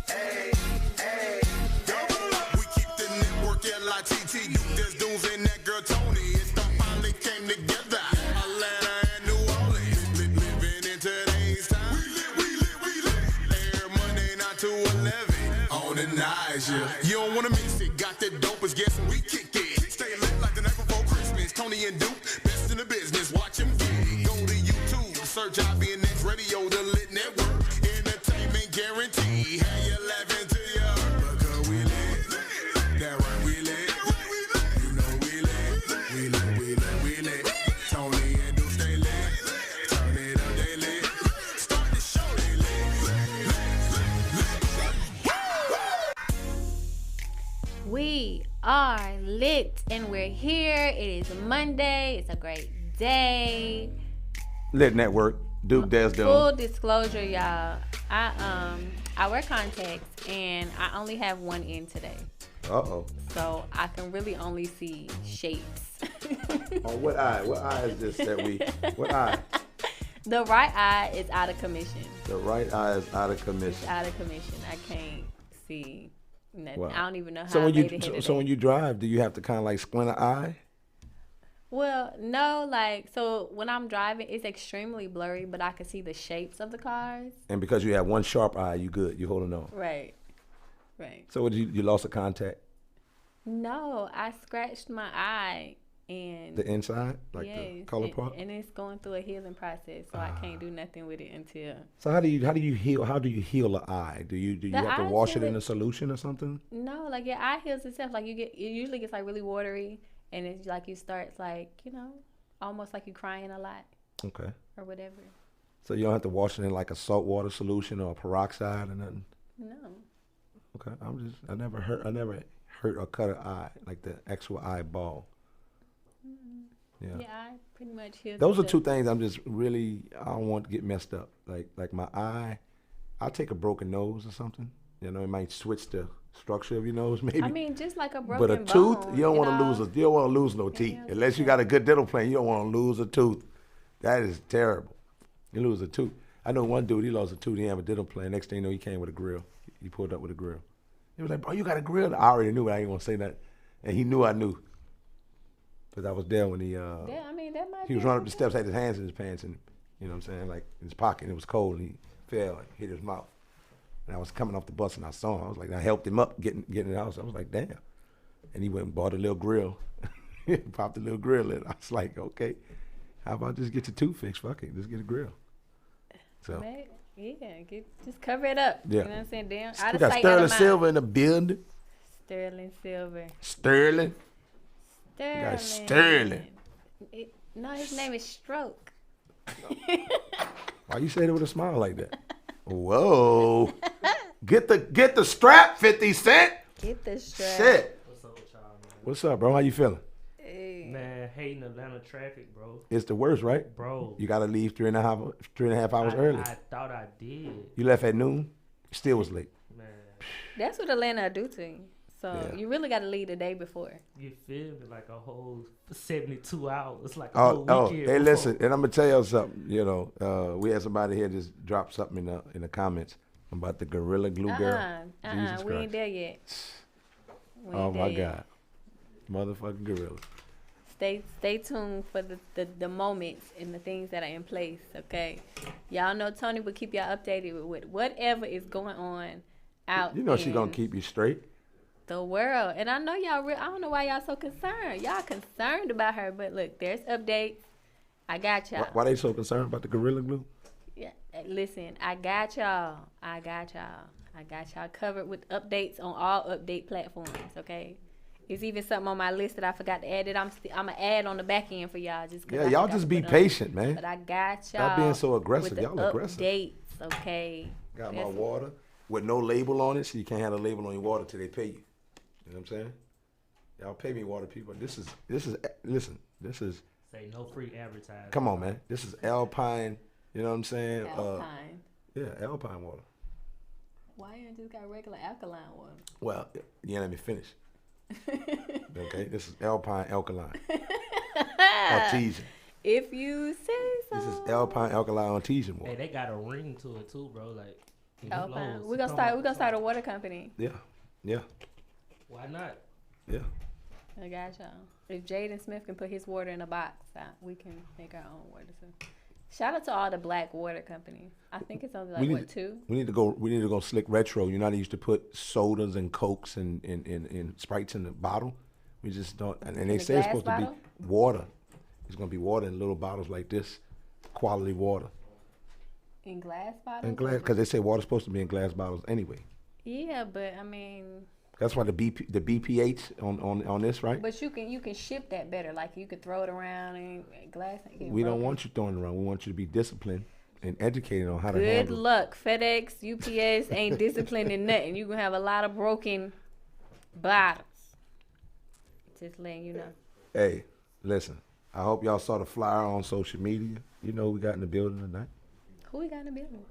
Hey, hey, we keep the network L.I.T.T. There's Dunes and that girl Toni. It's the finally came together. Atlanta and New Orleans. Living in today's time. We lit. Air Monday 9 to 11. On the night, yeah. You don't wanna miss it. Got the dopest guess we kick it. Stay lit like the night before Christmas. Toni and Duke, best in the business. Watch them get it. Go to YouTube, search IBNX Radio, the Lit Network. Entertainment guarantee. Have you laughing to your because we lit. That right, we lit. You know we lit. Toni and Duke stay lit. Turn it up, they lit. Start the show, they lit. We are lit and we're here. It is Monday. It's a great day. Lit Network, Duke Des Dune. Full disclosure, y'all. I wear contacts and I only have one in today. Uh-oh. So I can really only see shapes. Oh, what eye? What eye is this that we... What eye? The right eye is out of commission. The right eye is out of commission. It's out of commission. I can't see nothing. Wow. I don't even know how So I when made it here so today. when you drive, do you have to kind of like squint an eye? Well, no, so when I'm driving, it's extremely blurry, but I can see the shapes of the cars. And because you have one sharp eye, you good. You holding on. Right. So what, you lost a contact? No, I scratched my eye and The inside? Like yes, the color part? and it's going through a healing process, so I can't do nothing with it until. So how do you heal an eye? Do you have to eye wash it heal in it- a solution or something? No, like your eye heals itself. Like it usually gets like really watery, and it's like you start like almost like you crying a lot Okay. or whatever. So you don't have to wash it in like a salt water solution or a peroxide or nothing? No. Okay. I never hurt or cut an eye, like the actual eyeball. Yeah. Yeah, I pretty much healed. Those are itself. two things I don't want to get messed up. Like my eye, I'll take a broken nose or something. It might switch the structure of your nose maybe. I mean, just like a broken but a bone, tooth, you don't want to lose no teeth. else Unless you got a good dental plan, you don't want to lose a tooth. That is terrible. You lose a tooth. I know one dude, he lost a tooth, he didn't have a dental plan. Next thing you know, he came with a grill. He pulled up with a grill. He was like, bro, you got a grill? I already knew, but I didn't want to say that. And he knew I knew. Because I was there when he I mean, that might he was be running up the okay. steps, had his hands in his pants, and you know what I'm saying, like in his pocket, and it was cold, and he fell and hit his mouth. And I was coming off the bus, and I saw him. I was like, I helped him up getting in the house. I was like, damn. And he went and bought a little grill. Popped a little grill in. I was like, okay, how about just get your tooth fixed? Fuck it, just get a grill. So Just cover it up. Yeah. You know what I'm saying? Damn. Out we of got sight, out sterling of mind. silver in the building. Sterling silver. Sterling. Sterling. got Sterling. No, his name is Stroke. Why you say it with a smile like that? Whoa. Get the strap, 50 Cent. Get the strap. Shit. What's up with y'all, man? What's up, bro? How you feeling? Hey. Man, hating Atlanta traffic, bro. It's the worst, right? Bro. You gotta leave 3.5 hours early. I thought I did. You left at noon. Still was late. Man, That's what Atlanta do to you. So Yeah. you really got to leave the day before. you feel me? Like a whole 72 hours. Like a whole Oh, weekend. hey, before. listen, and I'm gonna tell you something. We had somebody here just drop something in the comments about the Gorilla Glue girl. Jesus We ain't Christ. there yet. We Oh ain't my there yet. God, motherfucking gorilla. Stay tuned for the moments and the things that are in place, okay? Y'all know Toni will keep y'all updated with whatever is going on out You know she in gonna keep you straight. the world. And I know y'all I don't know why y'all so concerned. Y'all concerned about her, but look, there's updates. I got y'all. Why they so concerned about the Gorilla Glue? Yeah, listen, I got y'all covered with updates on all update platforms, okay? It's even something on my list that I forgot to add that I'm gonna add on the back end for y'all. Just 'cause Yeah, I y'all forgot just to be put it on. patient, man. But I got y'all. Stop being so aggressive. With the Y'all aggressive. updates, okay? Got my That's- water with no label on it, so you can't have a label on your water till they pay you. You know what I'm saying? Y'all pay me, water people. This is Say no free advertising. come on, man. This is Alpine. You know what I'm saying? Alpine. Yeah, Alpine water. Why you just got regular alkaline water? Well, you let me finish. Okay, this is Alpine alkaline. Artesian. If you say so. This is Alpine alkaline artesian Hey, water. they got a ring to it too, bro. Like Oh, Flows. fine. We're gonna start a water company. Yeah. Yeah. Why not? Yeah. I got y'all. If Jaden Smith can put his water in a box, we can make our own water too. Shout out to all the black water companies. I think it's only like two. We need to go slick retro. You know how they used to put sodas and Cokes and Sprites in the bottle? We just don't, and they the say it's glass supposed bottle? to be water. It's gonna be water in little bottles like this, quality water. In glass bottles? In glass, because they say water's supposed to be in glass bottles anyway. Yeah, but I mean. That's why the BPH on this, right? But you can ship that better. Like you could throw it around in glass. We don't want you throwing it around. We want you to be disciplined and educated on how to Good handle. luck. FedEx, UPS ain't disciplined in nothing. You gonna have a lot of broken bottles. Just letting you know. Hey, listen. I hope y'all saw the flyer on social media. You know who we got in the building tonight? Who we got in the building?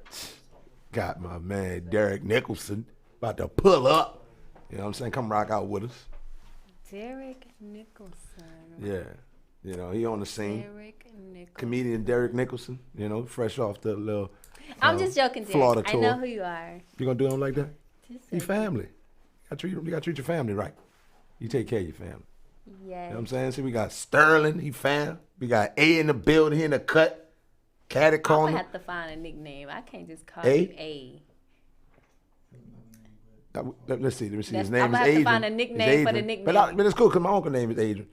Got my man Derek Nicholson about to pull up. You know what I'm saying? Come rock out with us. Derek Nicholson. Yeah. You know, he on the scene. Derek Nicholson. Comedian Derek Nicholson, you know, fresh off the little I'm just joking, Derek. Florida I tour. know who you are. You gonna do him like that? Just He joking. family. You gotta treat your family right. You take care of your family. Yes. You know what I'm saying? See, we got Sterling, he fam. We got A in the building, he in the cut. Catty I'm corner. gonna have to find a nickname. I can't just call A? you A. Let's see. His I'm name gonna is have to Adrian. find a It's nickname for the Adrian. nickname. But it's cool because my uncle name is Adrian.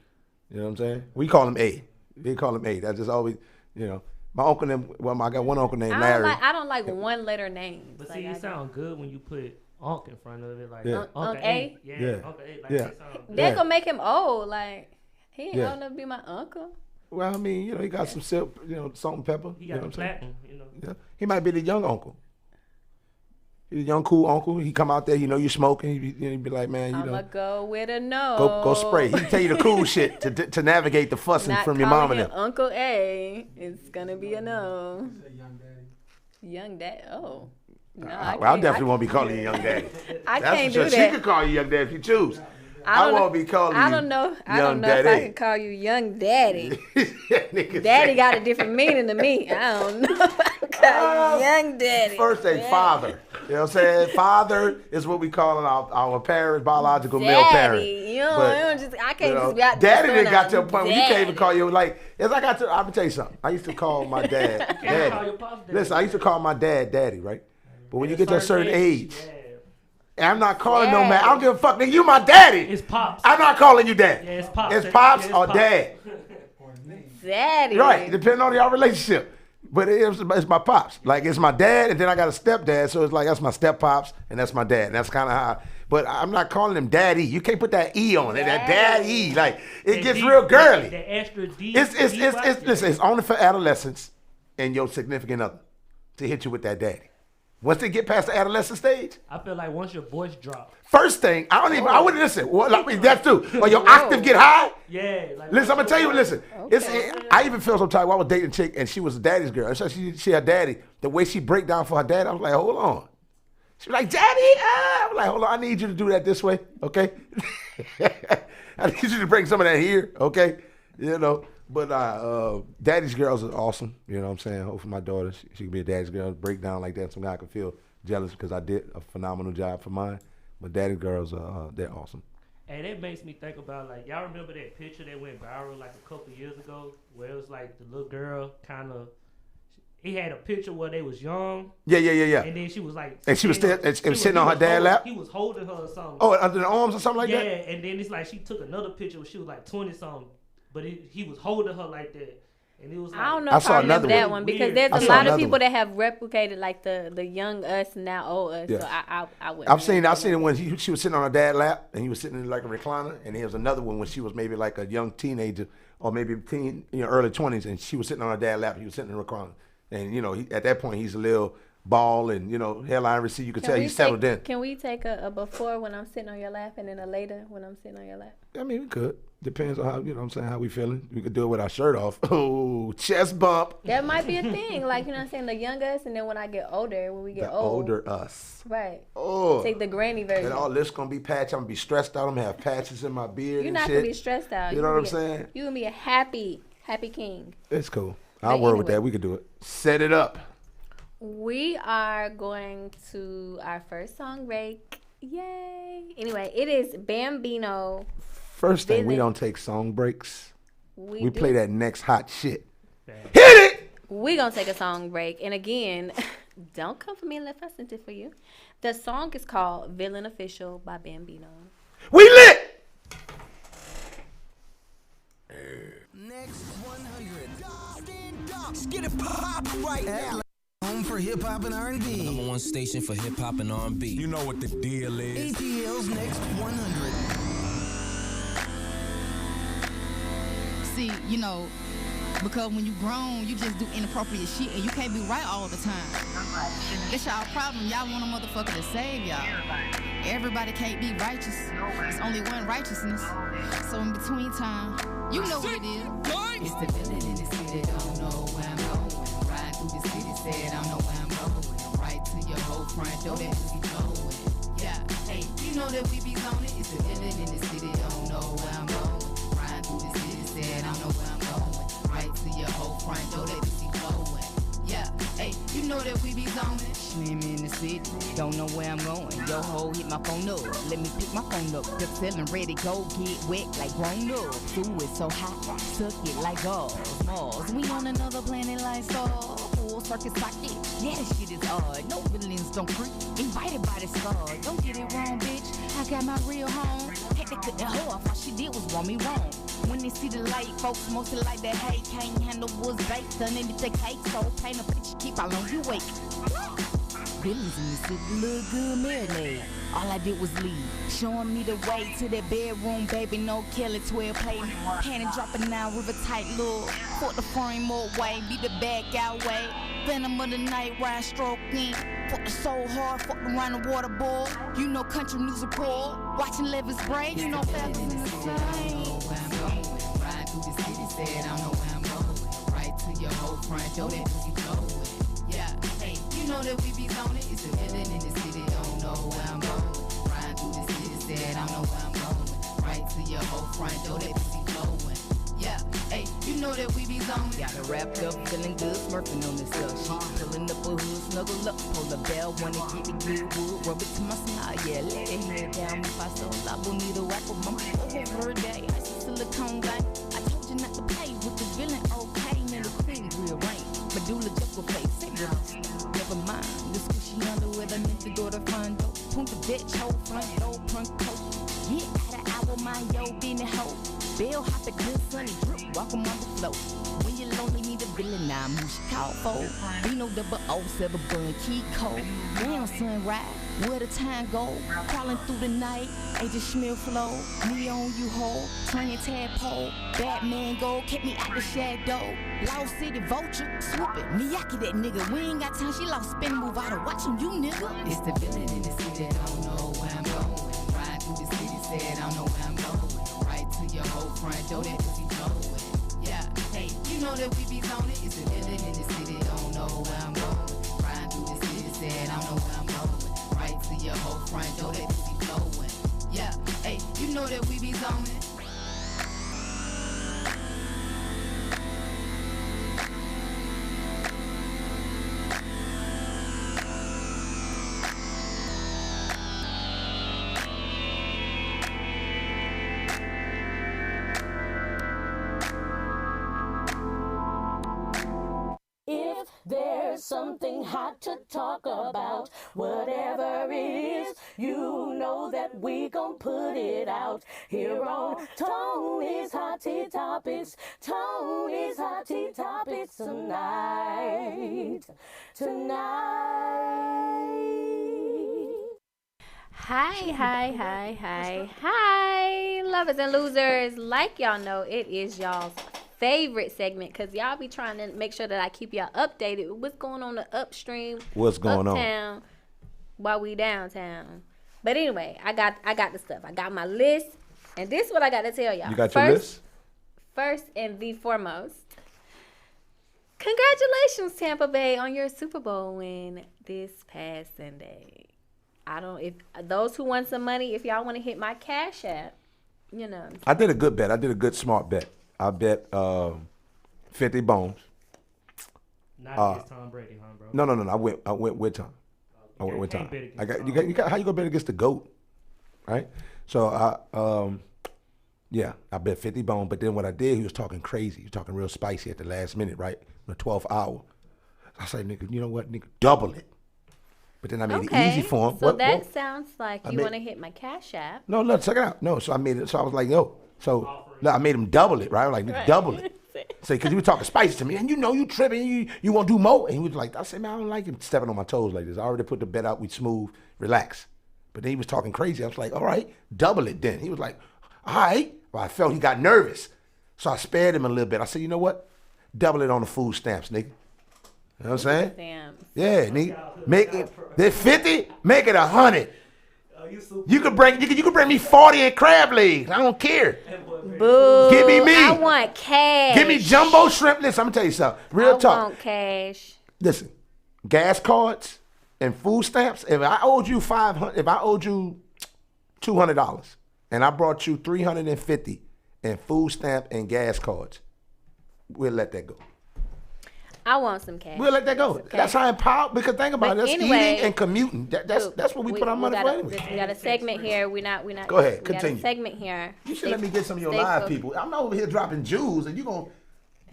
You know what I'm saying? We call him A. They call him A. That's just always, you know. My uncle name. Well, I got one uncle named Larry. I don't like one letter names. But Like, see, I it sound good when you put Unc in front of it, like Yeah. Unc A? Yeah, Yeah. Unc A. Like Yeah. that sound good. They're Yeah. gonna make him old. Like he ain't Yeah. old enough to be my uncle. Well, I mean, you know, he got some salt, you know, salt and pepper. He You got know the what I'm saying? platinum, you know. Yeah. He might be the young uncle. He's a young, cool uncle. He come out there, you know, you smoking. He be like, man, you I'ma know, go with a no. go spray. He tell you the cool shit to navigate the fussing Not from your mom calling and him them. Uncle A. It's gonna be a no. Young dad. Oh. No, I definitely won't be calling you young daddy. I That's can't for sure. do She that. could call you young daddy if you choose. I won't be calling you I don't know. I young don't know if I daddy. can call you young daddy. Nigga Daddy say- got a different meaning to me. I don't know if I can call you young daddy. First thing, Daddy. father. You know what I'm saying? Father is what we call our parents, biological male parent. Daddy. You know, But, you don't just, I can't you know, just be out Daddy there didn't got to a throwing point out where you can't even daddy. call you like. As I got to, I'm gonna tell you something. I used to call my dad Call your daddy. pops daddy. Listen, I used to call my dad daddy, right? But when you get to a certain age, yeah, and I'm not calling no man. Daddy. I don't give a fuck. Nigga, you my daddy. it's pops. I'm not calling you dad. Yeah, it's pops. It's pops Yeah, it's or pops. dad. Daddy. Right, depending on your relationship. But it's my pops. Like, it's my dad, and then I got a stepdad, so it's like, that's my step pops, and that's my dad. And that's kind of how, but I'm not calling him daddy. You can't put that E on it, that daddy. Like, it gets D- real girly. The extra D. Listen, it's only for adolescents and your significant other to hit you with that daddy. Once they get past the adolescent stage, I feel like once your voice drop, first thing, I wouldn't listen. Well, I mean, that's too. Or your octave get high. yeah. Like, Listen, I'm gonna tell you. Listen, I even feel sometimes. I was dating a chick and she was a daddy's girl. So she had daddy. The way she break down for her dad, I was like, hold on. She was like, daddy. I was like, hold on. I need you to do that this way, okay? I need you to bring some of that here, okay? You know. But daddy's girls are awesome. You know what I'm saying? Hopefully my daughter, she can be a daddy's girl. Break down like that. Some guy can feel jealous because I did a phenomenal job for mine. But daddy's girls, they're awesome. And it makes me think about, like, y'all remember that picture that went viral like a couple years ago where it was like the little girl kind of, he had a picture where they was young. Yeah. And then she was like, And she was sitting on her dad's holding, lap? He was holding her or something. Oh, under the arms or something like yeah, that? and then it's like she took another picture where she was like 20 something, but he was holding her like that, and it was like, I don't know I if saw I remember another that one. one because Weird. there's I a saw lot of another people one. that have replicated like the young us and now old us. Yeah. So I wouldn't. I've seen it when she was sitting on her dad's lap and he was sitting in like a recliner, and there was another one when she was maybe like a young teenager or maybe early 20s, and she was sitting on her dad's lap and he was sitting in a recliner. And, you know, at that point, he's a little bald and, you know, hairline receded. You could tell he's settled in. Can we take a before when I'm sitting on your lap and then a later when I'm sitting on your lap? I mean, we could. Depends on how, you know what I'm saying, how we feeling. We could do it with our shirt off. Oh, chest bump. That might be a thing. Like, you know what I'm saying? The young us, and then when I get older, when we get The old. older us. Right. Oh. Take the granny version. And all this going to be patched. I'm going to be stressed out. I'm going to have patches in my beard You're and not shit. going to be stressed out. You know what I'm saying? You're going to be a happy king. It's cool. I'll But work with anyway. that. We could do it. Set it up. We are going to our first song break. Yay! Anyway, it is Bambino. First thing, we Villain. don't take song breaks. We do. play that next hot shit. Bang. Hit it! We gonna take a song break, and again, don't come for me unless I sent it for you. The song is called "Villain Official" by Bambino. We lit! Next 100. Get it pop right now. Home for hip hop and R&B. Number one station for hip hop and R&B. You know what the deal is. ATL's Next 100. See, you know, because when you grown, you just do inappropriate shit and you can't be right all the time. That's y'all problem. Y'all want a motherfucker to save y'all. Everybody can't be righteous. It's only one righteousness. So in between time, you know what it is. It's the villain in the city, don't know where I'm going. Ride through the city, said I don't know where I'm going. Right to your whole front door, that pussy going. Yeah, hey, you know that we be zoning. It's the villain in the city, don't know where I'm going. Ride through the city, said I don't know where I'm going. Right to your whole front door, that pussy going. Yeah, hey, you know that we be zoning. Slim in the city, don't know where I'm going. Yo ho, hit my phone up. Let me pick my phone up. Just feeling ready, go get wet like grown up. Food is so hot, suck it like Mars. We on another planet like Star. Full circus socket. Yeah, this shit is odd. No villains don't creep. Invited by the star. Don't get it wrong, bitch. I got my real home. Had to cut the hoe off. All she did was want me wrong. When they see the light, folks mostly like that hate. Can't handle what's baked. Done it the cake, so paint a picture. Keep how long you wait. Villains in the city look good, marinade. All I did was leave, showing me the way to that bedroom, baby. No Kelly 12 play. Panty dropping down with a tight look. Put the frame more way, beat the back out way. Venom of the night, ride stroking. Fuck the soul hard, fuck around the water boy. You know country music poor. Watching Levis Bray, you know fellas in the same. Ride through the city, said I don't know where I'm going. Right to your whole front door, that pussy going. Yeah, hey, you know that we be zoning. It's a villain in the city, don't know where I'm going. Ride through the city, said I don't know where I'm going. Right to your whole front door, that pussy going. Yeah, hey, you know that we be zoning. Got her wrapped up, feeling good, smirking on this stuff. She pulling up a hood, snuggle up, pull the bell, wanna get the good wood, rub it to my smile, yeah, let it head down. If I saw La Bonita rap with mama over her day, I see silicone gun. I told you not to play with the villain, okay, man, the queen rearrange. Medulla joker face, say never mind. The squishy underwear, I meant to go to front door. Punk the bitch, whole front door, front coat. Get out of hour, my yo, being a hoe. Bill hop a good sunny drip, walk 'em on the floor. When you lonely, need a villain, now I'm who she call for. Reno 007 bun, key code. Now sunrise, where the time go? Crawling through the night, Agent Schmiel flow. Me on you hole, train tadpole. Batman go, kept me out the shadow. Lost City Vulture, swoop it. Miyaki that nigga, we ain't got time, she lost spin move out of watching you nigga. It's the villain in the city, don't know where I'm going. Ride through the city, said I don't know where I'm going. Right to your whole front door, that pussy going. Yeah, hey, you know that we be zoning. It's the villain in the city, don't know where I'm going. Ride through the city, said I don't know where I'm going. Right to your whole front door, that pussy going. Yeah, hey, you know that we be zoning. If there's something hot to talk about, whatever it is, you know that we gon' put it out here on Tony's Hot Tea Topics. Tony's Hot Tea Topics tonight. Hi, lovers and losers. Like y'all know, it is y'all's favorite segment because y'all be trying to make sure that I keep y'all updated with what's going on the upstream, What's going uptown, while we downtown. But anyway, I got the stuff. I got my list, and this is what I got to tell y'all. You got your list? First and the foremost, congratulations, Tampa Bay, on your Super Bowl win this past Sunday. If those who want some money, if y'all want to hit my Cash App, you know. I did a good bet. I did a good smart bet. I bet 50 bones. Not against Tom Brady, huh, bro? No. I went with Tom. I went with Tom. You got how you gonna bet against the GOAT, right? So I bet 50 bone. But then what I did, he was talking crazy. He was talking real spicy at the last minute, right? The 12th hour. I said, nigga, you know what, nigga, double it. But then I made it easy for him. So that sounds like you want to hit my Cash App. No, look, check it out. No, so I made it. So I was like, yo. So I made him double it, right? I was like, nigga, double it. Say, because he was talking spicy to me, and you know you tripping, you want to do more. And he was like, I said, man, I don't like him stepping on my toes like this. I already put the bet out, we smooth, relax. But then he was talking crazy. I was like, all right, double it then. He was like, all right. Well, I felt he got nervous. So I spared him a little bit. I said, you know what? Double it on the food stamps, nigga. You know what I'm saying? Stamps. Yeah, nigga. Make it, they're 50, make it 100. You could bring me 40 in crab legs. I don't care. Boo. Give me I want cash. Give me jumbo shrimp. Listen, I'm gonna tell you something. Real talk. I want cash. Listen, gas cards and food stamps. If I owed you $200, and I brought you $350 in food stamp and gas cards, we'll let that go. I want some cash. We'll let that go. Okay. That's how empowered. Because think about it. That's eating and commuting. That's what we put our money for anyway. We got a segment here. We're not. Go ahead. Continue. Got a segment here. You should let me get some of your live people. I'm over here dropping jewels, and you gonna.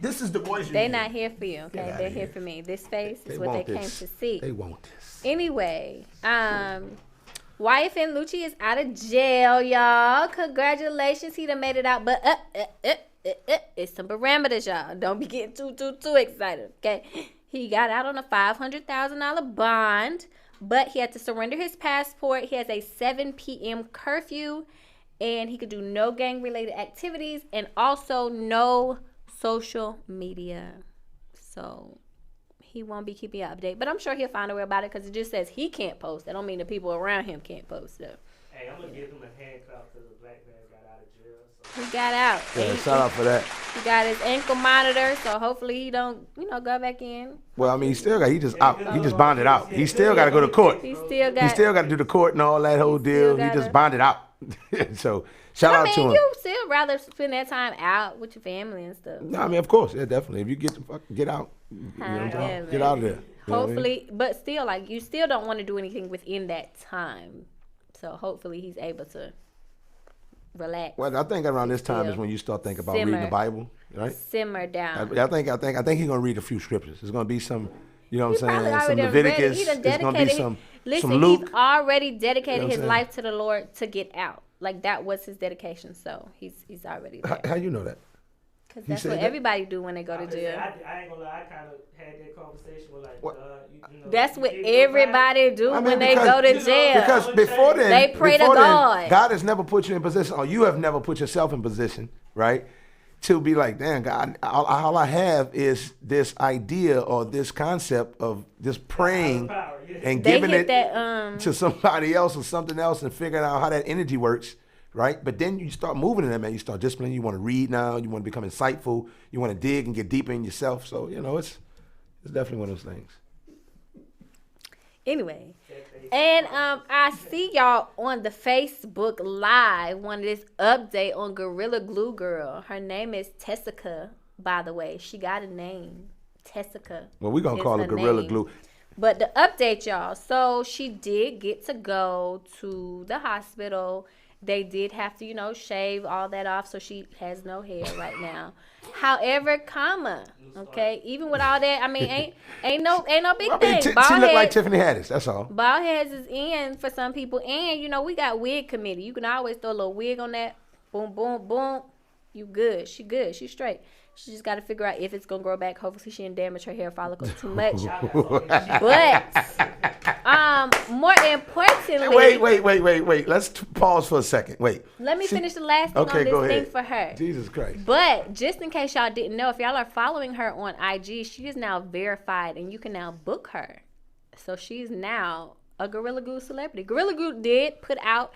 This is the voice. They're not here for you. Okay, they're here for me. This face is what they came to see. They want this. Anyway, Wyatt and Lucci is out of jail, y'all. Congratulations, he done made it out. But it's some parameters, y'all. Don't be getting too excited, okay? He got out on a $500,000 bond, but he had to surrender his passport. He has a 7 p.m. curfew, and he could do no gang-related activities and also no social media. So he won't be keeping you updated, but I'm sure he'll find a way about it because it just says he can't post. That don't mean the people around him can't post stuff. Hey, I'm gonna give him a hand clap because the black man got out of jail. So. He got out. Yeah, shout out for that. He got his ankle monitor, so hopefully he don't, go back in. Well, I mean, he just bonded out. He still got to go to court. He still got to do the court and all that whole deal. He just bonded out. So shout out to him. You still rather spend that time out with your family and stuff. No, I mean, of course, yeah, definitely. If you get out, get out of there. Hopefully, but still, you still don't want to do anything within that time. So hopefully he's able to relax. Well, I think around this time is when you start thinking about reading the Bible, right? Simmer down. I think he's gonna read a few scriptures. There's gonna be some, what I'm saying, some Leviticus. There's gonna be some Luke. He's already dedicated his life to the Lord to get out. That was his dedication. So he's already there. How you know that? Because that's what everybody do when they go to jail. I ain't gonna lie, I kind of had that conversation with that's what everybody do when they go to jail. Because before then, they pray to God. God has never put you in position, or you have never put yourself in position, right? To be like, damn, God, all I have is this idea or this concept of just praying and giving it to somebody else or something else and figuring out how that energy works. Right, but then you start moving in that, man. You start disciplining. You want to read now. You want to become insightful. You want to dig and get deeper in yourself. So it's definitely one of those things. Anyway, and I see y'all on the Facebook Live. One of this update on Gorilla Glue Girl. Her name is Tessica, by the way. She got a name, Tessica. Well, we're gonna call her Gorilla Glue. But the update, y'all. So she did get to go to the hospital. They did have to, shave all that off, so she has no hair right now. However, okay, even with all that, I mean, ain't no big thing. She look like Tiffany Haddish, that's all. Bald heads is in for some people, and we got wig committee. You can always throw a little wig on that. Boom, boom, boom. You good? She good? She straight. She just got to figure out if it's gonna grow back. Hopefully, she didn't damage her hair follicles too much. But more importantly, wait. Let's pause for a second. Wait. Let me finish the last thing on this thing for her. Jesus Christ. But just in case y'all didn't know, if y'all are following her on IG, she is now verified, and you can now book her. So she's now a Gorilla Glue celebrity. Gorilla Glue did put out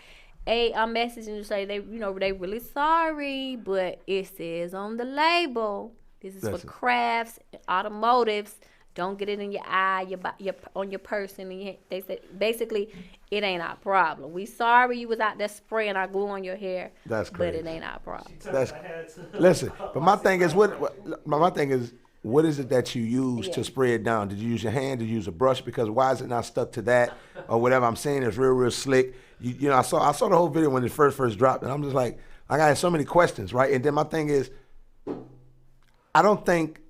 a message and say they really sorry, but it says on the label, this is for crafts, automotives. Don't get it in your eye, your on your person. And they said basically, it ain't our problem. We sorry you was out there spraying our glue on your hair. That's crazy. But it ain't our problem. Listen, but my thing is what is it that you use to spray it down? Did you use your hand? Did you use a brush? Because why is it not stuck to that or whatever? I'm saying it's real slick. You know, I saw the whole video when it first dropped, and I'm just like, I got so many questions, right? And then my thing is, I don't think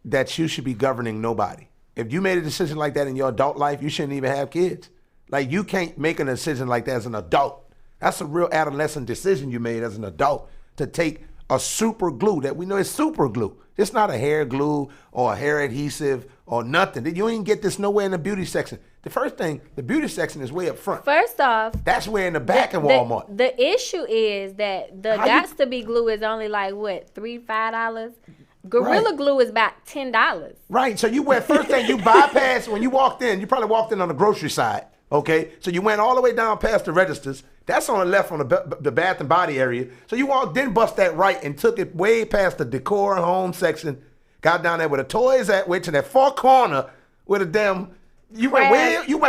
that you should be governing nobody. If you made a decision like that in your adult life, you shouldn't even have kids. Like, you can't make a decision like that as an adult. That's a real adolescent decision you made as an adult to take a super glue that we know is super glue. It's not a hair glue or a hair adhesive or nothing. You ain't get this nowhere in the beauty section. The first thing, the beauty section is way up front. First off, that's way in the back of Walmart. The issue is that the Gots to Be glue is only like what, $3-5. Gorilla Glue is about $10. Right. So you went first thing you bypassed when you walked in. You probably walked in on the grocery side. Okay. So you went all the way down past the registers. That's on the left on the bath and body area. So you walked, then bust that right and took it way past the decor and home section. Got down there where the toys at, went to that far corner with a damn. You went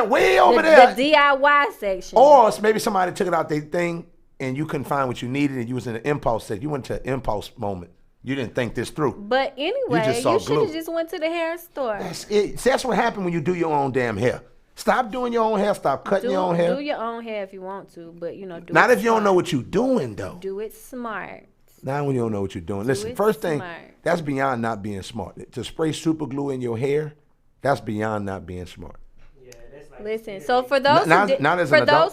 way over there. The DIY section. Or maybe somebody took it out their thing and you couldn't find what you needed and you was in an impulse section. You went to an impulse moment. You didn't think this through. But anyway, you should have just went to the hair store. That's it. See, that's what happened when you do your own damn hair. Stop doing your own hair. Stop cutting your own hair. Do your own hair if you want to, but do not it if you don't know what you're doing, though. Do it smart. Not when you don't know what you're doing. Listen, first thing, that's beyond not being smart. To spray super glue in your hair, that's beyond not being smart. Yeah, that's like. Listen, so for those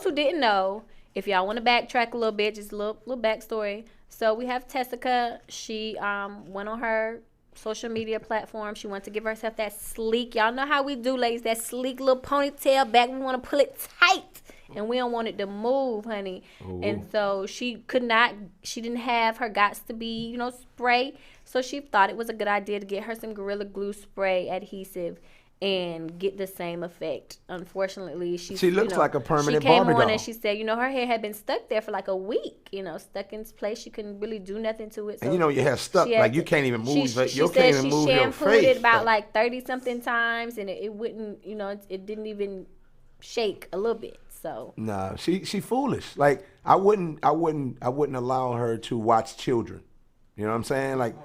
who didn't know, if y'all want to backtrack a little bit, just a little backstory. So we have Tessica. She went on her social media platform. She wanted to give herself that sleek. Y'all know how we do, ladies. That sleek little ponytail back. We want to pull it tight, and we don't want it to move, honey. Ooh. And so she didn't have her Gots to Be, spray. So she thought it was a good idea to get her some Gorilla Glue spray adhesive and get the same effect. Unfortunately, she looks like a permanent Barbie doll. She came on and she said, her hair had been stuck there for like a week, stuck in place. She couldn't really do nothing to it. So and your hair stuck, like you can't even move. She said she shampooed it about like 30-something times, and it wouldn't, it didn't even shake a little bit. So nah, she foolish. Like I wouldn't allow her to watch children. You know what I'm saying? Like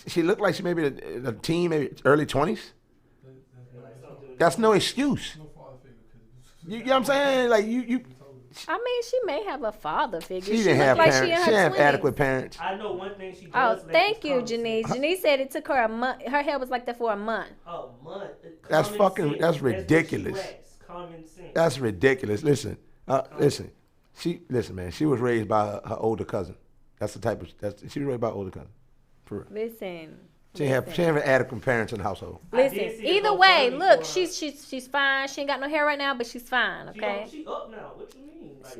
she looked like she maybe a teen, maybe early 20s. That's no excuse. You know what I'm saying? Like you. I mean, she may have a father figure. She didn't have parents. She didn't have adequate parents. I know one thing she does. Oh, thank you, Janice. Janice said it took her a month. Her hair was like that for a month. A month. That's ridiculous. That's ridiculous. Listen, man. She was raised by her older cousin. That's the type of. She was raised by her older cousin. For real. Listen. She ain't have adequate parents in the household. Listen, either way, look, she's fine. She ain't got no hair right now, but she's fine, okay? She up now. What you mean?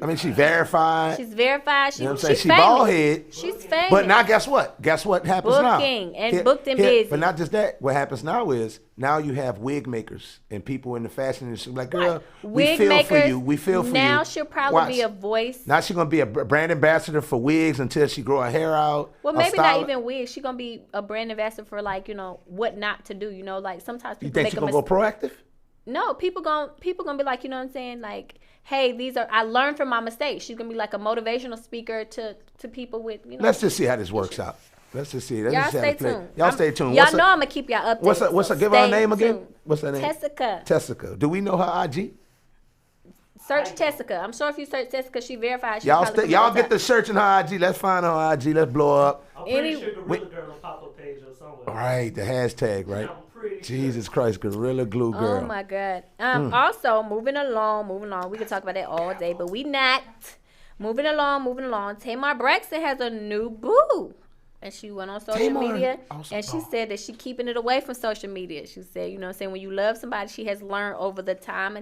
I mean, she's verified. She's verified. You know what I'm saying? She's bald head. She's famous. But now, guess what? Guess what happens now? Booked and busy. But not just that. What happens now is you have wig makers and people in the fashion industry like, girl, we feel for you. We feel for you. Now she'll probably be a voice. Now she's gonna be a brand ambassador for wigs until she grow her hair out. Well, maybe not even wigs. She's gonna be a brand ambassador for what not to do. Like sometimes people you think she's gonna go proactive? No, people gonna be like, you know what I'm saying? Like, hey, I learned from my mistakes. She's gonna be like a motivational speaker to people with, Let's just see how this works out. Let's just see. Y'all stay tuned. Y'all stay tuned. Y'all know I'm gonna keep y'all updated. What's her? Give her name again. What's her name? Tessica. Do we know her IG? Search Tessica. I'm sure if you search Tessica, she verified. Y'all get the search in her IG. Let's find her IG. Let's blow her up. I'm pretty sure Gorilla Girl will pop up page or somewhere. All right, the hashtag, right? Jesus Christ, Gorilla Glue Girl. Oh my God. Also, moving along. We can talk about that all day, but we not. Moving along. Tamar Braxton has a new boo. And she went on social media and she said that she keeping it away from social media. She said, you know what I'm saying, when you love somebody, she has learned over the time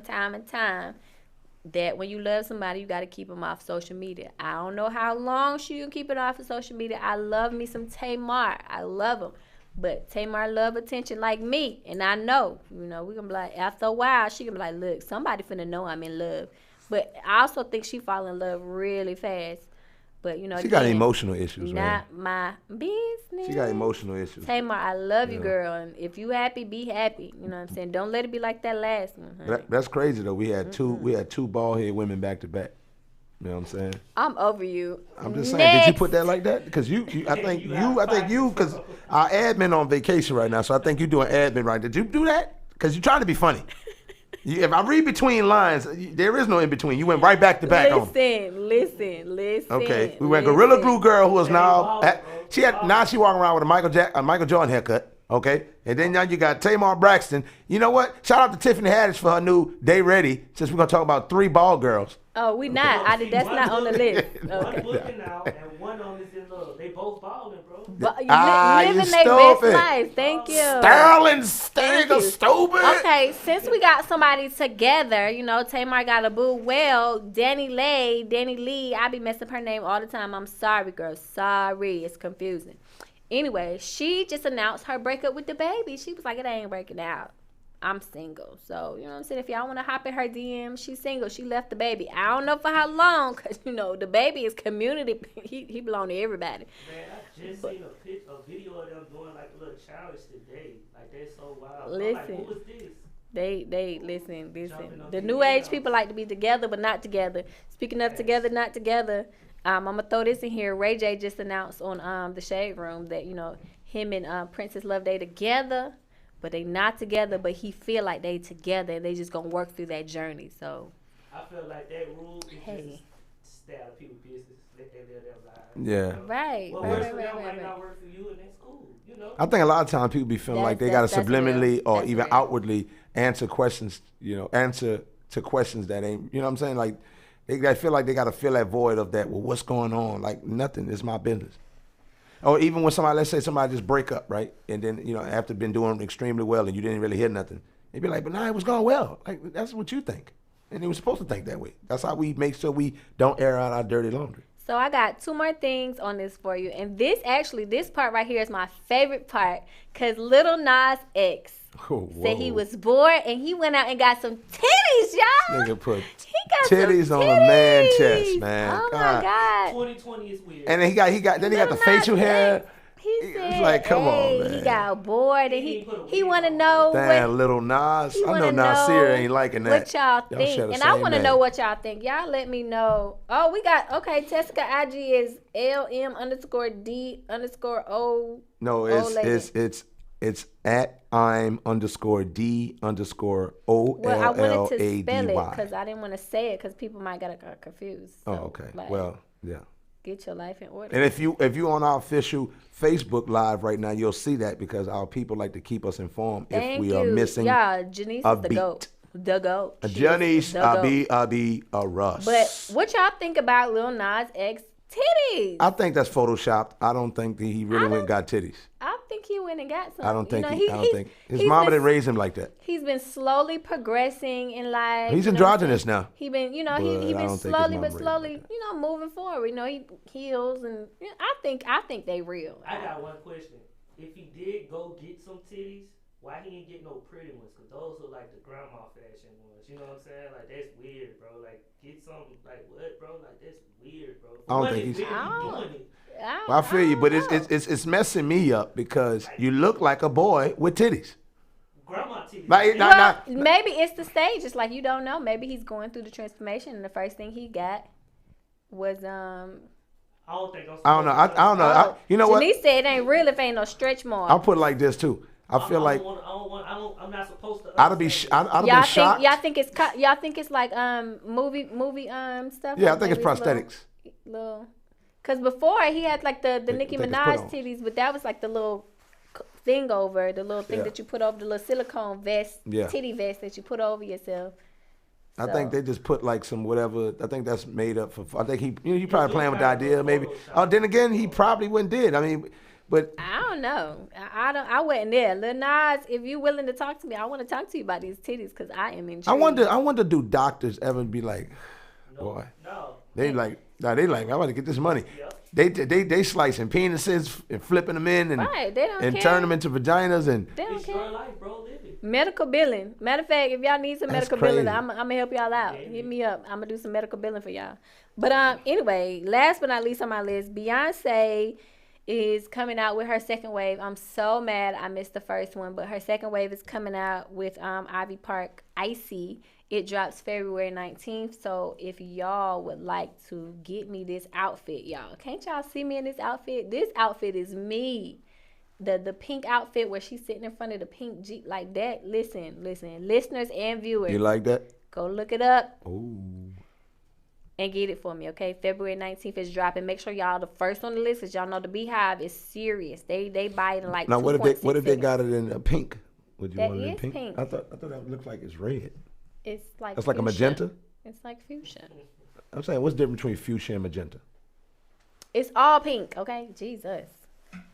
that when you love somebody, you got to keep them off social media. I don't know how long she can keep it off of social media. I love me some Tamar. I love him. But Tamar love attention like me. And I know, we going to be like, after a while, she going to be like, look, somebody finna know I'm in love. But I also think she fall in love really fast. But, she got emotional issues, not my business. She got emotional issues. Tamar, I love you, girl. And if you happy, be happy. You know what I'm saying? Don't let it be like that last one. That's crazy, though. We had two bald-headed women back to back. You know what I'm saying? I'm over you. I'm just saying, Next. did you put that like that? Because I think you, because our admin on vacation right now, so I think you doing admin right. Did you do that? Because you're trying to be funny. If I read between lines, there is no in between. You went right back to back on. Listen. Okay, we went Gorilla Glue girl who is now she walking around with a Michael Jordan haircut. Okay, and then now you got Tamar Braxton. You know what? Shout out to Tiffany Haddish for her new Day Ready. Since we're gonna talk about 3 ball girls. Oh, we not. That's not on the list. Okay. One looking out and one on is in love. They both balling, bro. Living their best life. Thank you. Sterling stupid. Okay, since we got somebody together, you know, Tamar got a boo. Well, Danny Lee, I be messing up her name all the time. I'm sorry, girl. Sorry. It's confusing. Anyway, she just announced her breakup with the baby. She was like, it ain't working out. I'm single. So, you know what I'm saying? If y'all want to hop in her DM, she's single. She left the baby. I don't know for how long because, you know, the baby is community. He belong to everybody. Man, I just seen a video of them doing like a little challenge today. Like, that's so wild. Listen. I'm like, who is this? They listen. The new age people like to be together but not together. Speaking of together, not together. I'm gonna throw this in here. Ray J just announced on the Shade Room that, you know, him and Princess Love, they together, but they not together. But he feel like they together, and they just gonna work through that journey. So I feel like that rule is just stay out of people's business. Let them live their lives. Yeah. Right. What works for them might not work for you, and that's cool. You know. I think a lot of times people be feeling like they got to subliminally or even outwardly answer questions. You know, answer to questions that ain't. You know what I'm saying? Like. They feel like they got to fill that void of that. Well, what's going on? Like, nothing. It's my business. Or even when let's say somebody just break up, right? And then, you know, after been doing extremely well and you didn't really hear nothing, they be like, but nah, it was going well. Like, that's what you think. And they were supposed to think that way. That's how we make sure we don't air out our dirty laundry. So I got 2 more things on this for you. And this part right here is my favorite part because Lil Nas X said he was bored and he went out and got some titties, y'all. Nigga put titties on a man chest, man. Oh my God. 2020 is weird. And then he got the facial hair. He said, it's like, come on, man. He got bored and he want to know. Damn, Lil Nas. I know Nasir ain't liking that. What y'all think? And I want to know what y'all think. Y'all let me know. Oh, we got, Tessica IG is LM_D_O. No, it's at I'm_D_OLLADY. Well, I wanted to spell it because I didn't want to say it because people might get confused. So, okay. Well, yeah. Get your life in order. And if you on our official Facebook Live right now, you'll see that because our people like to keep us informed if we are missing Janice a is the beat. GOAT. The GOAT. Janice, I be a Russ. But what y'all think about Lil Nas X titties? I think that's photoshopped. I don't think that he really went and got titties. I think he went and got some. I don't think his mama didn't raise him like that. He's been slowly progressing in life. He's androgynous now. He been, he been slowly moving forward. You know, he heals and I think they real. I got one question. If he did go get some titties, why he ain't get no pretty ones? Because those are like the grandma fashion ones. You know what I'm saying? Like, that's weird, bro. Like, get some, like, what, bro? Like, that's weird, bro. I don't think he's doing it. I feel you, but it's messing me up because you look like a boy with titties. Grandma titties. Maybe it's the stage. It's like you don't know. Maybe he's going through the transformation, and the first thing he got was I don't think I don't know. You know what? Janice said it ain't real if ain't no stretch mark. I'll put it like this too. I feel like I'm not supposed to. I'd have been shocked. Y'all think it's like movie stuff. Yeah, like I think it's prosthetics. Cause before he had like the Nicki Minaj titties, but that was like the little thing that you put over the little silicone vest, titty vest that you put over yourself. I think they just put like some whatever. I think that's made up for. I think he probably playing with the idea maybe. Oh, then again, he probably wouldn't did. I mean. But I don't know. I wasn't there. Lil Nas, if you're willing to talk to me, I want to talk to you about these titties because I am intrigued. I wonder, do doctors ever be like, boy? No. They like, I want to get this money. Yep. They slicing penises and flipping them in and turn them into vaginas and. They don't care. Your life, bro. Live it. Medical billing. Matter of fact, if y'all need some medical billing, I'm gonna help y'all out. Hit me up. I'm gonna do some medical billing for y'all. But anyway, last but not least on my list, Beyonce is coming out with her second wave. I'm so mad I missed the first one, but her second wave is coming out with Ivy Park Icy, It drops February 19th. So if y'all would like to get me this outfit, y'all, can't y'all see me in this outfit? This outfit is me. The pink outfit where she's sitting in front of the pink Jeep like that. Listen, listeners and viewers. You like that? Go look it up. Ooh. And get it for me, okay? February 19th is dropping. Make sure y'all the first on the list, because y'all know the Beehive is serious. They buy it in like now. What if they seconds. got it in pink? Would you That want it in is pink? pink. I thought that looked like it's red. It's like That's like a fuchsia. magenta. It's like fuchsia. I'm saying, what's the difference between fuchsia and magenta? It's all pink, okay? Jesus.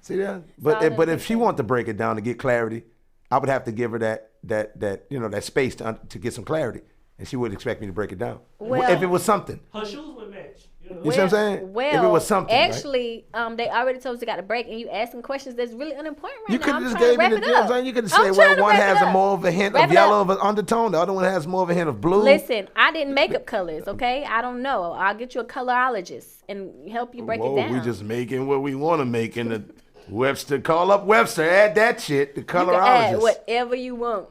See that? But if she wanted to break it down to get clarity, I would have to give her that space to get some clarity, and she would expect me to break it down. Well, if it was something. Her shoes would match. You know? You see what I'm saying? Well, if it was something, actually, they already told us they got a break, and you asking questions that's really unimportant right you now. could have just trying gave to wrap me it the up. you could have I'm said, trying well, to one wrap it has up. more of a hint Wrap of it yellow up. of an undertone, the other one has more of a hint of blue. Listen, I didn't makeup colors, okay? I don't know. I'll get you a colorologist and help you break it down. We just making what we want to make in the Webster. Call up Webster, add that shit, the You can colorologist. add whatever you want.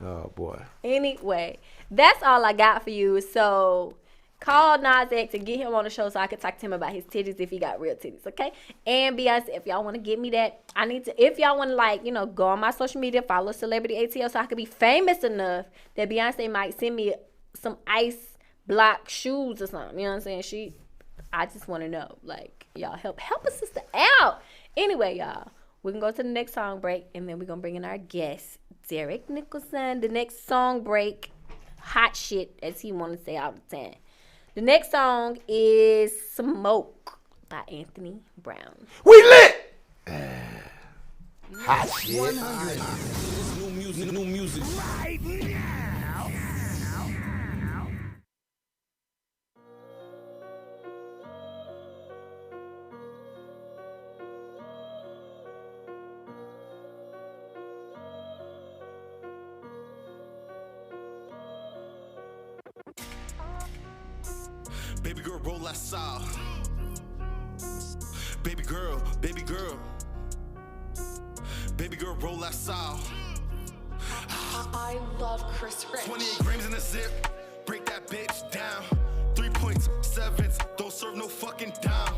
Oh, boy. Anyway, that's all I got for you. So call Nas X and get him on the show so I can talk to him about his titties if he got real titties, okay? And Beyonce, if y'all want to give me that, if y'all want to, go on my social media, follow Celebrity ATL so I could be famous enough that Beyonce might send me some ice block shoes or something. You know what I'm saying? I just want to know. Y'all help a sister out. Anyway, y'all, we can go to the next song break, and then we're going to bring in our guest, Derek Nicholson. The next song break, hot shit, as he want to say all the time. The next song is Smoke by Anthony Brown. We lit! Hot shit. 100. New music. Right now. Baby girl, roll that sound. Baby girl, baby girl. Baby girl, roll that sound. I love Chris Rich. 28 grams in a zip, break that bitch down. 3.7s, don't serve no fucking dime.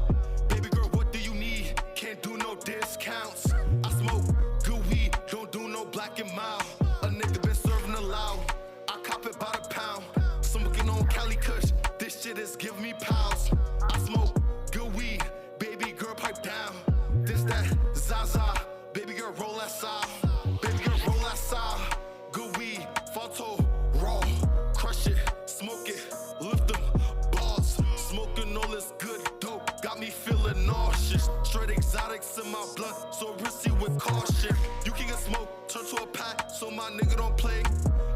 Baby girl, what do you need? Can't do no discounts. I smoke good weed, don't do no black and mild. A nigga been serving a loud, I cop it by the pound. Smoking on Cali Kush, this shit is giving me pounds. I smoke good weed, baby girl pipe down. This that Zaza, baby girl roll that side. Baby girl roll that side. Good weed, photo, raw, crush it, smoke it, lift them balls. Smoking all this good dope, got me feeling nauseous. Straight exotics in my blood, so risky with caution. You can get smoke, turn to a pack, so my nigga don't play.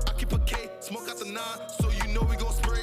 I keep a K, smoke out the 9, so you know we gon' spray.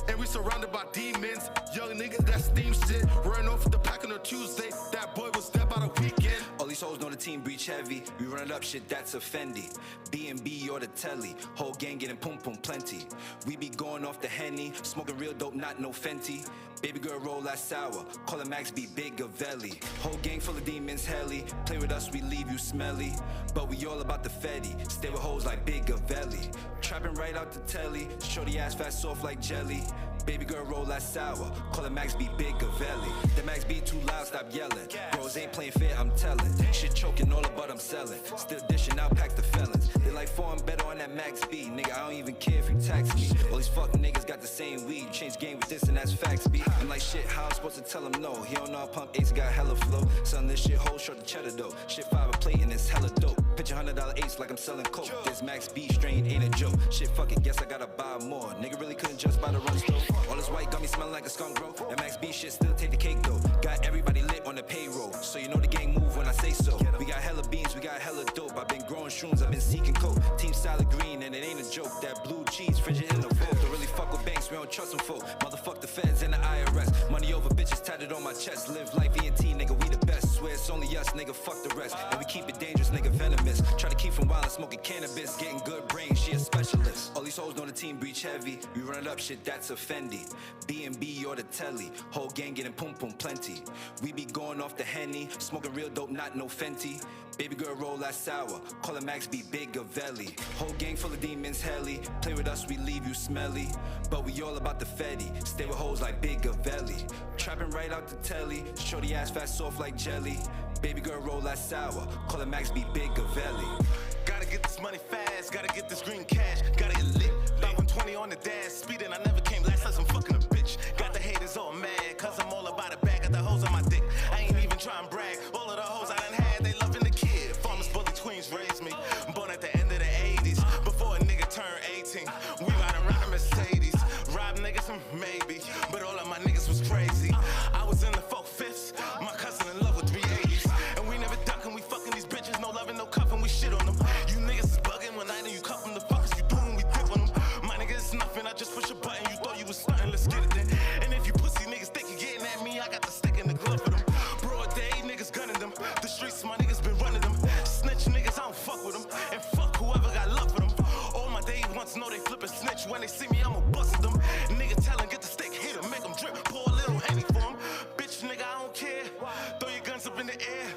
And we surrounded by demons, young niggas that steam shit. Running off the pack on a Tuesday, that boy was dead by the weekend. All these hoes know the team breach heavy. We run it up, shit that's a Fendi. B&B or the telly. Whole gang getting pum pum plenty. We be going off the Henny. Smoking real dope, not no Fenty. Baby girl roll that sour. Call it Max B Big Gavelli. Whole gang full of demons helly. Play with us, we leave you smelly. But we all about the Fetty. Stay with hoes like Big Gavelli. Trapping right out the telly. Shorty ass fat soft like jelly. Baby girl roll that sour. Call it Max B Big Gavelli. The Max B too loud, stop yelling. Bros ain't playing fair, I'm telling. Shit choking all about I'm selling. Still dishing out packs the felons. They like 4 and better on that Max B. Nigga, I don't even care if you tax me. All these fucking niggas got the same weed. Change game with this and that's facts B. I'm like shit, how I'm supposed to tell him no? He don't know I pump Ace, got hella flow. Selling this shit whole short the cheddar though. Shit 5 a plate and it's hella dope. Pitch $100 Ace like I'm selling coke. This Max B strain ain't a joke. Shit fucking guess I gotta buy more. Nigga really couldn't just buy the run stove. All this white got me smelling like a skunk, bro. That Max B shit still take the cake though. Got everybody lit on the payroll, so you know the gang move when I say so. We got hella beans, we got hella dope. I've been growing shrooms, I've been seeking coke. Team salad green, and it ain't a joke. That blue cheese, frigid in the vote. Don't really fuck with banks, we don't trust them folk. Motherfuck the feds and the IRS. Money over bitches tatted on my chest. Live life ENT, nigga, we the best. Swear it's only us, nigga, fuck the rest. And we keep it dangerous, nigga, venomous. Try to keep from wild and smoking cannabis. Getting good brain, she a specialist. All these hoes know the team breach heavy. We run it up, shit, that's a Fendi. B&B or the telly. Whole gang getting pum pum plenty. We be going off the Henny, smoking real dope, not no Fenty. Baby girl roll that sour, call it Max be big Gavelli. Whole gang full of demons, helly. Play with us, we leave you smelly. But we all about the Fetty, stay with hoes like big Gavelli. Trapping right out the telly, shorty ass fat soft like jelly. Baby girl roll that sour, call it Max be big Gavelli. Gotta get this money fast, gotta get this green cash, gotta get lit. About 120 on the dash, speeding, I never came last, like I'm fucking a bitch. Got the haters all mad, cause I'm all about it back, got the hoes on my dick. I ain't even trying to brag, all of the hoes I done had, they loving the kid. Farmers, bully, twins raised me, born at the end of the 80s, before a nigga turned 18. We riding around a Mercedes, rob niggas, maybe, but all of my niggas was crazy. I was in the 4/5s, my cousin in love with 380s, and we never ducking, we fucking these bitches, no loving, no cuffing, we shit on them. You niggas is bugging when I know you cuff them, the fuck is you doing, we dip on them. My nigga is nothing, I just push a button, you thought you was stunting, let's get it then. And if you pussy niggas think you getting at me, I got the stick in the glove for them. Broad day, niggas gunning them, the streets, my niggas been running them. Snitch niggas, I don't fuck with them, and fuck whoever got love for them. All my day ones know they flip and snitch, when they see me, I'ma bust them. Nigga tellin', get the stick, hit 'em, make 'em drip, pour a little Henny for 'em. Bitch nigga, I don't care, throw your guns up in the air,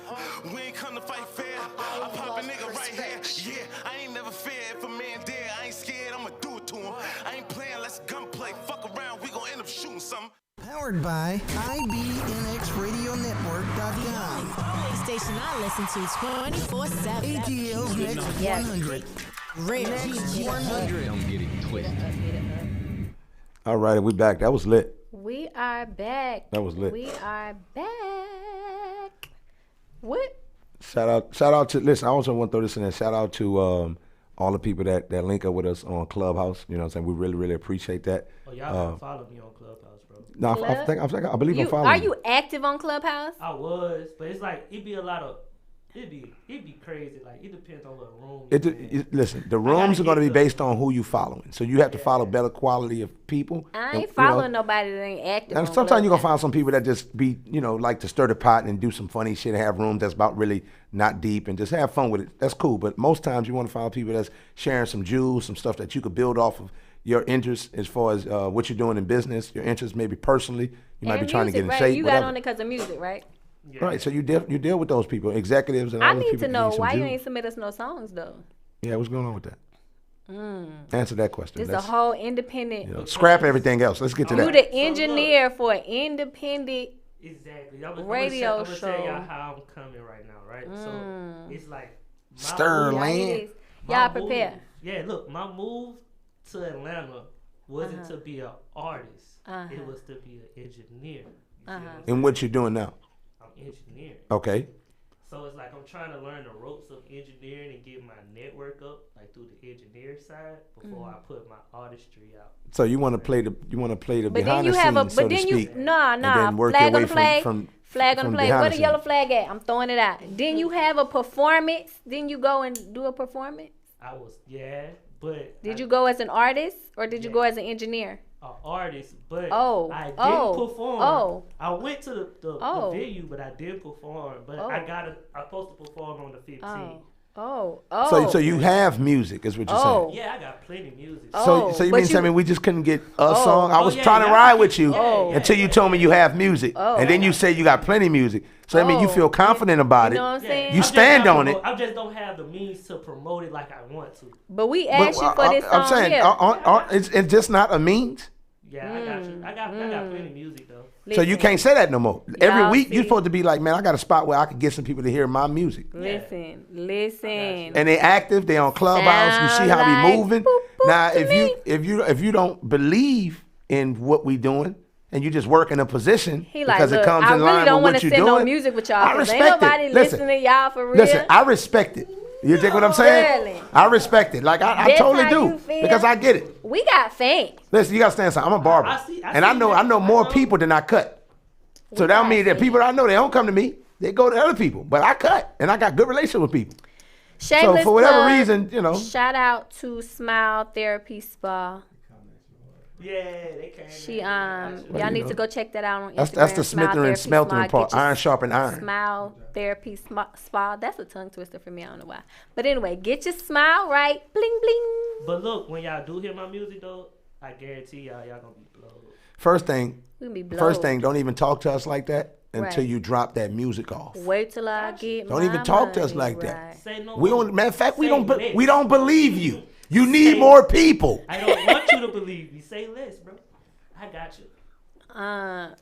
we ain't come to fight fair. I pop a nigga right here, yeah, I ain't never fear. If a man dead, I ain't scared, I'ma do it to him. I ain't playing, let's gunplay, fuck around, we gon' end up shooting something. Powered by IBNXRadioNetwork.com. Station I listen to 24/7. ATL's Next 100. Next 100. Don't get it twisted. All right, we back. That was lit. We are back. That was lit. We are back. What? Shout out to, listen, I also want to throw this in there. Shout out to all the people that link up with us on Clubhouse. You know what I'm saying? We really, really appreciate that. Oh, y'all follow me on Clubhouse, bro. No, I believe I'm following Are you. you active on Clubhouse? I was, but it's like, it'd be a lot of, it'd be crazy. Like, it depends on what room. Listen, the rooms are going to be based on who you following. So you have to follow better quality of people. I ain't following nobody that ain't active. And sometimes you're going to find some people that just be, like to stir the pot and do some funny shit and have rooms that's about really not deep and just have fun with it. That's cool. But most times you want to follow people that's sharing some jewels, some stuff that you could build off of your interests as far as what you're doing in business, your interests maybe personally. You might be trying to get in shape. You got on it because of music, right? Yeah. Right, so you deal with those people, executives and all those people. I need to know why you ain't submit us no songs, though. Yeah, what's going on with that? Answer that question. It's a whole independent. Scrap everything else. Let's get to that. You the engineer for an independent radio show. I'm going to tell y'all how I'm coming right now, right? So it's like Sterling. Y'all prepare. Yeah, look, my move to Atlanta wasn't to be an artist. It was to be an engineer. And what you doing now? I'm engineering. Okay. So it's like I'm trying to learn the ropes of engineering and get my network up, like through the engineer side, before I put my artistry out. So you want to play the behind the scenes, so to speak. Nah. And then work flag your on way the flag. from Flag on the flag. behind Where the the yellow scenes. flag at? I'm throwing it out. Didn't you have a performance? Didn't you go and do a performance? I was, but did you go as an artist or did you go as an engineer? An artist, but I didn't perform. I went to the venue, but I didn't perform. But I'm supposed to perform on the 15th. So you have music, is what you're saying? Yeah, I got plenty of music. So you mean tell me we just couldn't get a song? I was trying to ride with you until you told me you have music, and then you say you got plenty of music. So I mean you feel confident about it. You know what I'm saying? You stand on it. I just don't have the means to promote it like I want to. But we asked you for this song. I'm saying, it's just not a means. Yeah, I got you. I got plenty of music though. So you can't say that no more. Every week you're supposed to be like, man, I got a spot where I can get some people to hear my music. Listen. And they active. They on Clubhouse. You see how we moving. Now, if you don't believe in what we doing and you just work in a position because it comes in line with what you're doing, no music with y'all. I respect ain't nobody it. listening to y'all for real. Listen, I respect it. You dig what I'm saying? Really? I respect it. Like I totally do because I get it. We got fans. Listen, you gotta stand something. I'm a barber, I know more people than I cut. So that don't mean that people I know they don't come to me. They go to other people, but I cut and I got good relations with people. Shameless so for whatever plug, reason, shout out to Smile Therapy Spa. Yeah, they came. Y'all need to go check that out on Instagram. That's the smeltering part. Iron sharpen iron. Smile Therapy Spa. That's a tongue twister for me. I don't know why. But anyway, get your smile right. Bling bling. But look, when y'all do hear my music though, I guarantee y'all gonna be blown. First thing, We gonna be blowed. don't even talk to us like that until Right. you drop that music off. Wait till I get Don't my even talk to us money like that. right. Say no We more. don't. Matter of fact, we Say don't. less. We don't believe you. You need Say- more people. I don't want you to believe me. Say less, bro. I got you.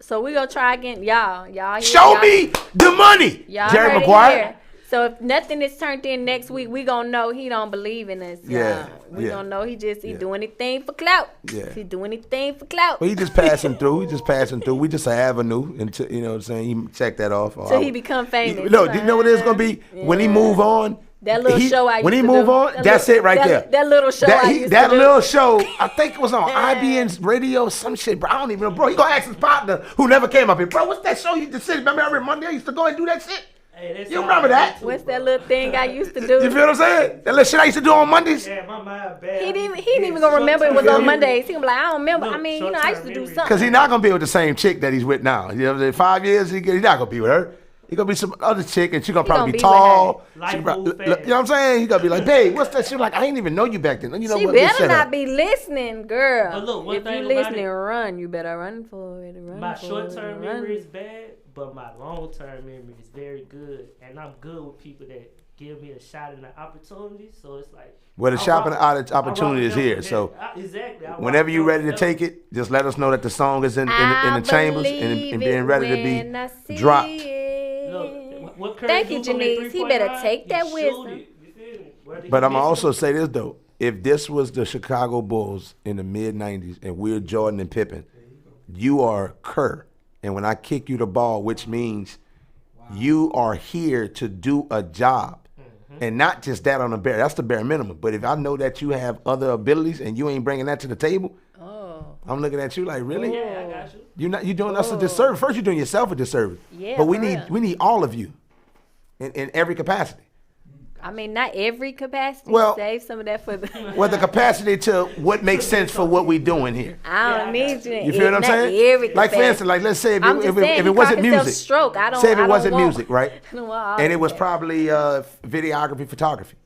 So we gonna try again, y'all. Hear, Show y'all, me the money, y'all Jerry heard it Maguire. here. So if nothing is turned in next week, we gonna know he don't believe in us. Y'all. Yeah, We yeah. gonna know he do anything for clout. Yeah. He do anything for clout. Well, he just passing through. He just passing through. We just an avenue until you know what I'm saying. He check that off. Till he become famous. No, do you know what it's gonna be when he move on? That little show I used when he to move do. on, That that's little- it right that- there. that little show I used to that do. little show, I think it was on IBN's radio, some shit, bro. I don't even know, bro. He gonna ask his partner who never came up here, bro. What's that show you just said? Remember every Monday I used to go and do that shit. Hey, You remember that? What's that little thing I used to do? You feel what I'm saying? That little shit I used to do on Mondays. Yeah, my mind bad. He didn't even gonna remember it was on Mondays. He gonna be like, I don't remember. I mean, I used to do something. Because he's not gonna be with the same chick that he's with now. You know what I'm saying? 5 years, he's not gonna be with her. He gonna be some other chick, and she gonna probably be tall. She probably- you know what I'm saying? He gonna be like, babe, what's that shit like? I ain't even know you back then. You know She what? Just better shut not up. be listening, girl. But look, one if thing you about listening, it- run. You better run for it. Run My for short-term it, run. memory is bad, but my long-term memory is very good, and I'm good with people that give me a shot and an opportunity. So it's like, Well, the I shopping rock- opportunity I is rock here. them So with exactly. I rock whenever you're them ready to with take it, just let us know that the song is in the chambers and being ready to when I be see dropped. Look, what Curry Thank you, do from that Janice. He better 3.9, take that he wisdom. shoot it. You feel me? Whether But he I'm gonna miss it also say this though: if this was the Chicago Bulls in the mid '90s and we're Jordan and Pippen, you are Kerr, and when I kick you the ball, which means you are here to do a job, and not just that on the bare. That's the bare minimum. But if I know that you have other abilities and you ain't bringing that to the table, I'm looking at you like, really? Yeah, I got you. You're doing us a disservice. First, you're doing yourself a disservice. Yeah, but we for need real. we need all of you, in every capacity. I mean, not every capacity. Well- Save some of that for the. Well, the capacity to what makes sense for what we doing here. I don't need you. You feel what I'm not saying? Every Like for capacity. instance, like let's say if I'm it, just if, saying, if he it wasn't caught himself music, stroke. I don't. say if I it don't wasn't want- music, right? I don't want all And it of was that. probably videography, photography.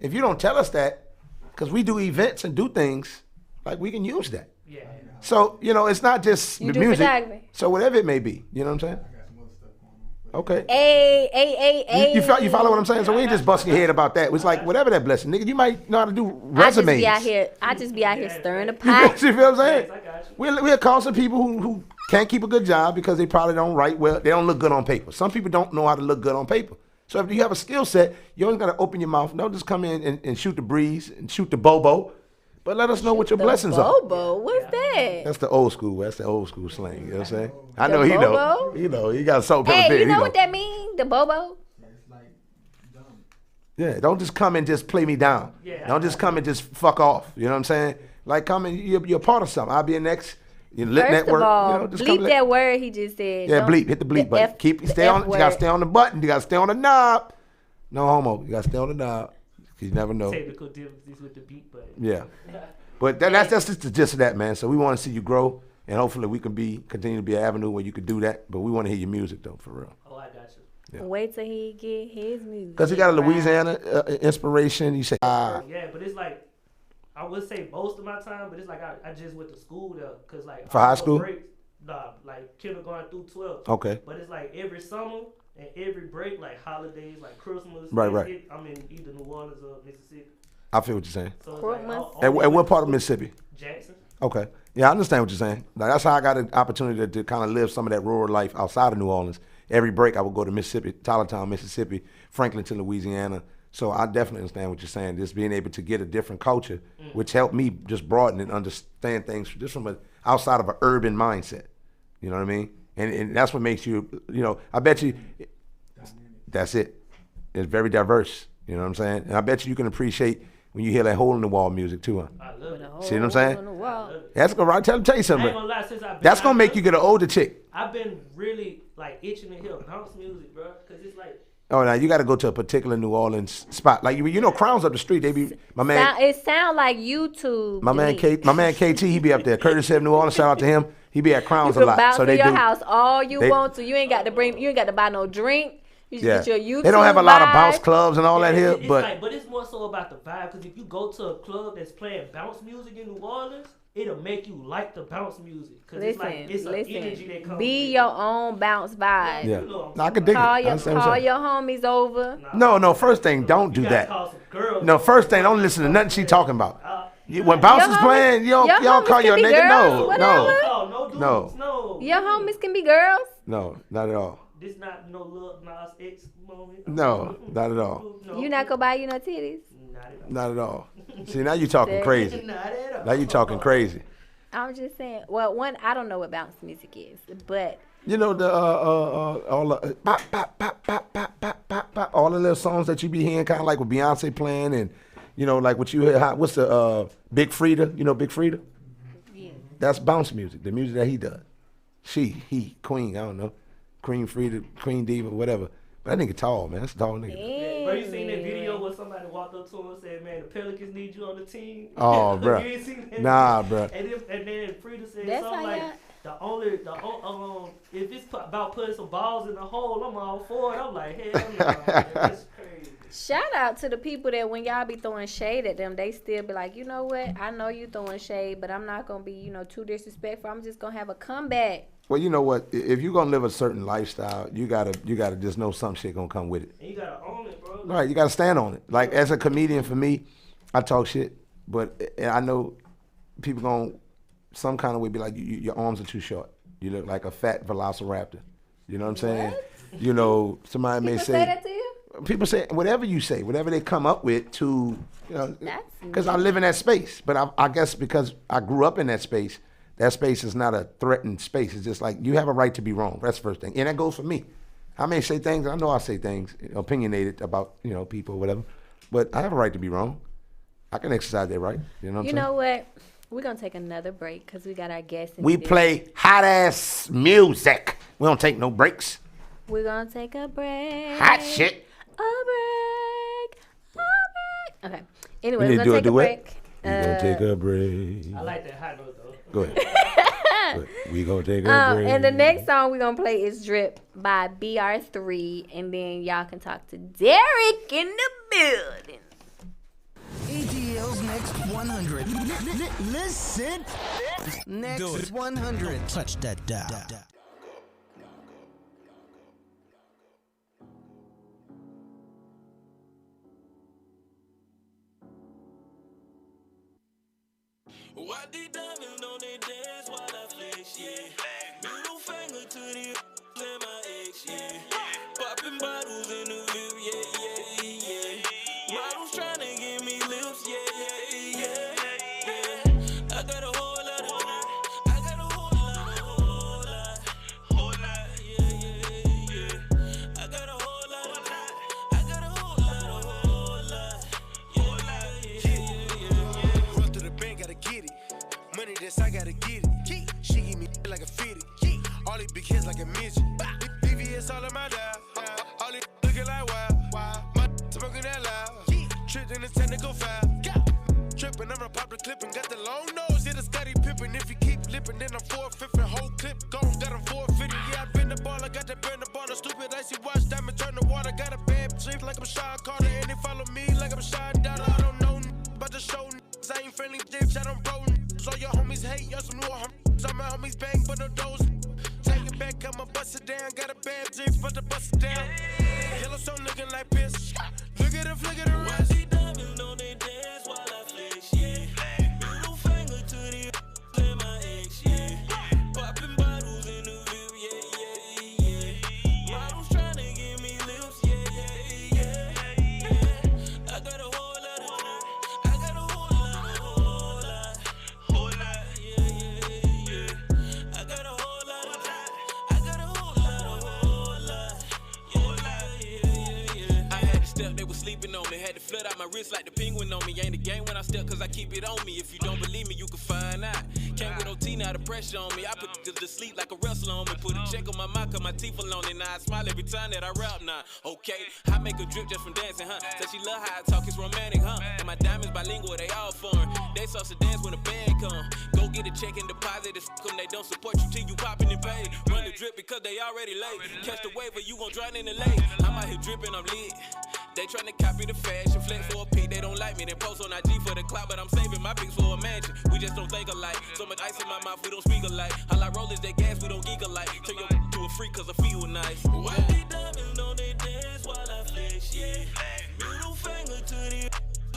If you don't tell us that, because we do events and do things, like we can use that. Yeah. So it's not just You the do music. photography. So whatever it may be, you know what I'm saying? Okay. Hey. You follow what I'm saying? So we ain't just busting your head about that. It's like whatever that blessing, nigga. You might know how to do resumes. I just be out here stirring the You pot. feel what I'm saying? We'll call some people who can't keep a good job because they probably don't write well. They don't look good on paper. Some people don't know how to look good on paper. So if you have a skill set, you always got to open your mouth. Don't just come in and shoot the breeze and shoot the bobo. But let us know what your blessings are. Bobo, what's that? That's the old school. That's the old school slang. You know what I'm saying? I The know he know. bobo? He know. He got a salt pepper Hey, beard. you He know what that mean? The bobo. Yeah, don't just come and just play me down. Yeah. Don't just come and just fuck off. You know what I'm saying? Like come and you're a part of something. I'll be next. Lit First Network. of all, you know, just bleep come that word he just said. Yeah, Don't- bleep. Hit the bleep the button. F- Keep the stay F on. You word. gotta stay on the button. You gotta stay on the knob. No homo. You gotta stay on the knob. 'Cause you never know. Technical difficulties with the beat button. Yeah. But that's just the gist of that, man. So we want to see you grow, and hopefully we can continue to be an avenue where you could do that. But we want to hear your music though, for real. Oh, I got you. Yeah. Wait till he get his music. Because he got a right. Louisiana inspiration. You say, Yeah, but it's like, I would say most of my time, but it's like I just went to school there. Cause like For all high my school? breaks, nah, like kindergarten through 12. Okay. But it's like every summer and every break, like holidays, like Christmas. Right, right. Thanksgiving, I'm in either New Orleans or Mississippi. I feel what you're saying. So it's like, And what part of Mississippi? Jackson. Okay. Yeah, I understand what you're saying. Like, that's how I got an opportunity to kind of live some of that rural life outside of New Orleans. Every break, I would go to Mississippi, Tylertown, Mississippi, Franklinton, Louisiana. So I definitely understand what you're saying. Just being able to get a different culture, which helped me just broaden and understand things just from outside of an urban mindset. You know what I mean? And that's what makes you, I bet you, that's it. It's very diverse. You know what I'm saying? And I bet you can appreciate when you hear that hole in the wall music too, huh? I love it. See what I'm saying? On the wall. That's gonna tell you I something. ain't gonna lie, since I've been That's gonna out make there, you get an older chick. I've been really like itching to hear bounce music, bro. Cause it's like, Oh, now you got to go to a particular New Orleans spot. Like Crowns up the street. They be my man. It sound like YouTube. My man KT, he be up there. Curtis F. New Orleans, shout out to him. He be at You Crowns a can lot. bounce So in they your do. house all you they- want to. You ain't got to buy no drink. You just Yeah. get your YouTube. They don't have a lot of bounce vibe. clubs and all that here, it's but like, but it's more so about the vibe. Cause if you go to a club that's playing bounce music in New Orleans, it'll make you like the bounce music. Cause it's like it's an energy that comes. Be your own bounce vibe. Yeah, I could dig it. Call your homies over. No. First thing, don't do that. No, first thing, don't listen to nothing she talking about. When bounce is playing, y'all call your nigga. No. Your homies can be girls. No, not at all. This not no Lil Nas X moment. No, not at all. You not gonna buy you no titties? Not at all. See, now you talking crazy. Now you talking crazy. I'm just saying. Well, one, I don't know what bounce music is, but you know the all the pop, pop, pop, pop, pop, pop, pop, pop, all the little songs that you be hearing, kind of like with Beyonce playing, and you know, like what you hear. What's the Big Frida? You know Big Frida? Yeah. That's bounce music. The music that he does. He, Queen. I don't know, Queen Frida, Queen Diva, whatever. But that nigga tall, man. That's a tall nigga. Yeah. Bro, you seen that video where somebody walked up to him and said, "Man, the Pelicans need you on the team." Oh, bro. You ain't seen that? Nah, bro. And then Frida said something like, if it's about putting some balls in the hole, I'm all for it. I'm like, hell no, that's crazy. Shout out to the people that when y'all be throwing shade at them, they still be like, you know what? I know you throwing shade, but I'm not gonna be, too disrespectful. I'm just gonna have a comeback. Well, you know what? If you're gonna live a certain lifestyle, you gotta just know some shit gonna come with it. And you gotta own it, bro. Right, you gotta stand on it. Like as a comedian, for me, I talk shit, but I know people gonna some kind of way be like, your arms are too short. You look like a fat velociraptor. You know what I'm saying? What? Somebody may say that to you? People say whatever you say, whatever they come up with to, because I live in that space. But I guess because I grew up in that space is not a threatened space. It's just like you have a right to be wrong. That's the first thing. And that goes for me. I may say things, I know I say things, opinionated about, people or whatever. But I have a right to be wrong. I can exercise that right. You know what I'm saying? You know what? We're going to take another break because we got our guests. We play hot-ass music. We don't take no breaks. We're going to take a break. Hot shit. A break. Okay. Anyway, we're going to take a break. We're going to take a break. I like that high note, though. Go ahead. We're going to take a break. And the next song we're going to play is Drip by BR3. And then y'all can talk to Derek in the building. ATL's Next 100. Listen. Next 100. Touch that dial. Why the diamonds don't they dance while I flex, yeah. Middle finger to the and my ex, yeah. Popping bottles in the view, yeah. Models trying to give me lips, yeah. I got a whole lot, yeah. I got a whole lot, yeah. Run to the bank, gotta get it. Money that's I gotta get it. She give me like a fitty. All these big heads like a midget. BVS all in my dial. All these looking like wild. My smoking that loud. Tripped in the technical foul. Tripping, I'm gonna pop the clip and got the long nose. Hit a Scotty Pippen. If you keep lipping, then I'm 450. Whole clip gone, got a 450. Yeah, I been the ball. I got that bend the ball. A stupid icy watch, diamond turn the water. Got a bad sleep like I'm Sean Carter. And they follow me like I'm Sean Dada. I don't know about the show. I ain't friendly, bitch. I don't bro. All your homies hate, y'all some new homies. All my homies bang, but no doors. Take it back, I'ma bust it down. Got a bad drip, but to bust it down. Yellowstone looking like piss. Look at the flick of the wrist. Why the diamonds don't they dance while I flex, yeah. Middle finger to the and my ex, yeah. Popping bottles in the view, yeah. Models trying to give me lips, yeah. I got a whole lot, yeah. I got a whole yeah. I had to step, they was sleeping on me. Had to flood out my wrist like the penguin on me. Ain't a game when I step, cause I keep it on me. If you don't believe me, you can find out. Can't with OT, now the pressure on me. I put niggas to sleep like a wrestler on me. Put a check on my mind, cause my teeth alone. And now I smile every time that I rap now. Okay, I make a drip just from dancing, huh? Said she love how I talk, it's romantic, huh? And my diamonds bilingual, they all foreign. They sauce to dance when the band come. Go get a check and deposit it. Them they don't support you till you poppin' and pay. Run the drip because they already late. Catch the wave or you gon' drown in the lake. I'm out here drippin', I'm lit. They tryna copy the fashion, flex for a peak. They don't like me, they post on IG for the clout, but I'm saving my pics for a mansion. We just don't think alike. So much ice in my mouth, we don't speak alike. All I roll is that gas, we don't geek alike. Turn your to a freak cause I feel nice. Why they diamonds on they dance while I flex, yeah. Middle finger to the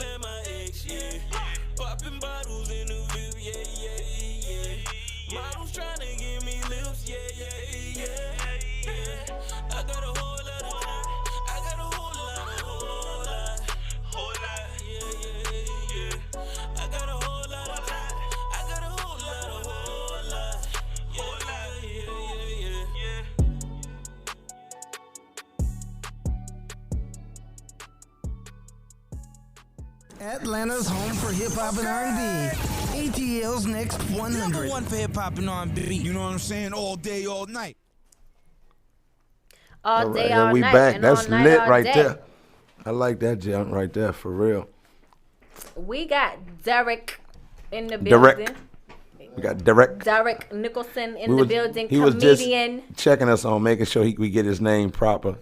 and my ex, yeah. Popping bottles in the view, yeah, yeah, yeah. Models tryna give me lips, yeah, yeah, yeah, yeah. I got a whole lot of time. I got a whole lot, yeah, yeah, yeah. I got a whole lot of time. I got a whole lot, yeah, yeah, yeah, yeah. Atlanta's home for hip hop and R&B. ATL's next 100. Number one for hip hop and R&B. You know what I'm saying? All day, all night. All day, and all we night. back. And That's all night, lit all right day. there. I like that jump right there, for real. We got Derek in the Derek. building. We got Derek. Derek Nicholson in the building. He was Comedian. just checking us on, making sure we get his name proper.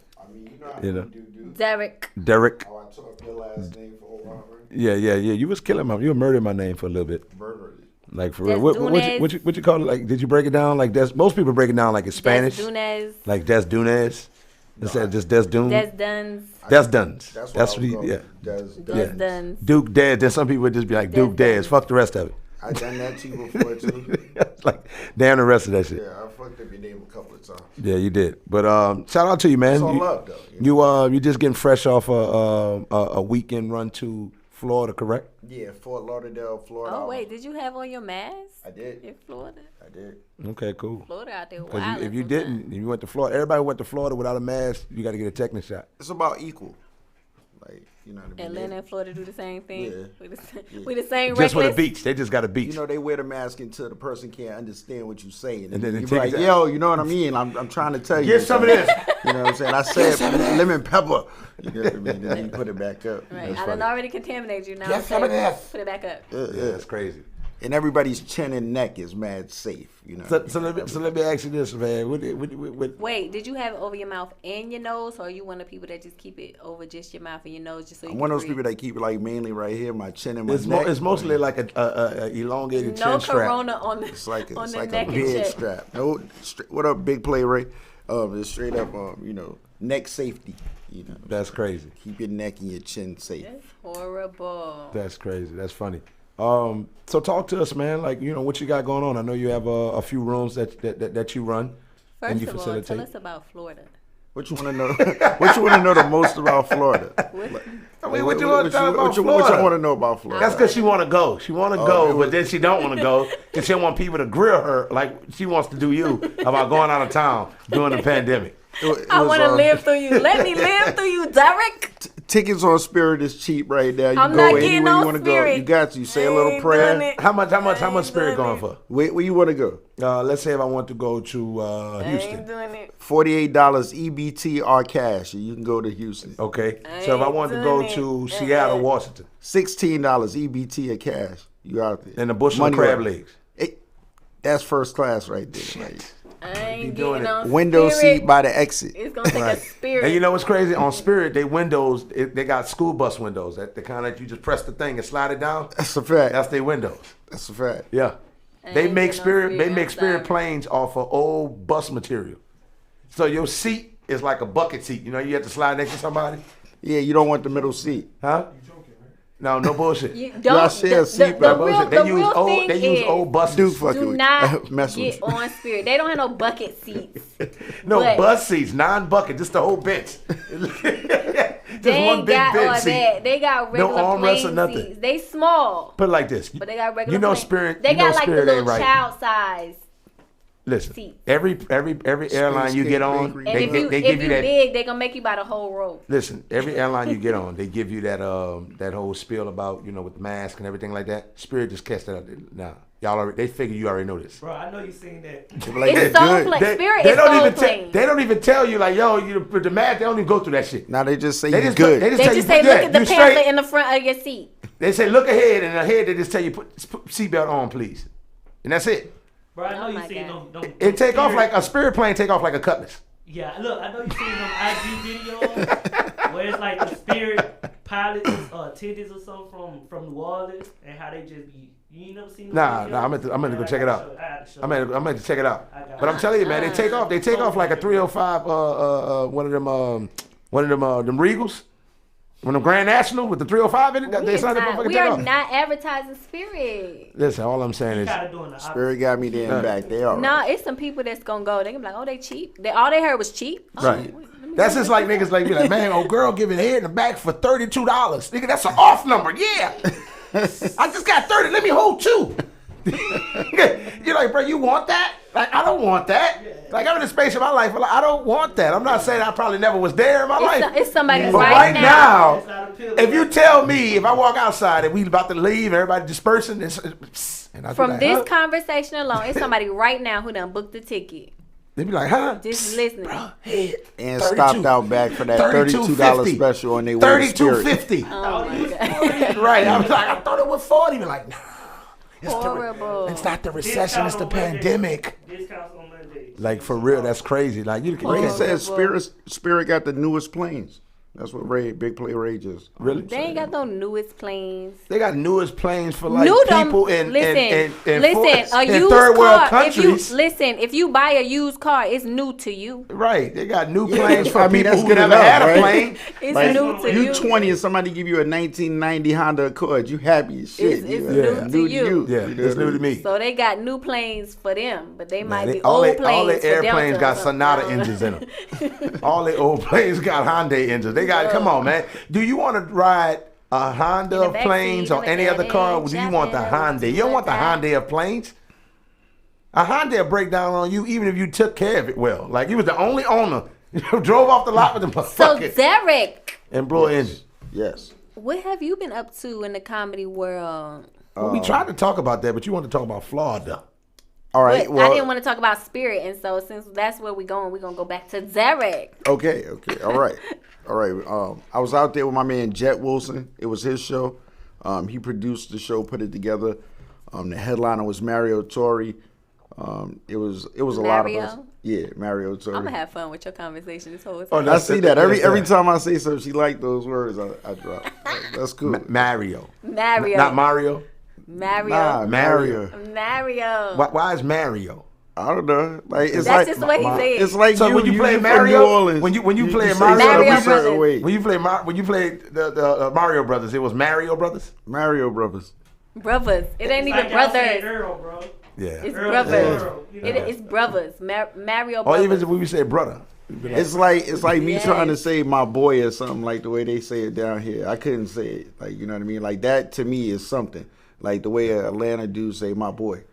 You know, Derek. Derek. Oh, I took your last name for a while, right? Yeah. You was killing my. You murdered my name for a little bit. Murdered it. Like for real. What you call it? Like, did you break it down like Des? Most people break it down like it's Spanish. Dunes. Like Des Dunes. Instead of just Des Dune. Des Duns. Des Duns. That's what he. Yeah. Des Duns. Duke Des. Then some people would just be like Duke Des. Fuck the rest of it. I done that to you before too. Like damn the rest of that shit. Yeah, I fucked up your name a couple of times. Yeah, you did. But shout out to you, man. It's all you, love, though. You just getting fresh off a weekend run to Florida, correct? Yeah, Fort Lauderdale, Florida. Oh wait, did you have on your mask? I did. In Florida. I did. Okay, cool. Florida out there. Because if you didn't, if you went to Florida, everybody went to Florida without a mask. You got to get a tetanus shot. It's about equal. Like, you know what I mean? Atlanta and Florida do the same thing. Yeah. We the same. Just reckless. with a beach. They just got a beach. You know, they wear the mask until the person can't understand what you're saying. And then you they be take like, it yo, you know what I mean? I'm trying to tell you. Get some of this. You know what I'm saying? I said lemon pepper. You know what I mean? Then you put it back up. Right. I done already contaminated you now. Get some of this. Put it back up. Yeah, that's crazy. And everybody's chin and neck is mad safe. You know. So let me ask you this, man. Wait, did you have it over your mouth and your nose, or are you one of the people that just keep it over just your mouth and your nose, just so you I'm can one of those breathe? people that keep it like mainly right here, my chin and my neck. It's mostly like a elongated No chin strap. corona on the It's like on the like neck a and beard chest. strap. No, what up, Big Play Ray? It's straight up, neck safety. You know. That's crazy. Keep your neck and your chin safe. That's horrible. That's crazy. That's funny. So talk to us, man. Like, what you got going on. I know you have a few rooms that you run and you First of all, facilitate. tell us about Florida. What you want to know? What you want to know the most about Florida? What you want to know about Florida? What you want to know about Florida? That's because she want to go. She want to go, but then she don't want to go because she don't want people to grill her like she wants to do you about going out of town during the pandemic. I want to live through you. Let me live through you, Derek. Tickets on Spirit is cheap right now. You I'm go not anywhere getting you on want to go. Spirit. You got to. You say a I little ain't prayer. doing it. How much Spirit going for? Where you want to go? Let's say if I want to go to I Houston. ain't doing it. $48 EBT or cash. You can go to Houston. Okay. So if I want to go to Seattle, Washington. $16 EBT or cash. You out there. And a bushel Money of crab order. legs. That's first class right there. Right? I ain't doing getting it. on Window Spirit. seat by the exit. It's gonna take a Spirit. And you know what's crazy? On Spirit, they windows, they got school bus windows. That the kind that you just press the thing and slide it down. That's a fact. That's their windows. That's a fact. Yeah. I They ain't make getting on Spirit. They Spirit, make I'm Spirit sorry. planes off of old bus material. So your seat is like a bucket seat. You have to slide next to somebody. Yeah, you don't want the middle seat. Huh? No bullshit. You Y'all don't. share a The, seat, the, bro. real, They the use real old. thing They use is, old buses. Dude, fucking do with not mess with get on Spirit. They don't have no bucket seats. No But- bus seats, non-bucket, just the whole bench. Just They one ain't big got bench all seat. that. They got regular armrests or plane nothing. seats. They small, Put it like this. but they got regular. You know plane- Spirit. They you know got like the Spirit little ain't right. child size. Listen, seats. every airline you get on, Bakery. And they if you give you that. big, they gonna make you buy the whole row. Listen, every airline you get on, they give you that whole spiel about with the mask and everything like that. Spirit just catch that up. Nah, they figure you already know this. Bro, I know you seen that. It's soul plane. Spirit is soul plane. They don't even tell you like, yo, the math. They don't even go through that shit. Now they just say They you just good. They just say, you look at the you pamphlet straight. in the front of your seat. They say, look ahead, and ahead they just tell you put seatbelt on, please, and that's it. Bro, I know you seen them. It take off like a Spirit plane take off like a Cutlass. Yeah, look, I know you seen them IG videos where it's like the Spirit pilots attendants or something from New Orleans and how they just be. You ain't never seen them? Nah, I'm meant to go check it out. I'm meant to check it out. But I'm telling you, man, they take off like a 305. One of them Regals. When the Grand National with the 305 in it, we are not advertising Spirit. Listen, all I'm saying is Spirit got me there and back. They are. Nah, it's some people that's gonna go. They gonna be like, oh, they cheap. All they heard was cheap. Right. That's just like niggas like be like, man, old girl giving head in the back for $32. Nigga, that's an off number. Yeah. I just got 30. Let me hold 2. You're like, bro, you want that? Like, I don't want that. Like, I'm in a space in my life, but like, I don't want that. I'm not saying I probably never was there in my life. It's somebody but right now. If you tell me, if I walk outside and we about to leave, everybody dispersing, and I From like, this conversation alone, it's somebody right now who done booked the ticket. They be like, huh? Just listening. And stopped out back for that $32 special and they went $32.50. Oh my God. Right. I was like, I thought it was 40. Be like, nah. Horrible. It's not the recession, it's the pandemic. Discounts on Monday. Like, for real, that's crazy. Like, you Ray says Spirit got the newest planes. That's what Big Play Ray just. Really? They ain't got no newest planes. They got newest planes for like people in a used third world car. countries. If you buy a used car, it's new to you. Right. They got new planes for people that's who good never enough, had a right? plane. It's like, new to you. You 20 and somebody give you a 1990 Honda Accord, you happy as shit. It's new to you. Yeah, it's new to me. So they got new planes for them, but they might be all old planes. All the for airplanes Delta got Sonata engines in them. All the old planes got Hyundai engines. They got, come on, man. Do you want to ride a Honda of planes or any other car? Or do you want the Hyundai? You don't want the Hyundai of planes? A Hyundai will break down on you even if you took care of it well. Like, you was the only owner. You drove off the lot with the So, Derek. And blew an engine. Yes. What have you been up to in the comedy world? Well, we tried to talk about that, but you want to talk about Florida. All right. But I didn't want to talk about Spirit, and so since that's where we're going to go back to Derek. Okay. All right. I was out there with my man Jet Wilson. It was his show. He produced the show, put it together. The headliner was Mario Torre. It was a lot of us. Yeah, Mario Torre. I'm gonna have fun with your conversation this whole time. Oh, I see that every time I say something, she like those words. I drop. That's cool. Mario. Not Mario. Mario. Nah, Mario. Why is Mario? I don't know. Like it's that's like just what he said. It's like so you, when you play from Mario, New Orleans, when you play Mario Brothers. when you play the Mario Brothers, it was Mario Brothers. Mario Brothers. Brothers. It ain't even like y'all say brothers. Earl, bro. Yeah. It's Earl, brothers. Earl, you know? It's brothers. Mario Or Brothers. even when we say brother. It's like me trying to say my boy or something, like the way they say it down here. I couldn't say it. Like, you know what I mean? Like, that to me is something. Like the way Atlanta dudes say my boy.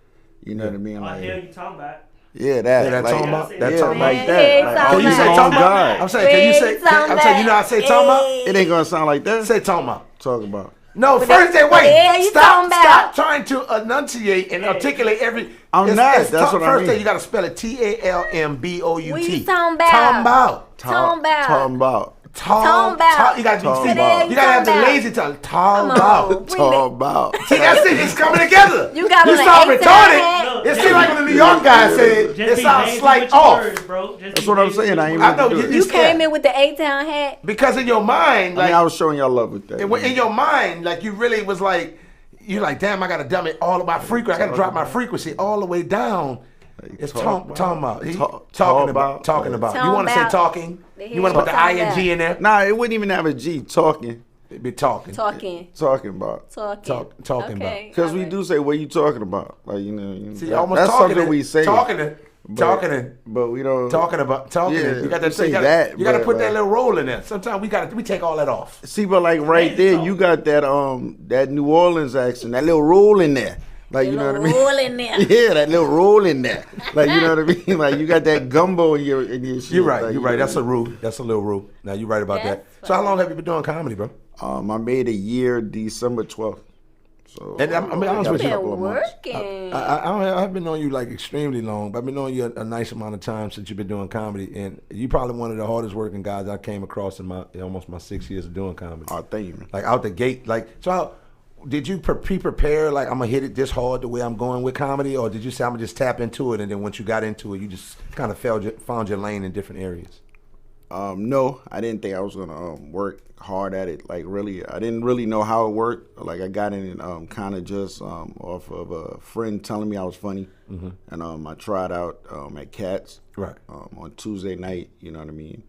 You know what I mean? What Like, the hell you talking about? yeah, that. talking about? Like That talking like about? that. Like, Can you say talking about? I'm saying, can you say? I'm saying, you know how I say talking about? It ain't gonna sound like that. Say talking about. Talking about. No, But first they what the hell you wait. talking about? Stop trying to enunciate and articulate every. I'm not. That's what I First mean. thing you got to spell it TALMBOUT. What you talking about? Talking about. Talking about. Talking about. Talking about. You got to Talking be. about. You got to have the Talking lazy tongue. Talking Come about. on. Talking about. See, that's it. It's coming together. You got You on an sound 8-10 retarded. hat. It seems like when the New York guy said it sounds slight off. That's what I'm saying. I ain't I know, mean to do You it. came in with the 8-town hat. Because in your mind, I like mean, I was showing y'all love with that. in your mind, like you really was like, you're like, damn, I gotta dumb it all of my frequency. I gotta drop my frequency all the way down. It's talking about. Talking about. You want to say talking? You want to put the ing in there? Nah, it wouldn't even have a G. Talking. It'd be talking. Talking. Talking about. Talking. Talking about. Because we do say, what you talking about? Like, you know. See, that- almost that's talking something we say. But we don't. Talking about. Yeah, You got to say You that, got to but, put that like- little roll in there. Sometimes we take all that off. See, but like right there, you got that New Orleans accent, that little roll in there. Like, you know what I mean? Roll in there. Yeah, that little roll in there. Like, you know what I mean? Like, you got that gumbo in your shit. You're right. Like, You're right. That's a rule. That's a little rule. Now you're right about that. So how long have you been doing comedy, bro? I made a year December 12th. So And I'm be honest with you, working. I haven't been on you like extremely long, but I've been on you a nice amount of time since you've been doing comedy, and you probably one of the hardest working guys I came across in almost my 6 years of doing comedy. Oh, thank you, man. Like out the gate, like did you prepare like I'm gonna hit it this hard the way I'm going with comedy, or did you say I'm gonna just tap into it, and then once you got into it, you just kind of found your lane in different areas? No, I didn't think I was gonna work hard at it. Like really, I didn't really know how it worked. Like I got in it kind of just off of a friend telling me I was funny, and I tried out at Cats on Tuesday night. You know what I mean?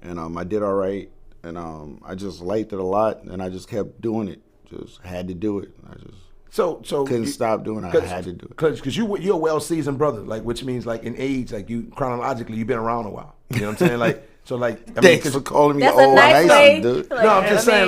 And I did all right, and I just liked it a lot, and I just kept doing it. Just had to do it. I just so couldn't stop doing it. I had to do it. Because you're a well-seasoned brother, like which means like in age, like you chronologically you've been around a while. You know what I'm saying? Like so like I mean, Thanks for calling me That's old. a nice way. Dude. No, I'm just saying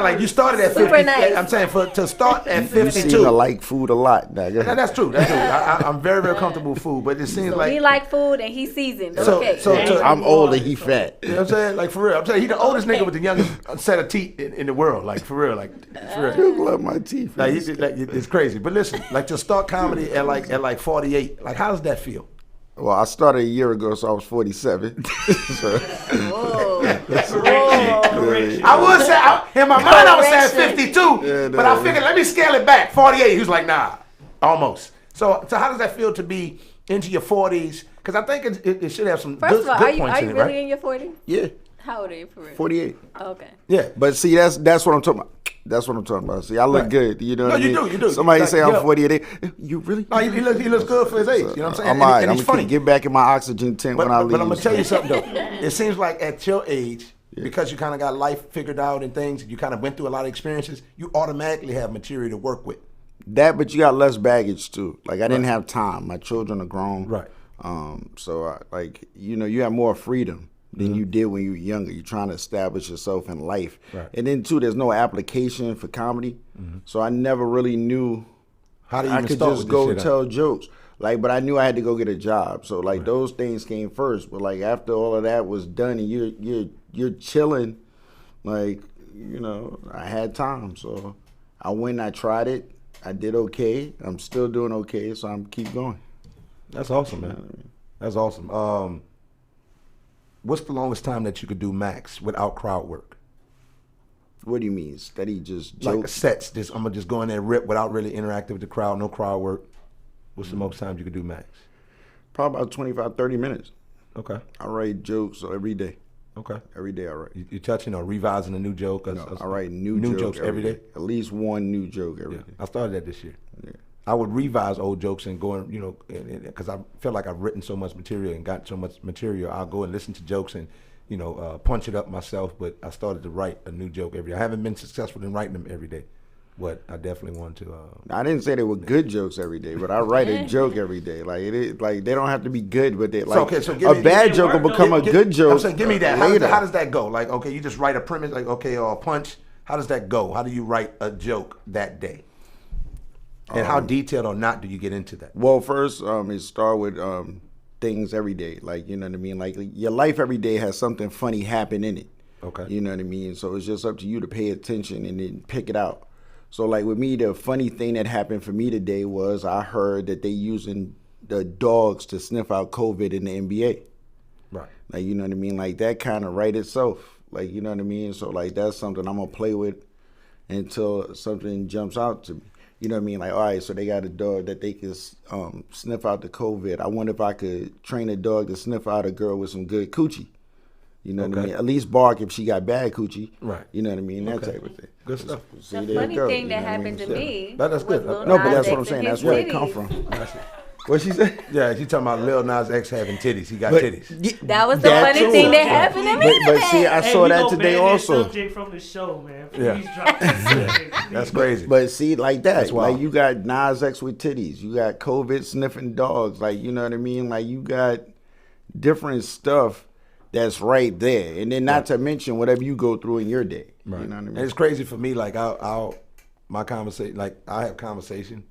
like you started at 50. Nice. I'm saying to start at You 52. seem to like food a lot. Now. That's true. That's true. I'm very, very comfortable with food, but it seems like he like food and he seasoned. Okay. So I'm old and he fat. You know what I'm saying? Like for real. I'm saying he's the oldest nigga with the youngest set of teeth in the world. Like for real. Like for real. You love my teeth. Like, it's crazy. But listen, like to start comedy at like 48, like how does that feel? Well, I started a year ago, so I was 47. So, I would say in my mind I was saying 52, but I figured let me scale it back. 48. He was like, nah, almost. So how does that feel to be into your 40s? Because I think it should have some First of all, good points in it, really right? in your 40s? yeah, How old are you for real? 48. Okay. Yeah, but see, that's what I'm talking about. That's what I'm talking about. See, I look good. You know what I mean? You do. Somebody Like, say I'm yeah. 48. You really? No, he looks good for his age. You know what I'm saying? I'm all right. And I'm he's going funny. to get back in my oxygen tent when I leave. But I'm going to tell you something, though. It seems like at your age, because you kind of got life figured out and things, you kind of went through a lot of experiences, you automatically have material to work with. That, but you got less baggage, too. Like, I didn't have time. My children are grown. Right. So, you have more freedom than you did when you were younger. You're trying to establish yourself in life. Right. And then, too, there's no application for comedy. So I never really knew how to I even could start just with go this shit tell jokes. Like, but I knew I had to go get a job. So, like, those things came first. But, like, after all of that was done and you're chilling, like, I had time. So I went and I tried it. I did okay. I'm still doing okay, so I'm keep going. That's awesome, man. That's awesome. What's the longest time that you could do max without crowd work? What do you mean? Steady just jokes? Like sets. I'm going to just go in there and rip without really interacting with the crowd, no crowd work. What's the most time you could do max? Probably about 25, 30 minutes. Okay. I write jokes every day. Okay. Every day I write. You touching or revising a new joke? No, I write new jokes every day? At least one new joke every day. I started that this year. Yeah. I would revise old jokes and go and, because I feel like I've written so much material and got so much material, I'll go and listen to jokes and, punch it up myself. But I started to write a new joke every day. I haven't been successful in writing them every day, but I definitely want to. I didn't say they were good jokes every day, but I write a joke every day. Like they don't have to be good, but they like a bad joke will become a good joke. I'm saying, give me that. Later. How does that go? Like, okay, you just write a premise, like, okay, or a punch. How does that go? How do you write a joke that day? And how detailed or not do you get into that? Well, first, it start with things every day. Like, you know what I mean? Like, your life every day has something funny happen in it. Okay. You know what I mean? So it's just up to you to pay attention and then pick it out. So, like, with me, the funny thing that happened for me today was I heard that they using the dogs to sniff out COVID in the NBA. Right. Like, you know what I mean? Like, that kind of right itself. Like, you know what I mean? So, like, that's something I'm going to play with until something jumps out to me. You know what I mean? Like, all right, so they got a dog that they can sniff out the COVID. I wonder if I could train a dog to sniff out a girl with some good coochie. You know what I mean? At least bark if she got bad coochie. Right. You know what I mean? That type of thing. Good stuff. See, The funny thing that happened to me. That's good. No, but that's what I'm saying. That's where it come from. What she said? Yeah, she talking about Lil Nas X having titties. He got titties. That was the funny thing that happened to me. But see, I saw that today also. Subject from the show, man. Please Yeah. drop that subject. That's crazy. But see, like that, That's wild. like you got Nas X with titties, you got COVID sniffing dogs, like you know what I mean. Like you got different stuff that's right there, and then not to mention whatever you go through in your day. Right. You know what I mean? And it's crazy for me. Like my conversation, like I have conversation,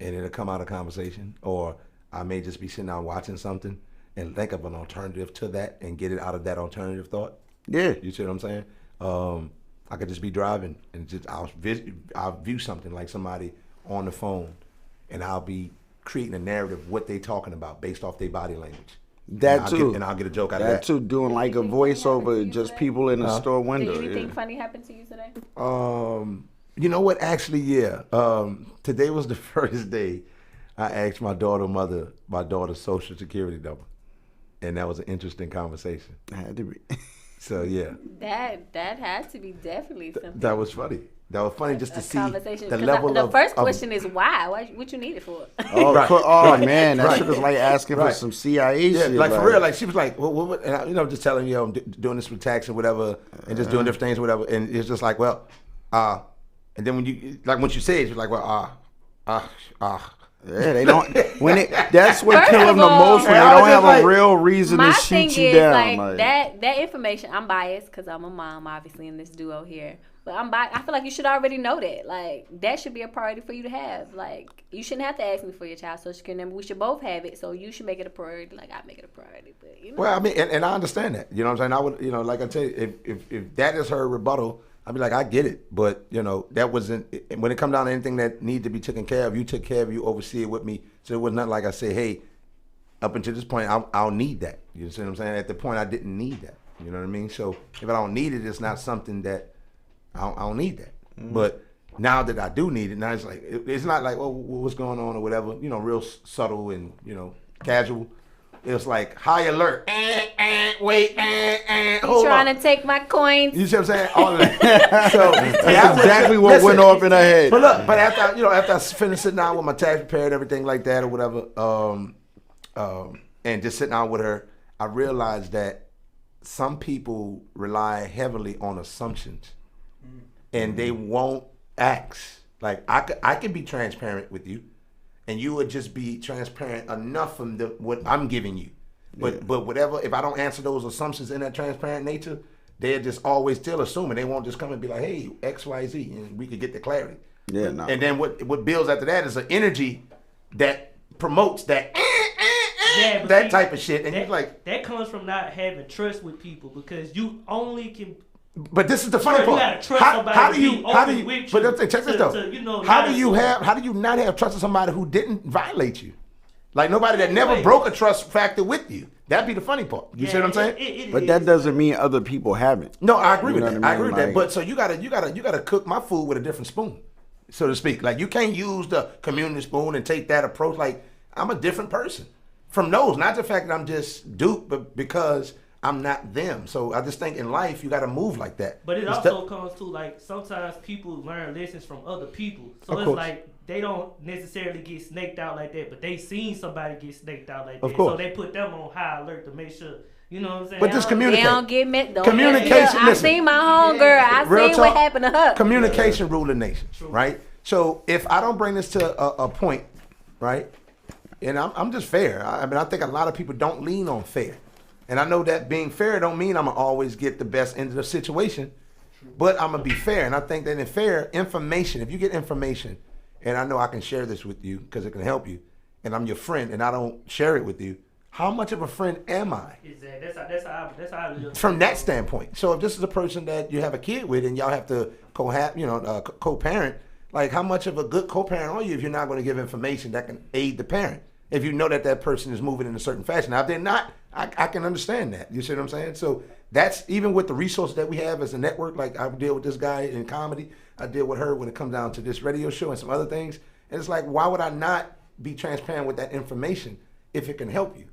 and it'll come out of conversation, or I may just be sitting down watching something and think of an alternative to that and get it out of that alternative thought. Yeah. You see what I'm saying? I could just be driving and just I'll view something like somebody on the phone, and I'll be creating a narrative what they talking about based off their body language. That too. And I'll get a joke out of that. That too, doing like a voiceover, just people in the store window. Did anything funny happen to you today? You know what? Actually, yeah. Today was the first day I asked my daughter's social security number, and that was an interesting conversation. It had to be. So yeah. That had to be definitely something. That was funny. That was funny just to see the level the first question is why? What you need it for? Oh, right. Man, that shit was like asking for some CIA shit. Like for real, like she was like, what? And I, just telling you, I'm doing this with tax and whatever, and just doing different things, or whatever. And it's just like, well, and then when you say it, you're like, well, Yeah, they don't. That's what kills them the most when they don't have a real reason to shoot you down. Like that information. I'm biased because I'm a mom, obviously, in this duo here. But I feel like you should already know that. Like that should be a priority for you to have. Like you shouldn't have to ask me for your child's social security number. We should both have it, so you should make it a priority. Like I make it a priority. But Well, I mean, and I understand that. You know what I'm saying? I would, like I tell you, if that is her rebuttal, I'd be like, I get it, but that wasn't when it come down to anything that needed to be taken care of. You took care of, you oversee it with me, so it was not like I say, hey, up until this point, I'll need that. You see what I'm saying? At the point, I didn't need that. You know what I mean? So if I don't need it, it's not something that I don't need that. But now that I do need it, now it's like it's not like, well, what's going on or whatever. Real subtle and casual. It's like high alert. Wait, hold trying on. to take my coins. You see what I'm saying? All of that. So that's exactly what went off in her head. But look, after I finished sitting down with my tax prepared, everything like that or whatever, and just sitting down with her, I realized that some people rely heavily on assumptions, and they won't ask. Like I could be transparent with you, and you would just be transparent enough from what I'm giving you. But whatever, if I don't answer those assumptions in that transparent nature, they're just always still assuming. They won't just come and be like, hey, X, Y, Z, and we could get the clarity. Yeah, no. And then what builds after that is an energy that promotes that that type of shit. And you're like, that comes from not having trust with people, because you only can. But this is the funny part. You gotta trust somebody. How do you? But check this though. How do you not have trust in somebody who didn't violate you? Like nobody that never broke a trust factor with you. That'd be the funny part. You see what I'm saying? But that doesn't mean other people haven't. No, I agree with that. I agree with that. But so you gotta cook my food with a different spoon, so to speak. Like you can't use the community spoon and take that approach. Like I'm a different person from those. Not the fact that I'm just duped, but because I'm not them. So I just think in life you got to move like that. But it also comes to like sometimes people learn lessons from other people. So it's like they don't necessarily get snaked out like that, but they seen somebody get snaked out like that. So they put them on high alert to make sure. You know what I'm saying? But just communicate. They don't get met. Communication. I seen my homegirl. I seen what happened to her. Communication rule the nation, right? So if I don't bring this to a point, right, and I'm just fair. I mean, I think a lot of people don't lean on fair. And I know that being fair don't mean I'm going to always get the best end of the situation, but I'm going to be fair. And I think that in fair information, if you get information, and I know I can share this with you because it can help you, and I'm your friend, and I don't share it with you, how much of a friend am I? Exactly. That's how I live. From that standpoint. So if this is a person that you have a kid with and y'all have to co-parent, like how much of a good co-parent are you if you're not going to give information that can aid the parent? If you know that person is moving in a certain fashion. Now, if they're not, I can understand that. You see what I'm saying? So that's even with the resources that we have as a network. Like I deal with this guy in comedy. I deal with her when it comes down to this radio show and some other things. And it's like, why would I not be transparent with that information if it can help you?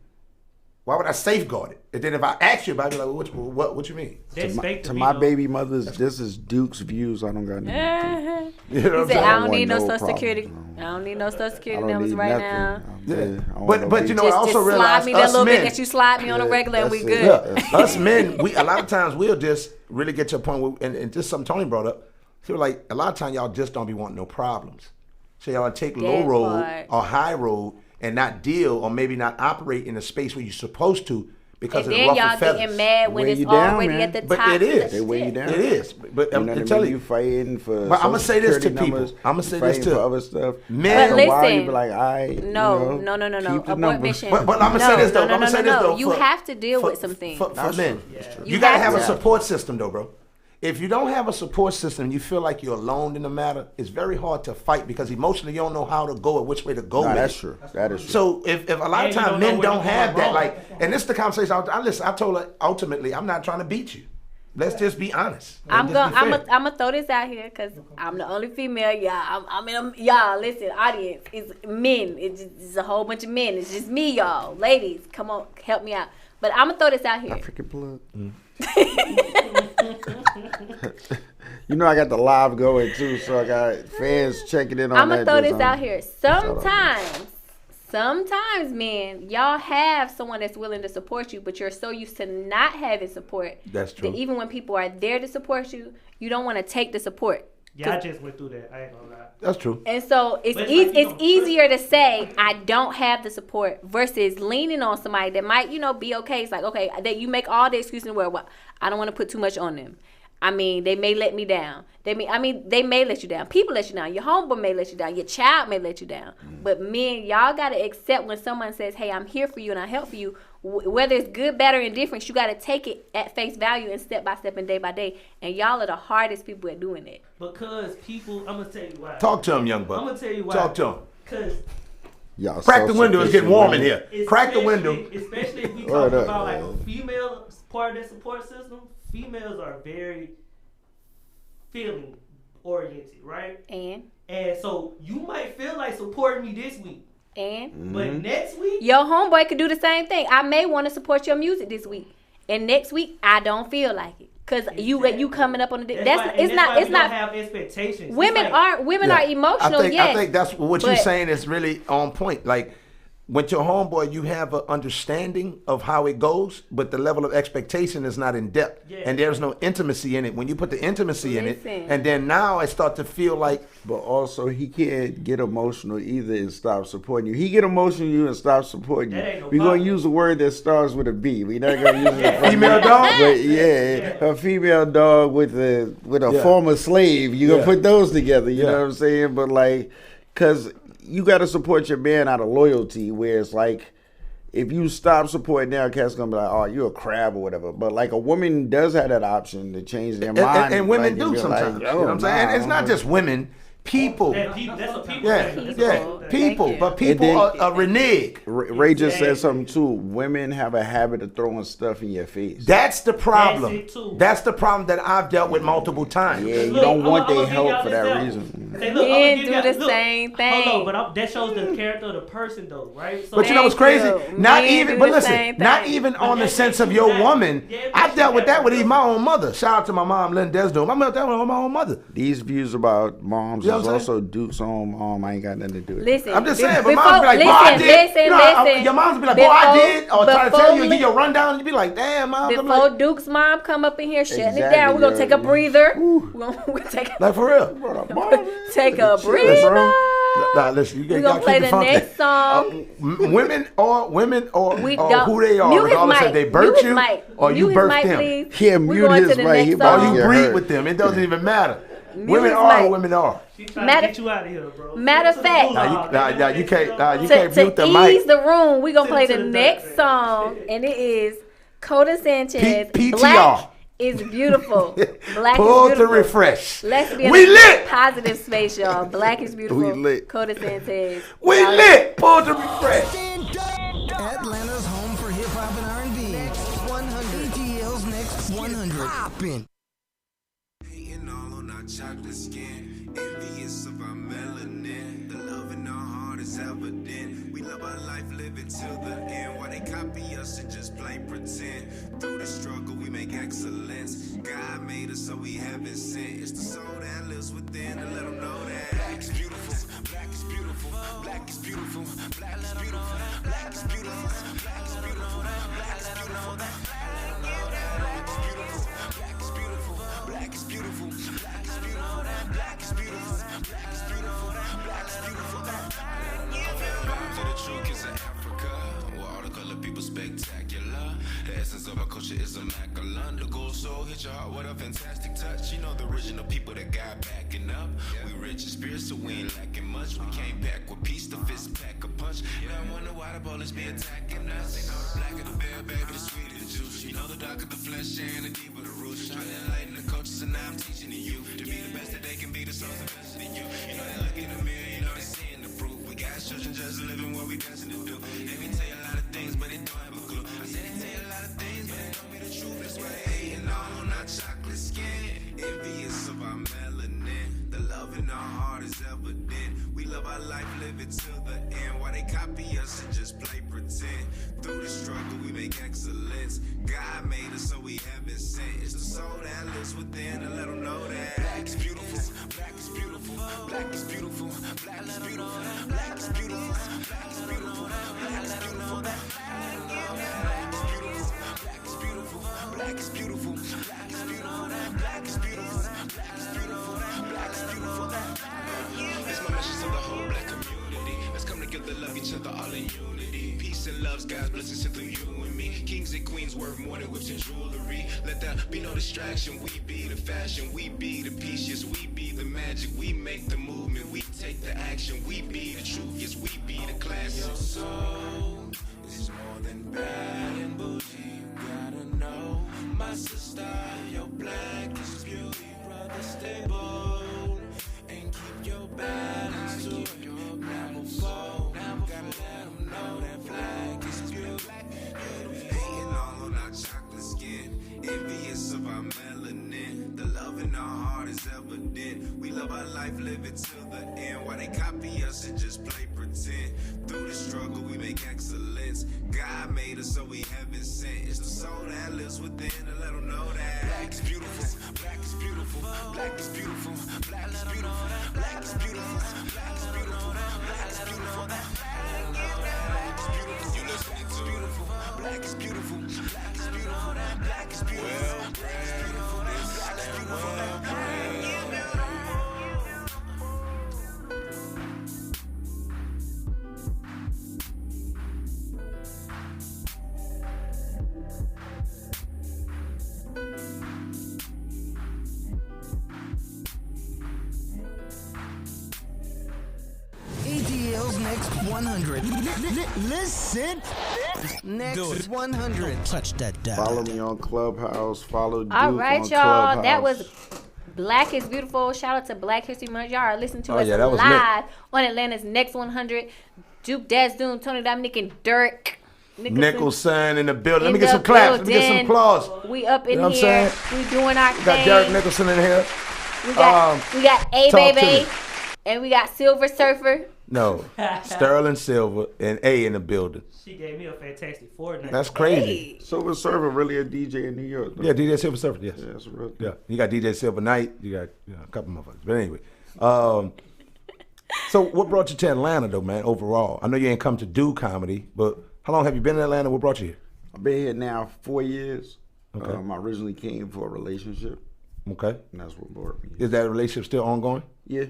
Why would I safeguard it? And then if I ask you about it, like, what you mean? To my baby mothers, this is Duke's views. I don't got nothing. He said, I don't need no social security. I don't need no social security numbers right now. But I also realize slide me that little bit that you slide me on a regular and we good. Yeah. Us men, a lot of times we'll just really get to a point where, and just something Toni brought up, feel like a lot of times y'all just don't be wanting no problems. So y'all take low road or high road and not deal or maybe not operate in a space where you're supposed to because of the ruffle feathers. And then y'all getting mad when it's already at the top. But it is. They weigh you down. It is. But I'm telling you, fighting for. But I'm gonna say this to people. I'm gonna say this to for other stuff. Men, but listen, why you be like, no. Abort mission. But I'm gonna say this though. No. You have to deal with some things. For men, you gotta have a support system though, bro. if you don't have a support system, you feel like you're alone in the matter, it's very hard to fight because emotionally you don't know how to go or which way to go with that's it. true. That is true. So if a lot of times men don't have that, like, and this is the conversation I told her, ultimately, I'm not trying to beat you. Let's just be honest. I'm gonna throw this out here because I'm the only female. Y'all, listen, audience, it's men. It's a whole bunch of men. It's just me, y'all. Ladies, come on, help me out. But I'm gonna throw this out here. African plug. You know I got the live going too, so I got fans checking in on I'm that. gonna throw this out here. Sometimes, men, y'all have someone that's willing to support you, but you're so used to not having support. That's true. That even when people are there to support you, you don't want to take the support. Yeah, I just went through that. I ain't gonna lie. That's true. And so it's easier to say I don't have the support versus leaning on somebody that might, be okay. It's like, okay, that you make all the excuses in the world. Well, I don't want to put too much on them. I mean, they may let me down. They may let you down. People let you down. Your homeboy may let you down. Your child may let you down. But men, y'all got to accept when someone says, hey, I'm here for you and I help for you. Whether it's good, bad, or indifference, you got to take it at face value and step by step and day by day. And y'all are the hardest people at doing it. Because people, I'm going to tell you why. Talk to him, young buck. I'm going to tell you why. Talk to him. Because crack the window. It's getting warm in here. Crack the window. Especially if we talk about like a female part of the support system. Females are very feeling oriented, right? And so you might feel like supporting me this week. But next week, your homeboy could do the same thing. I may want to support your music this week, and next week I don't feel like it. Cause you coming up on the it's not have expectations. Women are emotional. I think that's what you're saying is really on point. Like with your homeboy, you have an understanding of how it goes, but the level of expectation is not in depth, and there's no intimacy in it. When you put the intimacy in it, and then now I start to feel like. But also, he can't get emotional either and stop supporting you. He get emotional you and stop supporting you. We're gonna use a word that starts with a B. We're not gonna use a female dog. But a female dog with a former slave. You gonna put those together. You know what I'm saying? But like, cause you got to support your man out of loyalty, where it's like, if you stop supporting their cat's going to be like, oh, you're a crab or whatever. But like a woman does have that option to change their mind. And women do sometimes. Like, you know what I'm saying? It's not just women. People. That's a people. People. But people are renege. Ray just said something too. Women have a habit of throwing stuff in your face. That's the problem. That's the problem that I've dealt with multiple times. Yeah, you don't want their help for that reason. Men do the same thing. Hold on, but that shows the character of the person, though, right? So but you know what's crazy? Not even on the sense of your woman. I dealt with that with even my own mother. Shout out to my mom, Lynn Desdome. I dealt that with my own mother. These views about moms is also Duke's own mom. I ain't got nothing to do with it. Listen, I'm just saying, but moms be like, boy, I did. Listen. Your moms be like, boy, I did. Or try to tell you and give you a rundown, and you be like, damn, mom. Before Duke's mom come up in here shutting it down, we're going to take a breather. We're going to take like, for real. Take a breather. Nah, listen, we're going to play the next song. Women or who they are, regardless if they birth you or you birth them. He mute his mic. Or you breed with them. It doesn't even matter. Women are who women are. She's trying to get you out of here, bro. Matter of fact, you can't mute the mic. To ease the room, we're going to play the next song, and it is Coda Sanchez. PTR. Black is beautiful. Black Pull is beautiful. to refresh. Let's be in we a lit. positive space, y'all. Black is beautiful. We lit. Coda Sanchez. We lit. Pull to refresh. Atlanta's home for hip hop and R&B. Next 100. ATL's Next 100. Hoppin'. Hating all on our chocolate skin, envious of our melanin. The love in our heart is evident. We love our life, live it till the end. Why they copy us and just plain pretend? Through the struggle, we make excellence. God made us, so we haven't sinned. It's the soul that lives within, to let them know that black is beautiful, black is beautiful, black is beautiful, black is beautiful, black is beautiful, black is beautiful, black is beautiful, black is beautiful, black is beautiful, black is beautiful, black is beautiful, black is beautiful, black is beautiful, black is beautiful. Welcome to the true kids of Africa, where all the color people spectacular. The essence of our culture is immaculate. The gold soul hit your heart with a fantastic touch. You know the original people that got backing up. We rich in spirit, so we ain't lacking much. We came back with peace, the fist pack a punch. Now I wonder why the police be attacking us. They know the blacker the bear, baby, the sweeter the juice. You know the darker the flesh and the deeper the roots. Trying to enlighten the cultures and I'm teaching to you to be the best that they can be. The souls invested in you. You know they look in the mirror, you know they seeing the proof. We got children just living what we destined to do. They can tell you a lot of things, but they don't have a clue. I said they tell you a lot of things, but they don't be the truth. That's why they hating all on our chocolate skin. Envious of our melanin. The love in our heart is evident. We love our life, live it till the end. Why they copy us and just play pretend? Through the struggle, we make excellence. God made us, so we heaven sent. It's the soul that lives within, and let them know that black is beautiful, black is beautiful, black is beautiful, black is beautiful, black is beautiful, black is beautiful, black is beautiful, black is beautiful, black is beautiful, black is beautiful, black is beautiful, black is beautiful, black is beautiful, black is beautiful. It's my message to the whole black community. Let's come together, love each other, all in unity. Peace and love, God's blessings sent through you and me. Kings and queens worth more than whips and jewelry. Let there be no distraction. We be the fashion, we be the peace, yes, we be the magic. We make the movement, we take the action. We be the truth, yes, we be the classic. Your soul is more than bad and bougie. You gotta know, my sister, your black is beauty. Brother, stay bold and keep your balance to it. Never fall, gotta let them know that flag is beauty. Hating all on our chocolate skin, envious of our melanin. The love in our heart is evident. We love our life, live it till the end. Why they copy us and just play pretend? Through the struggle, we make excellence. God made us, so we heaven sent. It's the soul that lives within, and let them know that black is beautiful, black is beautiful, black is beautiful, black is beautiful, black is beautiful, black is beautiful, black is beautiful, black is beautiful. You listening to beautiful, black is beautiful, black is beautiful, black is beautiful, black is beautiful, black is beautiful. ATL's next 100. Listen. Next 100. Touch that dot. Follow me on Clubhouse. Follow Duke All right, on y'all. Clubhouse. That was Black is Beautiful. Shout out to Black History Month. Y'all are listening to us that was live on Atlanta's Next 100. Duke, Dune, Toni, Dominique, and Dirk. Nicholson in the building. Let me get some claps. Let me get some applause. We up in You know what I'm here. saying? We doing our We thing. got Derek Nicholson in here. We got A talk to Baby. me. And we got Silver Surfer. No, Sterling Silver and A in the building. She gave me a fantastic Fortnite. That's crazy. Silver Surfer really a DJ in New York, though. Yeah, DJ Silver Surfer. Yes. Yeah, that's real. Yeah, you got DJ Silver Night. You got a couple motherfuckers. But anyway, so what brought you to Atlanta though, man? Overall, I know you ain't come to do comedy, but how long have you been in Atlanta? What brought you here? I've been here now 4 years. Okay. I originally came for a relationship. Okay. And that's what brought me. Is that relationship still ongoing? Yeah.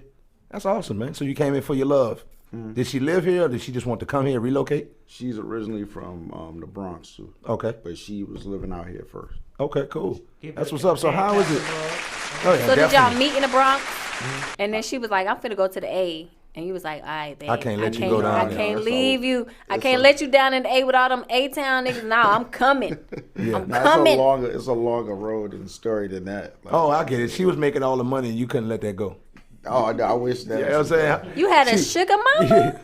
That's awesome, man. So you came in for your love. Mm-hmm. Did she live here or did she just want to come here, relocate? She's originally from the Bronx, too. Okay. But she was living out here first. Okay, cool. That's what's up. So how is it? Oh, yeah, So did y'all definitely. meet in the Bronx? And then she was like, I'm finna go to the A. And you was like, all right, babe. I can't let you go down I there. can't leave you. I can't let you down in the A with all them A-town niggas. Nah, I'm coming. I'm coming. It's a longer road and story than that. Like, Oh, I get it. She was making all the money and you couldn't let that go. Oh, I wish that. You know what I'm saying? You had a sugar mama?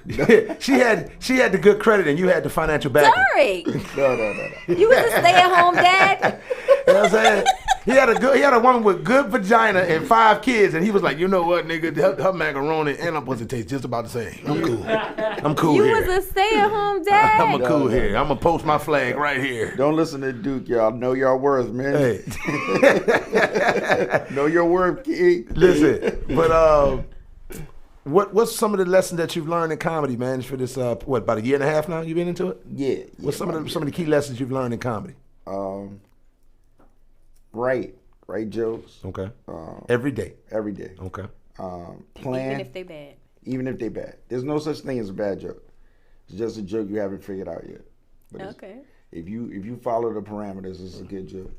she had the good credit and you had the financial backing. Sorry. No. You was a stay-at-home dad? You know what I'm saying? He had a woman with good vagina and 5 kids, and he was like, you know what, nigga, her macaroni and her pussy taste just about the same. I'm cool. I'm cool You here. was a stay-at-home dad? I'm a cool here. I'm gonna post my flag right here. Don't listen to Duke, y'all. Know your worth, man. Hey. Know your worth, kid. Listen, but what's some of the lessons that you've learned in comedy, man? For this about a year and a half now? You been into it? Yeah. What's some of the key lessons you've learned in comedy? Write jokes. Okay. Every day. Every day. Okay. Plan. Even if they bad. Even if they bad. There's no such thing as a bad joke. It's just a joke you haven't figured out yet. But Okay. If you follow the parameters, it's a good joke,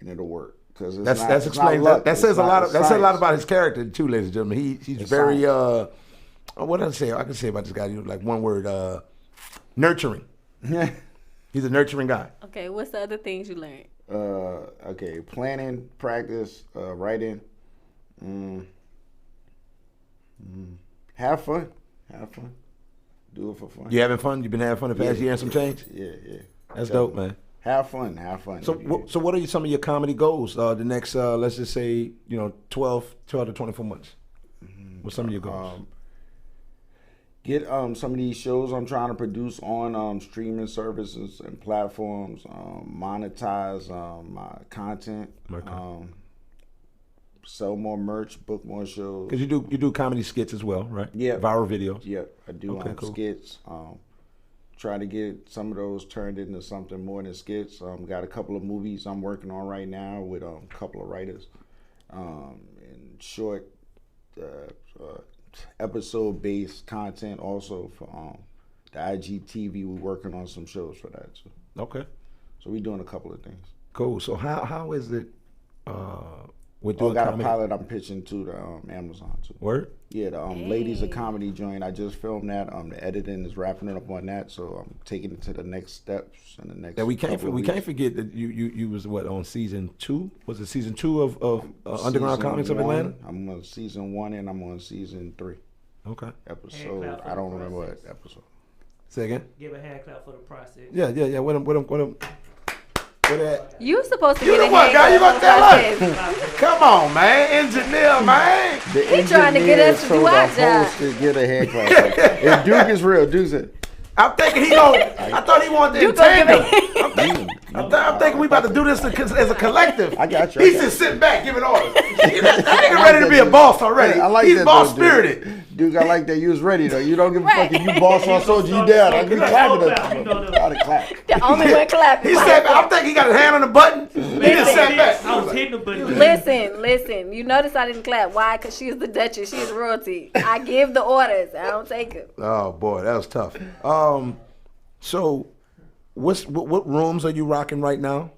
and it'll work. Because That's explained. That says a lot about his character too, ladies and gentlemen. He's very what did I say? I can say about this guy. Like one word, nurturing. He's a nurturing guy. Okay, what's the other things you learned? Okay, planning, practice, writing. Have fun. Do it for fun. You having fun? You been having fun the past year and some change? Yeah. That's dope, man. Have fun. So what are some of your comedy goals? The next, let's just say, 12 to 24 months. What's some of your goals? Get some of these shows I'm trying to produce on streaming services and platforms. Monetize my content. Sell more merch. Book more shows. Because you do comedy skits as well, right? Yeah. Viral videos. Yeah, I do cool. skits. Try to get some of those turned into something more than skits. Got a couple of movies I'm working on right now with a couple of writers. And short episode-based content also for the IGTV. We're working on some shows for that too. Okay. So we're doing a couple of things. Cool. So how is it with doing got comedy? A pilot I'm pitching to the Amazon too. Word? Yeah, the Ladies of Comedy joint. I just filmed that. The editing is wrapping it up on that, so I'm taking it to the next steps and the next. Yeah, we can't forget that you was on season 2? Was it season 2 of Underground Comics of Atlanta? I'm on season 1 and I'm on season 3. Okay. Episode. I don't remember what episode. Say again. Give a hand clap for the process. Yeah. What them. You supposed to you get the a one hand guy. You clap gonna for the tell process. us? Come on, man, engineer, man. He trying to get us to do our job. Get a hand clap. If Duke is real, Duke said. I'm thinking he gonna. I thought he wanted to tandem. I'm thinking we about to do this as a collective. I got you. He's just sitting back giving orders. That nigga ready to be a boss already. I like He's that, boss though, spirited. Duke, I like that you was ready though. You don't give a fuck if you boss on soldier, you down. I be clapping at you. Gotta clap. The only one clapping. He sat back. I'm thinking he got his hand on the button. He just sat back. I was hitting the button. Listen. You notice I didn't clap. Why? Because she is the Duchess. She is royalty. I give the orders. I don't take it. Oh boy, that was tough. So, what rooms are you rocking right now?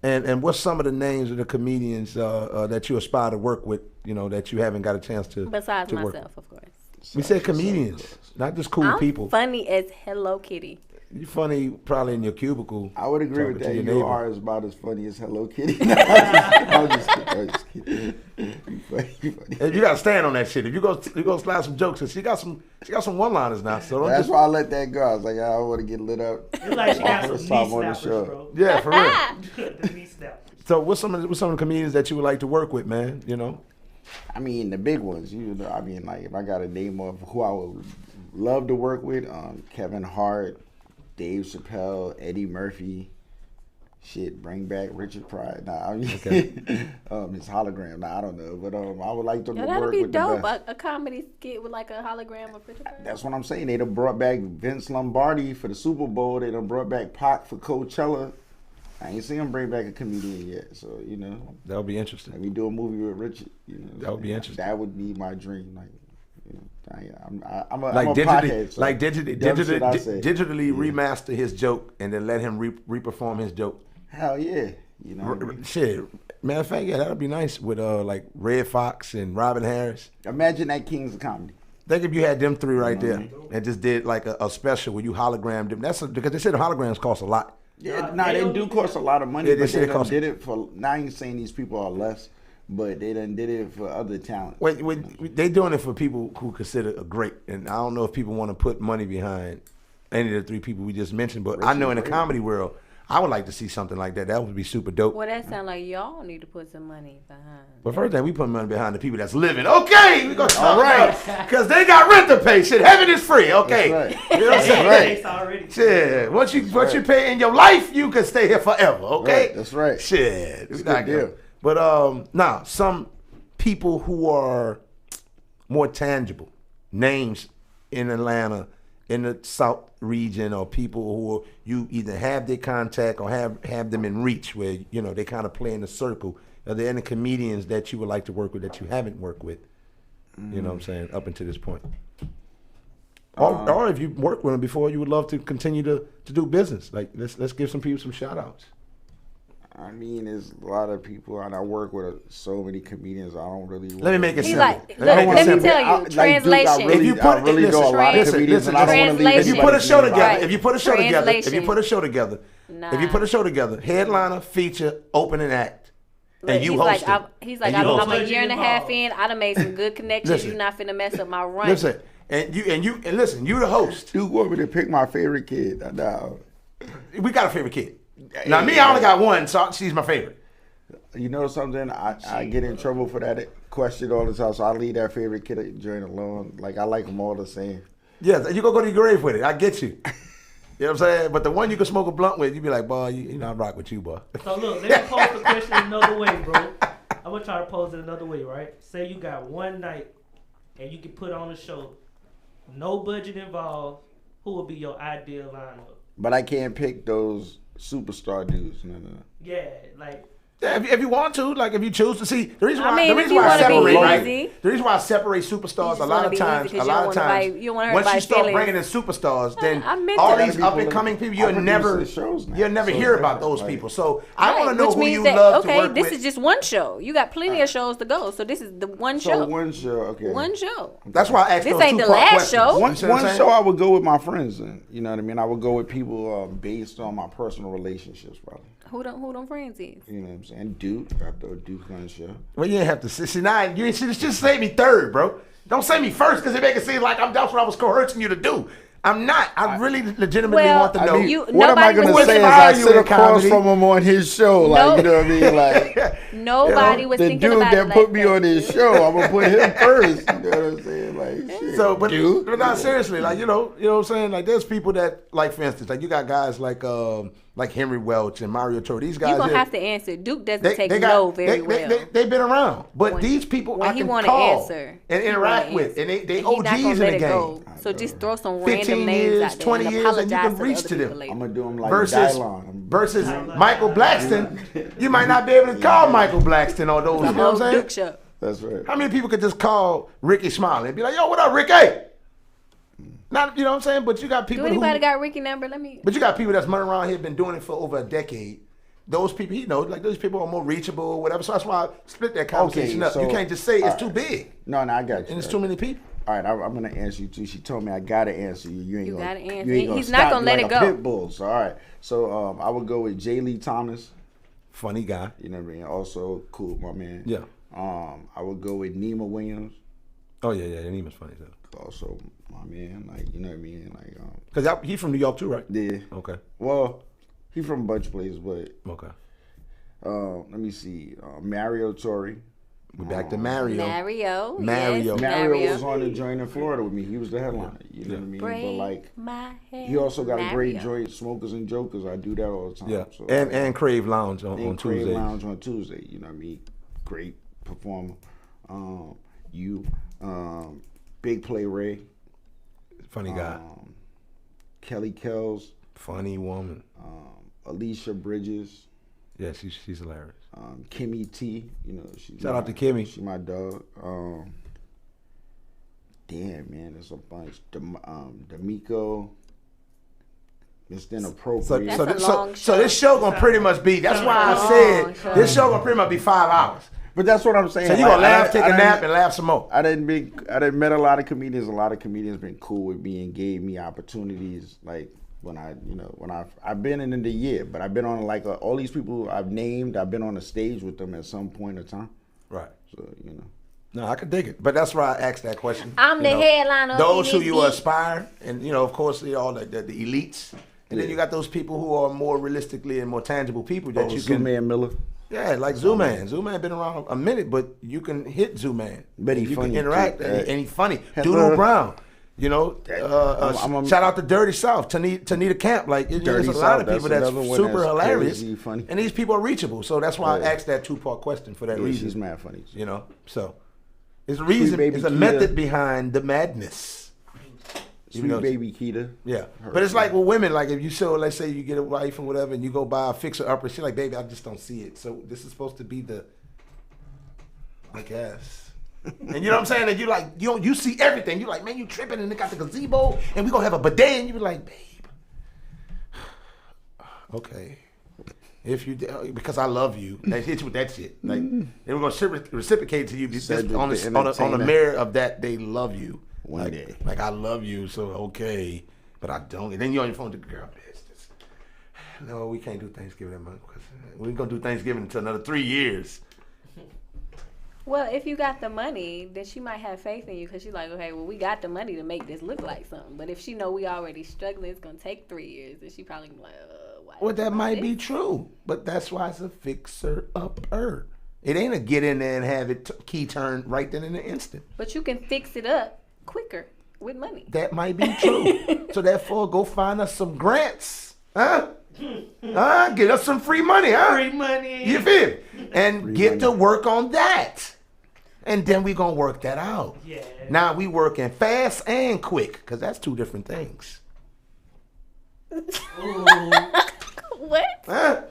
And what's some of the names of the comedians that you aspire to work with? That you haven't got a chance to. Besides to myself, work. of course. We said comedians, not just cool I'm people. Funny as Hello Kitty. You funny probably in your cubicle. I would agree with that. You neighbor. are about as funny as Hello Kitty. I'm just kidding. You funny. You gotta stand on that shit. If you go slide some jokes, and she got some one-liners now. So that's why I let that go. I was like, I don't want to get lit up. It's like she got some knee snappers, bro. Yeah, for real. The knee snappers. So what's some of the comedians that you would like to work with, man? I mean, the big ones. I mean, like if I got a name of who I would love to work with, Kevin Hart, Dave Chappelle, Eddie Murphy. Shit, bring back Richard Pryor. Nah, I mean, his hologram. Nah, I don't know, but I would like to work with the best. That'd be dope. A comedy skit with like a hologram of Richard Pryor. That's what I'm saying. They done brought back Vince Lombardi for the Super Bowl. They done brought back Pac for Coachella. I ain't seen him bring back a comedian yet, so that would be interesting. Let me do a movie with Richard. That would be interesting. That would be my dream. I'm a digitally, pothead, so digitally remaster his joke and then let him reperform his joke. Hell yeah, Shit, matter of fact, yeah, that'd be nice with like Red Fox and Robin Harris. Imagine that Kings of Comedy. Think if you had them three right there and just did like a special where you hologrammed them. Because they said the holograms cost a lot. Yeah, they do cost a lot of money, but they done did it for. Now I ain't saying these people are less, but they done did it for other talent. They doing it for people who consider a great, and I don't know if people want to put money behind any of the three people we just mentioned, but I know in the comedy world, I would like to see something like that. That would be super dope. Well, that sound like y'all need to put some money behind. But first thing, we put money behind the people that's living. Okay, we gonna talk right because they got rent to pay. Shit, heaven is free. Okay, that's right. You know what I'm saying? Already. Shit, once you pay in your life, you can stay here forever. Okay, right. That's right. Shit, it's good deal. But some people who are more tangible names in Atlanta, in the South region, or people who you either have their contact or have them in reach where they kind of play in the circle. Are there any comedians that you would like to work with that you haven't worked with? You know what I'm saying, up until this point? Or if you worked with them before, you would love to continue to do business. Like let's give some people some shout outs. I mean, there's a lot of people, and I work with so many comedians. I don't really. Let me make it simple. Let me tell you, translation. If you put really know a lot of comedians, and I don't want to leave. If you put a show together, Nah. If you put a show together, headliner, feature, opening act, Look, and you host it. He's like, and you I'm host a it. year and a half in. I done made some good connections. Listen. You're not finna mess up my run. Listen, and listen, you the host. You want me to pick my favorite kid? No. We got a favorite kid. Now me, I only got one, so she's my favorite. You know something? I get in trouble for that question all the time, so I leave that favorite kid joint alone. Like I like them all the same. Yeah, you gonna go to your grave with it. I get you. You know what I'm saying? But the one you can smoke a blunt with, you be like, boy, you know I rock with you, boy. So look, let me pose the question another way, bro. I'm gonna try to pose it another way, right? Say you got one night and you can put on a show, no budget involved. Who would be your ideal lineup? But I can't pick those superstar dudes. No. Yeah, like. Yeah, if you want to, like if you choose to see, the reason why if you I wanna separate, be right? easy. The reason why I separate superstars a lot of times, you don't wanna hurt once you anybody's start feelings. bringing in superstars, then I meant all to. these up and coming people, you'll never hear about those people. So I want to know which who means you that, love to okay, work this with. is just one show. You got plenty of shows to go, so this is the one show. So one show, okay. One show. That's why I asked This those ain't the two-part last questions. show. One show I would go with my friends in. You know what I mean? I would go with people based on my personal relationships, probably. Who them friends is? You know what I'm saying? Duke. I throw Duke on the show. Well, you ain't have to see now. You just say me third, bro. Don't say me first because it make it seem like that's what I was coercing you to do. I'm not. I really legitimately want to know. I mean, what am I going to say as I sit across from him on his show? Like, you know what I mean? Like, nobody was thinking the dude about that it put like me that. on his show, I'm gonna put him first. You know what I'm saying? Like, shit. So, but not seriously, like you know what I'm saying. Like, there's people that, like for instance, like you got guys like Henry Welch and Mario Toro. These guys, You gonna have to answer. Duke doesn't take no very well. They've been around, but these people I he can wanna call answer, and interact with, and they OGs in the game. So just throw some 15 random names years, out there 20 and years, and you apologize can to the reach other to them. people later. I'm gonna do him like versus Michael Blackston. You might not be able to call Michael Blackston on those. You know what I'm saying? Duke show. That's right. How many people could just call Ricky Smiley and be like, "Yo, what up, Ricky?" Not, you know what I'm saying? But you got people. Do anybody got Ricky number? Let me. But you got people that's running around here been doing it for over a decade. Those people, like those people are more reachable or whatever. So that's why I split that conversation up. so- You can't just say it's too big. No, I got you. And it's too many people. All right, I'm gonna answer you too. She told me I gotta answer you. You ain't gonna. gotta answer. You ain't gonna He's not stop gonna me let like it a go. Pit bull. So all right. So I would go with J. Lee Thomas. Funny guy. You know what I mean? Also cool, my man. Yeah. I would go with Nima Williams. Oh yeah, Neiman's funny too. Also my man, like you know what I mean, like Cause he from New York too, right? Yeah. Okay. Well, he from a bunch of places, but okay. Let me see. Mario Torre. We back to Mario. Mario. Mario was on the joint in Florida with me. He was the headliner. You know what I mean? Break but like, my head, he also got a great Mario. joint, Smokers and Jokers. I do that all the time. Yeah. So, And Crave Lounge on Crave Tuesday. Lounge on Tuesday. You know what I mean? Great performer. Big Play Ray. Funny guy. Kelly Kells. Funny woman. Alicia Bridges. Yeah, she's hilarious. Kimmy T, you know, Shout out to Kimmy. She my dog. Damn man, there's a bunch. D'Amico, Mr. Inappropriate. So this show gonna pretty much be. That's why I said this show gonna pretty much be 5 hours. But that's what I'm saying. So you gonna laugh, take a nap, and laugh some more. I didn't met a lot of comedians. A lot of comedians been cool with me and gave me opportunities. Like when I've been in the year, but I've been on like all these people I've named. I've been on a stage with them at some point in time. Right. So you know. No, I could dig it, but that's why I asked that question. I'm the headliner. Those who you aspire, and you know, of course, all the elites, and then you got those people who are more realistically and more tangible people that you can. Zooman Miller. Yeah, like Zooman. Zooman been around a minute, but you can hit Zooman. But you funny can interact, too. and he's funny. Doodle Brown. You know, shout out to Dirty South, Tanita Camp. Like, there's a lot of people that's super hilarious, funny. and these people are reachable. So that's why I asked that 2-part question for that reason. She's mad funny. You know, so it's a reason. It's a method behind the madness. Sweet baby Keita. Yeah, but it's like with women. Like if you show, let's say you get a wife and whatever, and you go buy a fixer upper, she's like, baby, I just don't see it. So this is supposed to be I guess. And you know what I'm saying? And you like, you see everything. You like, man, you tripping, and they got the gazebo, and we gonna have a bidet, and you be like, babe, okay, if you because I love you, they hit you with that shit. Like they were gonna reciprocate to you just on the merit of that they love you. One day, like I love you, so okay, but I don't. And then you're on your phone to the girl, bitch. No, we can't do Thanksgiving that month. We're gonna do Thanksgiving until another 3 years. Well, if you got the money, then she might have faith in you because she's like, okay, well, we got the money to make this look like something. But if she know we already struggling, it's gonna take 3 years, then she probably gonna be like, why? Well, that might be true, but that's why it's a fixer-upper. It ain't a get in there and have it key turn right then in an instant. But you can fix it up quicker with money. That might be true. So therefore, go find us some grants, huh? Get us some free money, huh? Free money. You feel? And get to work on that. And then we gonna work that out. Yeah. Now we working fast and quick, because that's two different things. What? Huh?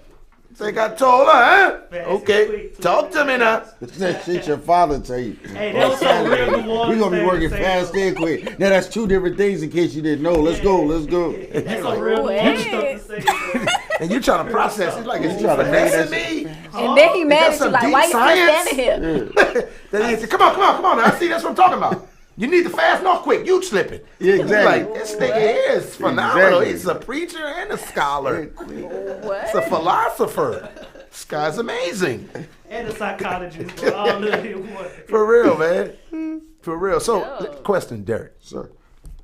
Think I told her, huh? Okay. Talk to me now. That shit your father tell you. Hey, that was so real. We're going to be working fast and quick. Now, that's two different things in case you didn't know. Let's go. Let's go. That's a real stuff to say. And you trying to process it like it's trying to finesse me. And then he mad at you like, why you still standing here? Then he said, come on. I see that's what I'm talking about. You need to fast, not quick. You slipping. Yeah, exactly. Like, this nigga is phenomenal. Exactly. He's a preacher and a scholar. What? He's a philosopher. This guy's amazing. And a psychologist. Bro. All of it in one. For real, man. For real. So, question, Derek. Sir.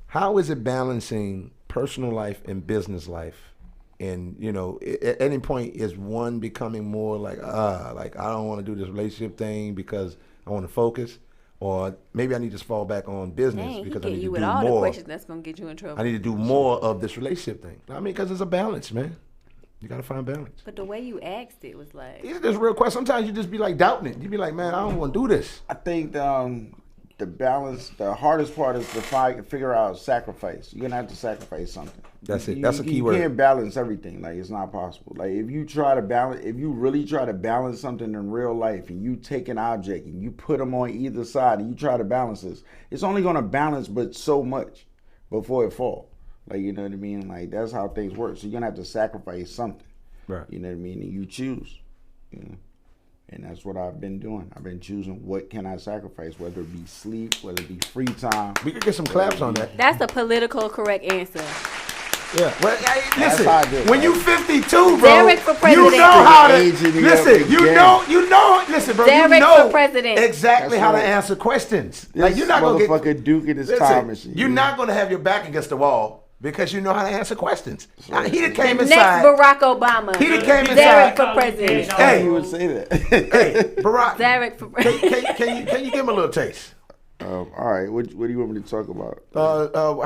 How is it balancing personal life and business life? And, you know, at any point is one becoming more like I don't want to do this relationship thing because I want to focus? Or maybe I need to fall back on business because I need to do with all more. The questions that's gonna get you in trouble. I need to do more of this relationship thing. I mean, because it's a balance, man. You got to find balance. But the way you asked it was like... These are just real questions. Sometimes you just be like doubting it. You be like, man, I don't want to do this. I think the balance, the hardest part is to figure out sacrifice. You're going to have to sacrifice something. That's it. That's a key word. You can't balance everything. Like, it's not possible. Like, if you really try to balance something in real life and you take an object and you put them on either side and you try to balance this, it's only going to balance but so much before it fall. Like, you know what I mean? Like, that's how things work. So you're going to have to sacrifice something. Right. You know what I mean? And you choose. You know? And that's what I've been doing. I've been choosing what can I sacrifice, whether it be sleep, whether it be free time. We could get some claps on that. That's a political correct answer. Yeah. Well, That's how I do listen, it, when bro. you 52, bro, Derek for president. you know how to Aging listen. Listen, bro, Derek you know for president. exactly That's how to right. answer questions. This Like, you're not gonna motherfucker Duke in his time machine. You're not gonna have your back against the wall because you know how to answer questions. He done came Next inside. Barack Obama. He done came Derek inside. for president. Hey, You would say that. hey, Barack. Derek for president. Can you give him a little taste? All right. What do you want me to talk about?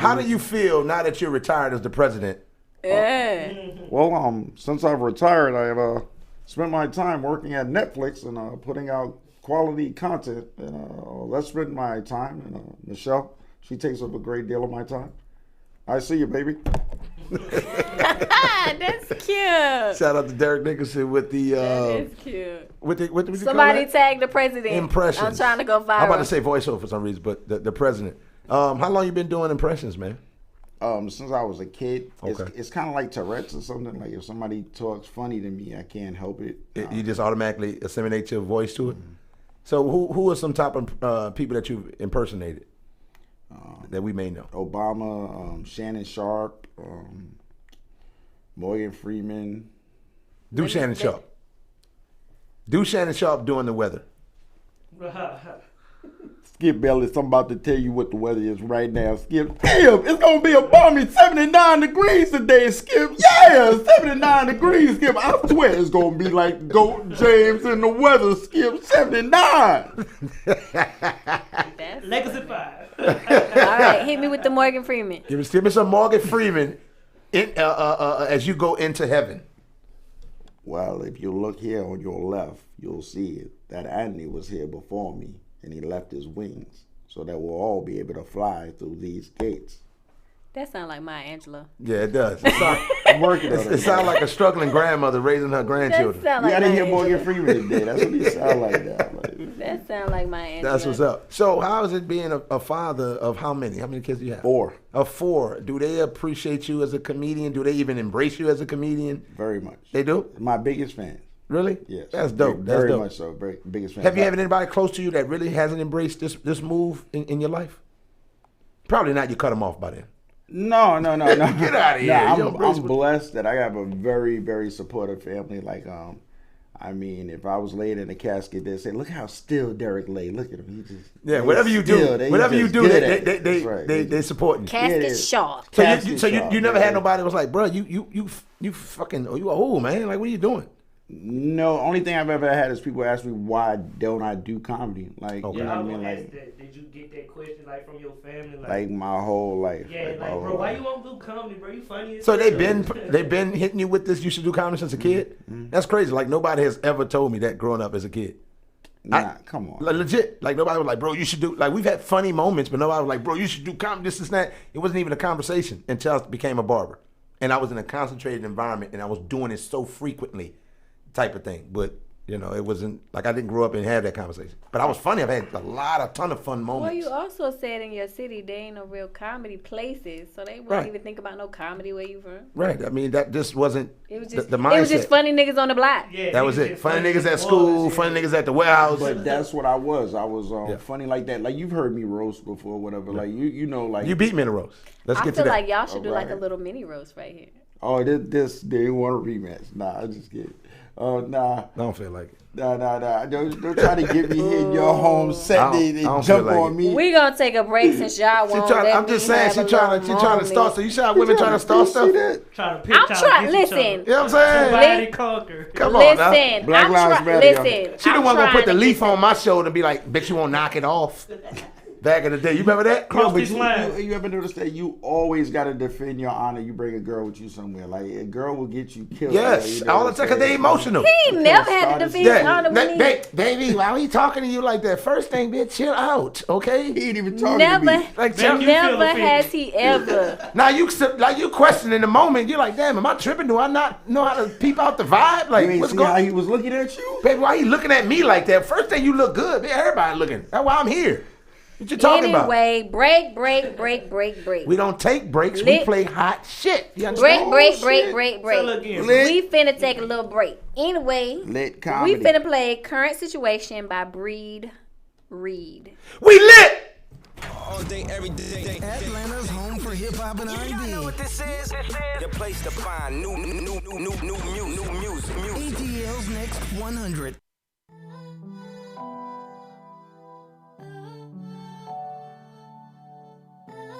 How do you feel now that you're retired as the president? Yeah. Well, since I've retired, I've spent my time working at Netflix and putting out quality content. And that's been my time. And Michelle, she takes up a great deal of my time. I see you, baby. That's cute. Shout out to Derek Nicholson with the That is cute. what you call Somebody that? tag the president. Impressions. I'm trying to go viral. I'm about to say voiceover for some reason, but the president. How long you been doing impressions, man? Since I was a kid. Okay. It's kind of like Tourette's or something. Like if somebody talks funny to me, I can't help it. You just automatically assimilate your voice to it. So who are some top people that you've impersonated that we may know? Obama, Shannon Sharp, Morgan Freeman. Do Shannon Sharp. Do Shannon Sharp doing the weather. Skip Bayless, I'm about to tell you what the weather is right now. Skip, damn, it's gonna be a balmy 79 degrees today, Skip. Yeah, 79 degrees, Skip. I swear it's gonna be like Goat James in the weather, Skip. 79. Legacy 5. All right, hit me with the Morgan Freeman. Give me some Morgan Freeman as you go into heaven. Well, if you look here on your left, you'll see it. That Anthony was here before me, and he left his wings so that we'll all be able to fly through these gates. That sounds like Maya Angelou. Yeah, it does. I'm working on it. It sounds like a struggling grandmother raising her grandchildren. That sound You like gotta hear Maya Morgan Angelou. Freeman today. That's what he sound like now. Like, That sound like Maya Angelou. That's what's up. So how is it being a father of how many? How many kids do you have? 4. Of 4. Do they appreciate you as a comedian? Do they even embrace you as a comedian? Very much. They do? My biggest fan. Really? Yes. That's dope. That's Very dope. much so. Biggest fan. Have you had anybody close to you that really hasn't embraced this move in your life? Probably not. You cut them off by then. No. Get out of here. I'm blessed that I have a very, very supportive family. Like, I mean, if I was laying in a casket, they'd say, "Look how still Derek lay. Look at him. He just whatever you do, they support you. Casket sharp. So you never had nobody that was like, bro, you fucking, you a hoe, man. Like, what are you doing? No, only thing I've ever had is people ask me why don't I do comedy. Like, you know what I mean? Like, did you get that question like from your family? Like my whole life. Yeah, like bro, why you won't do comedy, bro? You funny as So hell. they've been hitting you with this. You should do comedy since a kid. That's crazy. Like nobody has ever told me that growing up as a kid. Come on. Legit. Like nobody was like, bro, you should do. Like we've had funny moments, but nobody was like, bro, you should do comedy. This and that. It wasn't even a conversation until I became a barber, and I was in a concentrated environment, and I was doing it so frequently. Type of thing, but it wasn't like I didn't grow up and have that conversation. But I was funny. I've had a ton of fun moments. Well, you also said in your city there ain't no real comedy places, so they wouldn't even think about no comedy where you from. Right. I mean, that just wasn't. It was just the mindset. It was just funny niggas on the block. Yeah, that was it. Funny niggas at school, funny niggas at the warehouse. But that's what I was. I was funny like that. Like you've heard me roast before, whatever. Like you know, like you beat me in a roast. Let's get to that. I feel like y'all should do like a little mini roast right here. Oh, this they want a rematch. Nah, I just kidding. Nah. I don't feel like it. Nah. Don't try to get me in your home set and jump like on me. We gonna take a break since y'all won't. I'm just saying she trying to start. So you see how women trying to start stuff? Trying to pick. I'm trying. Listen. You know what I'm saying? Divide and conquer. Come on now. Listen. Black Lives Matter. Listen. She the one gonna put the leaf on my shoulder and be like, "Bet you won't knock it off." Back in the day, you remember that? You ever notice that you always got to defend your honor? You bring a girl with you somewhere, like a girl will get you killed. Yes, all the time because they emotional. He never had to defend his honor. Baby, why are you talking to you like that? First thing, bitch, chill out, okay? He ain't even talking to me. Never has he ever. Now you questioning the moment. You're like, damn, am I tripping? Do I not know how to peep out the vibe? Like, you ain't what's see going? How he was looking at you, baby? Why he looking at me like that? First thing, you look good. Man, everybody looking. That's why I'm here. What you talking about? Anyway, break. We don't take breaks. We play hot shit. You understand? Break. We finna take a little break. Anyway, Lit comedy. We finna play Current Situation by Breed Reed. We lit! All day, every day. Atlanta's home for hip hop and R&B. You know what this is? The place to find new music. ATL's Next 100.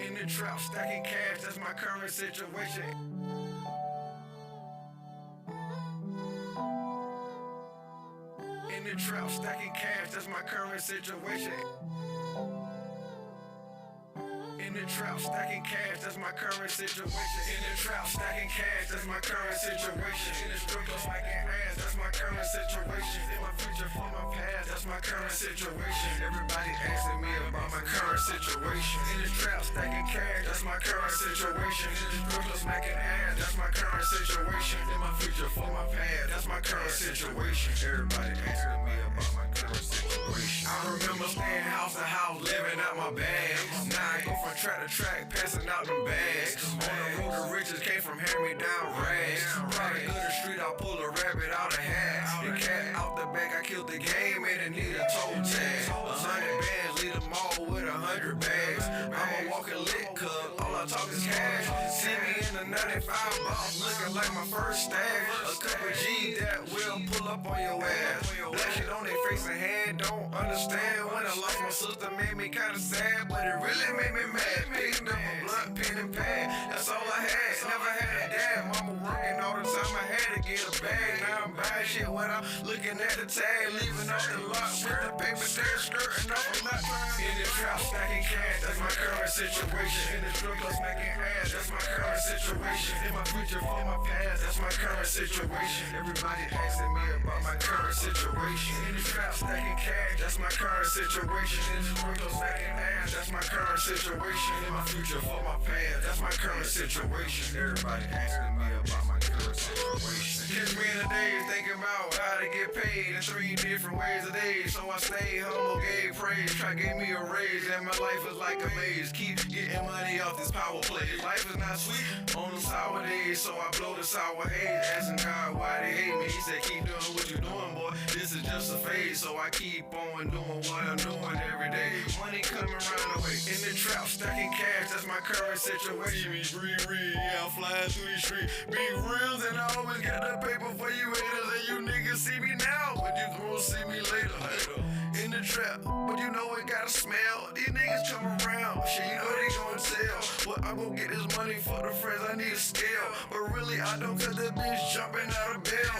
In the trap, stacking cash, that's my current situation. In the trap, stacking cash, that's my current situation. In the trap, stacking cash, that's my current situation. In the trap, stacking cash, that's my current situation. In the strip club, smacking ass, that's my current situation. In my future, for my past, that's my current situation. Everybody asking me about my current situation. In the trap, stacking cash, that's my current situation. In the strip club, smacking ass, that's my current situation. In my future, for my past, that's my current situation. Everybody asking me about my current situation. I remember staying house to house, living out my bags. Now I go from track to track, passing out them bags. On the road to riches came from hand-me-down rags. Product of the street, I pull a rabbit out of hat. The cat out the back, I killed the game, and it need a toe tag. 100 bands, lead them all with 100 bags. I'm a walking lit cup, all I talk is cash. See me in the 95 box, looking like my first stash. A couple G that will pull up on your ass. Black shit on their face and hand, don't understand. When I lost my sister, made me kinda sad, but it really made me mad. Picked up a blunt, pen and pad, that's all I had. Never had a dad, mama working all the time, I had to get a bag. Now I'm buying shit without looking at the tag, leaving off the lot with the paper tag, skirting off a lot. In the trap, stacking cash, that's my current situation. In the strip club, smacking ass, that's my current situation. In my future, for my past, that's my current situation. Everybody asking me about my current situation. In the trap, stacking cash, that's my current situation. In the strip club, smacking ass, that's my current situation. In my future, for my past, that's my current situation. Everybody asking me about my current situation. Catch me in the days thinking about how to get paid in 3 different ways a day. So I stayed humble, gave praise, try gave me a raise, and my life is like a maze. Keep getting money off this power play. Life is not sweet on them sour days, so I blow the sour haze, asking God why they hate me. He said, keep doing what you're doing, boy. This is just a phase, so I keep on doing what I'm doing every day. Money coming around the way. In the trap, stacking cash, that's my current situation. Me read, yeah, I'm flying through the street. Be real, then I always get the paper for you haters, and you niggas see me now, but you gon' see me later. In the trap, but you know it got a smell. These niggas come around, shit, you know they gon' tell. Well, I'm gon' get this money for the friends, I need a scale. But really, I don't, cause the bitch jumping out of bail.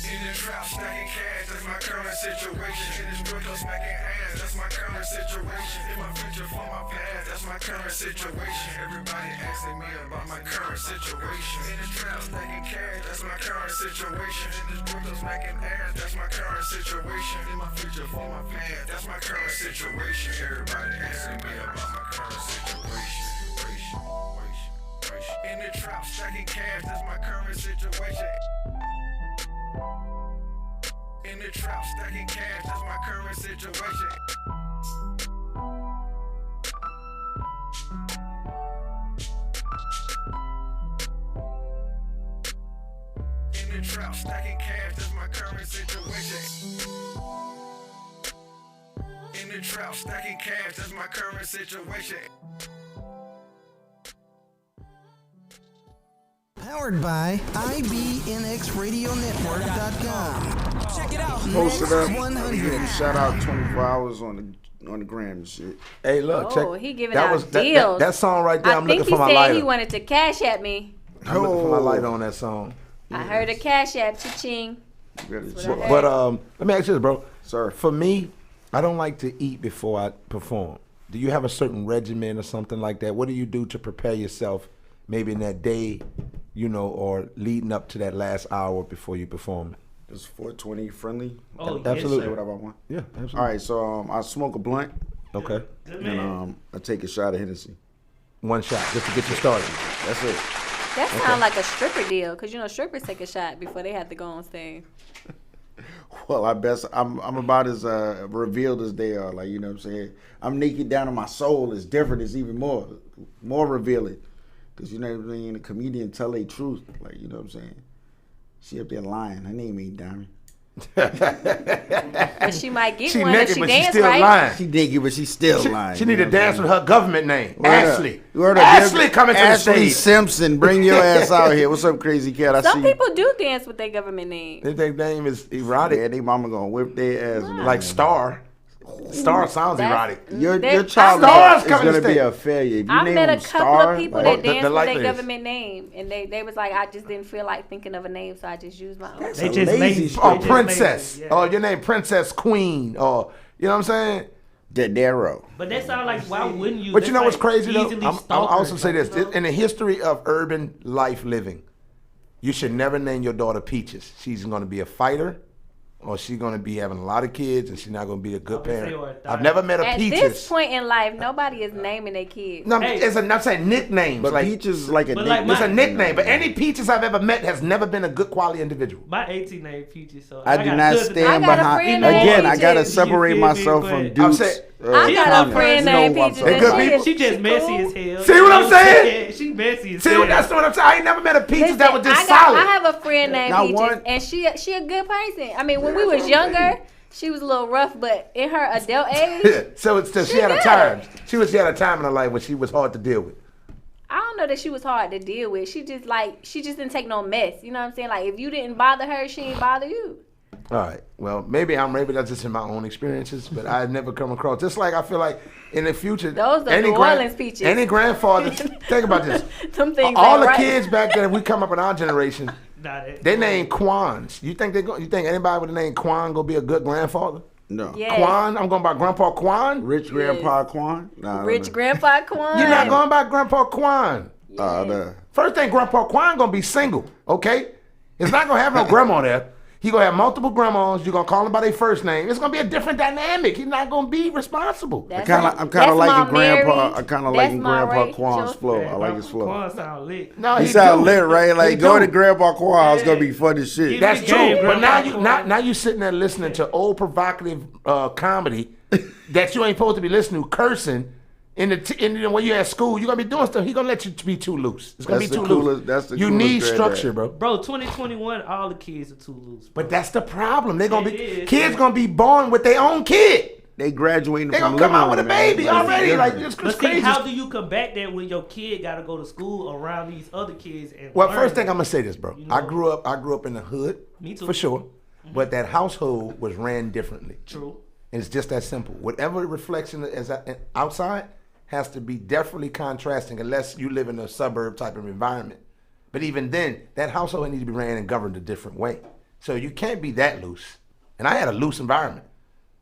In the trap, stacking cash, that's my current situation. In this window, smacking ass, that's my current situation. In my future, for my past, that's my current situation. Everybody asking me about my current situation. In the trap, stacking cash, that's my current situation. In this window, smacking ass, that's my current situation. In my future, for my past, that's my current situation. Everybody asking me about my current situation. In the trap, stacking cash, that's my current situation. In the trap, stacking cash, that's my current situation. In the trap, stacking cash, that's my current situation. In the trap, stacking cash, that's my current situation. Powered by IBNXRadioNetwork.com. Check it out. Post it up. 100. Shout out 24 hours on the gram and shit. Hey, look, check. He giving that out was, deals. That song right there. I'm looking for my I lighter. think he said he wanted to cash at me. I'm looking for my lighter on that song. I heard a cash app, cha-ching. But let me ask you this, bro. Sir, for me, I don't like to eat before I perform. Do you have a certain regimen or something like that? What do you do to prepare yourself, maybe in that day, you know, or leading up to that last hour before you perform? Is 420 friendly? Oh, absolutely. Say whatever I want. Yeah, absolutely. All right, so I smoke a blunt. Okay. And I take a shot of Hennessy. One shot, just to get you started. That's it. That sounds like a stripper deal, because you know strippers take a shot before they have to go on stage. Well, I'm about as revealed as they are. Like, you know what I'm saying? I'm naked down in my soul. It's different. It's even more revealing. Because, you know what I'm saying? A comedian tell a truth. Like, you know what I'm saying? She up there lying. Her name ain't Diamond. But she might get she one naked, if she but dance she's still right. lying. She naked, but she's still lying. She need to dance with her government name. Ashley. Ashley coming to the Ashley stage. Simpson, bring your ass out here. What's up, crazy cat? Some people do dance with their government name. If their name is erotic. Yeah, they mama gonna whip their ass. Like Star. Star sounds erotic. Your child is going to be a failure. If you I name met a him couple Star, of people like, that dance with their government name, and they was like, I just didn't feel like thinking of a name, so I just used my own. They just lazy. Oh, Princess. Oh, your name Princess Queen. Or, you know what I'm saying? Dadero. But that sounds like, why wouldn't you? But you know what's crazy, though? Easily I'll also say stalkers, this. In the history of urban life living, you should never name your daughter Peaches. She's going to be a fighter, or she's going to be having a lot of kids, and she's not going to be a good parent. I've never met a At Peaches. At this point in life, nobody is naming their kids. No, I'm saying nicknames. But like, Peaches is like a nickname. It's a nickname, but any Peaches I've ever met has never been a good quality individual. My 18 named Peaches, so I do not stand behind. Again, I got to separate myself from dudes. I got a friend named Peaches. They're good people. She just messy as hell. See what I'm saying? Yeah, she messy as See, hell. that's what I'm saying. I ain't never met a Peaches that was just I solid. have a friend named Peaches, and she a good person. I mean, when we was younger, she was a little rough, but in her adult age, so she had a time. She had a time in her life when she was hard to deal with. I don't know that she was hard to deal with. She just didn't take no mess. You know what I'm saying? Like, if you didn't bother her, she didn't bother you. All right. Well, maybe that's just in my own experiences, but I've never come across. Just like I feel like in the future, those are New Orleans Peaches. Any grandfather, think about this. Some things all the right. kids back then, we come up in our generation, they named Quans. You think anybody with the name Quan gonna be a good grandfather? No. Yes. Quan? I'm going by Grandpa Quan? Rich Grandpa Quan? Nah, Rich Grandpa Quan? You're not going by Grandpa Quan. Nah. First thing, Grandpa Quan gonna be single, okay? It's not gonna have no grandma there. He gonna have multiple grandmas. You're gonna call them by their first name. It's gonna be a different dynamic. He's not gonna be responsible. I'm kind of liking Grandpa. I kind of liking Grandpa Quan's flow. I like his flow. Quan sound lit. No, he sound lit, right? Like going to Grandpa Quan is gonna be fun as shit. That's true. But now you sitting there listening to old provocative comedy that you ain't supposed to be listening to, cursing. When you're at school, you're gonna be doing stuff. He gonna let you be too loose. It's gonna That's be the too coolest- loose. that's the you coolest need granddad. structure, bro. Bro, 2021, all the kids are too loose. But that's the problem. They gonna It be is. kids gonna be born with their own kid. They graduating They from gonna come out living with a room, man. baby Like, already. it's Like different. it's But see, crazy. how do you combat that when your kid got to go to school around these other kids? And Well, learn? first thing I'm gonna say this, bro. You know? I grew up in the hood. Me too. For sure. But that household was ran differently. True. And it's just that simple. Whatever reflection is outside has to be definitely contrasting unless you live in a suburb type of environment. But even then, that household needs to be ran and governed a different way. So you can't be that loose. And I had a loose environment.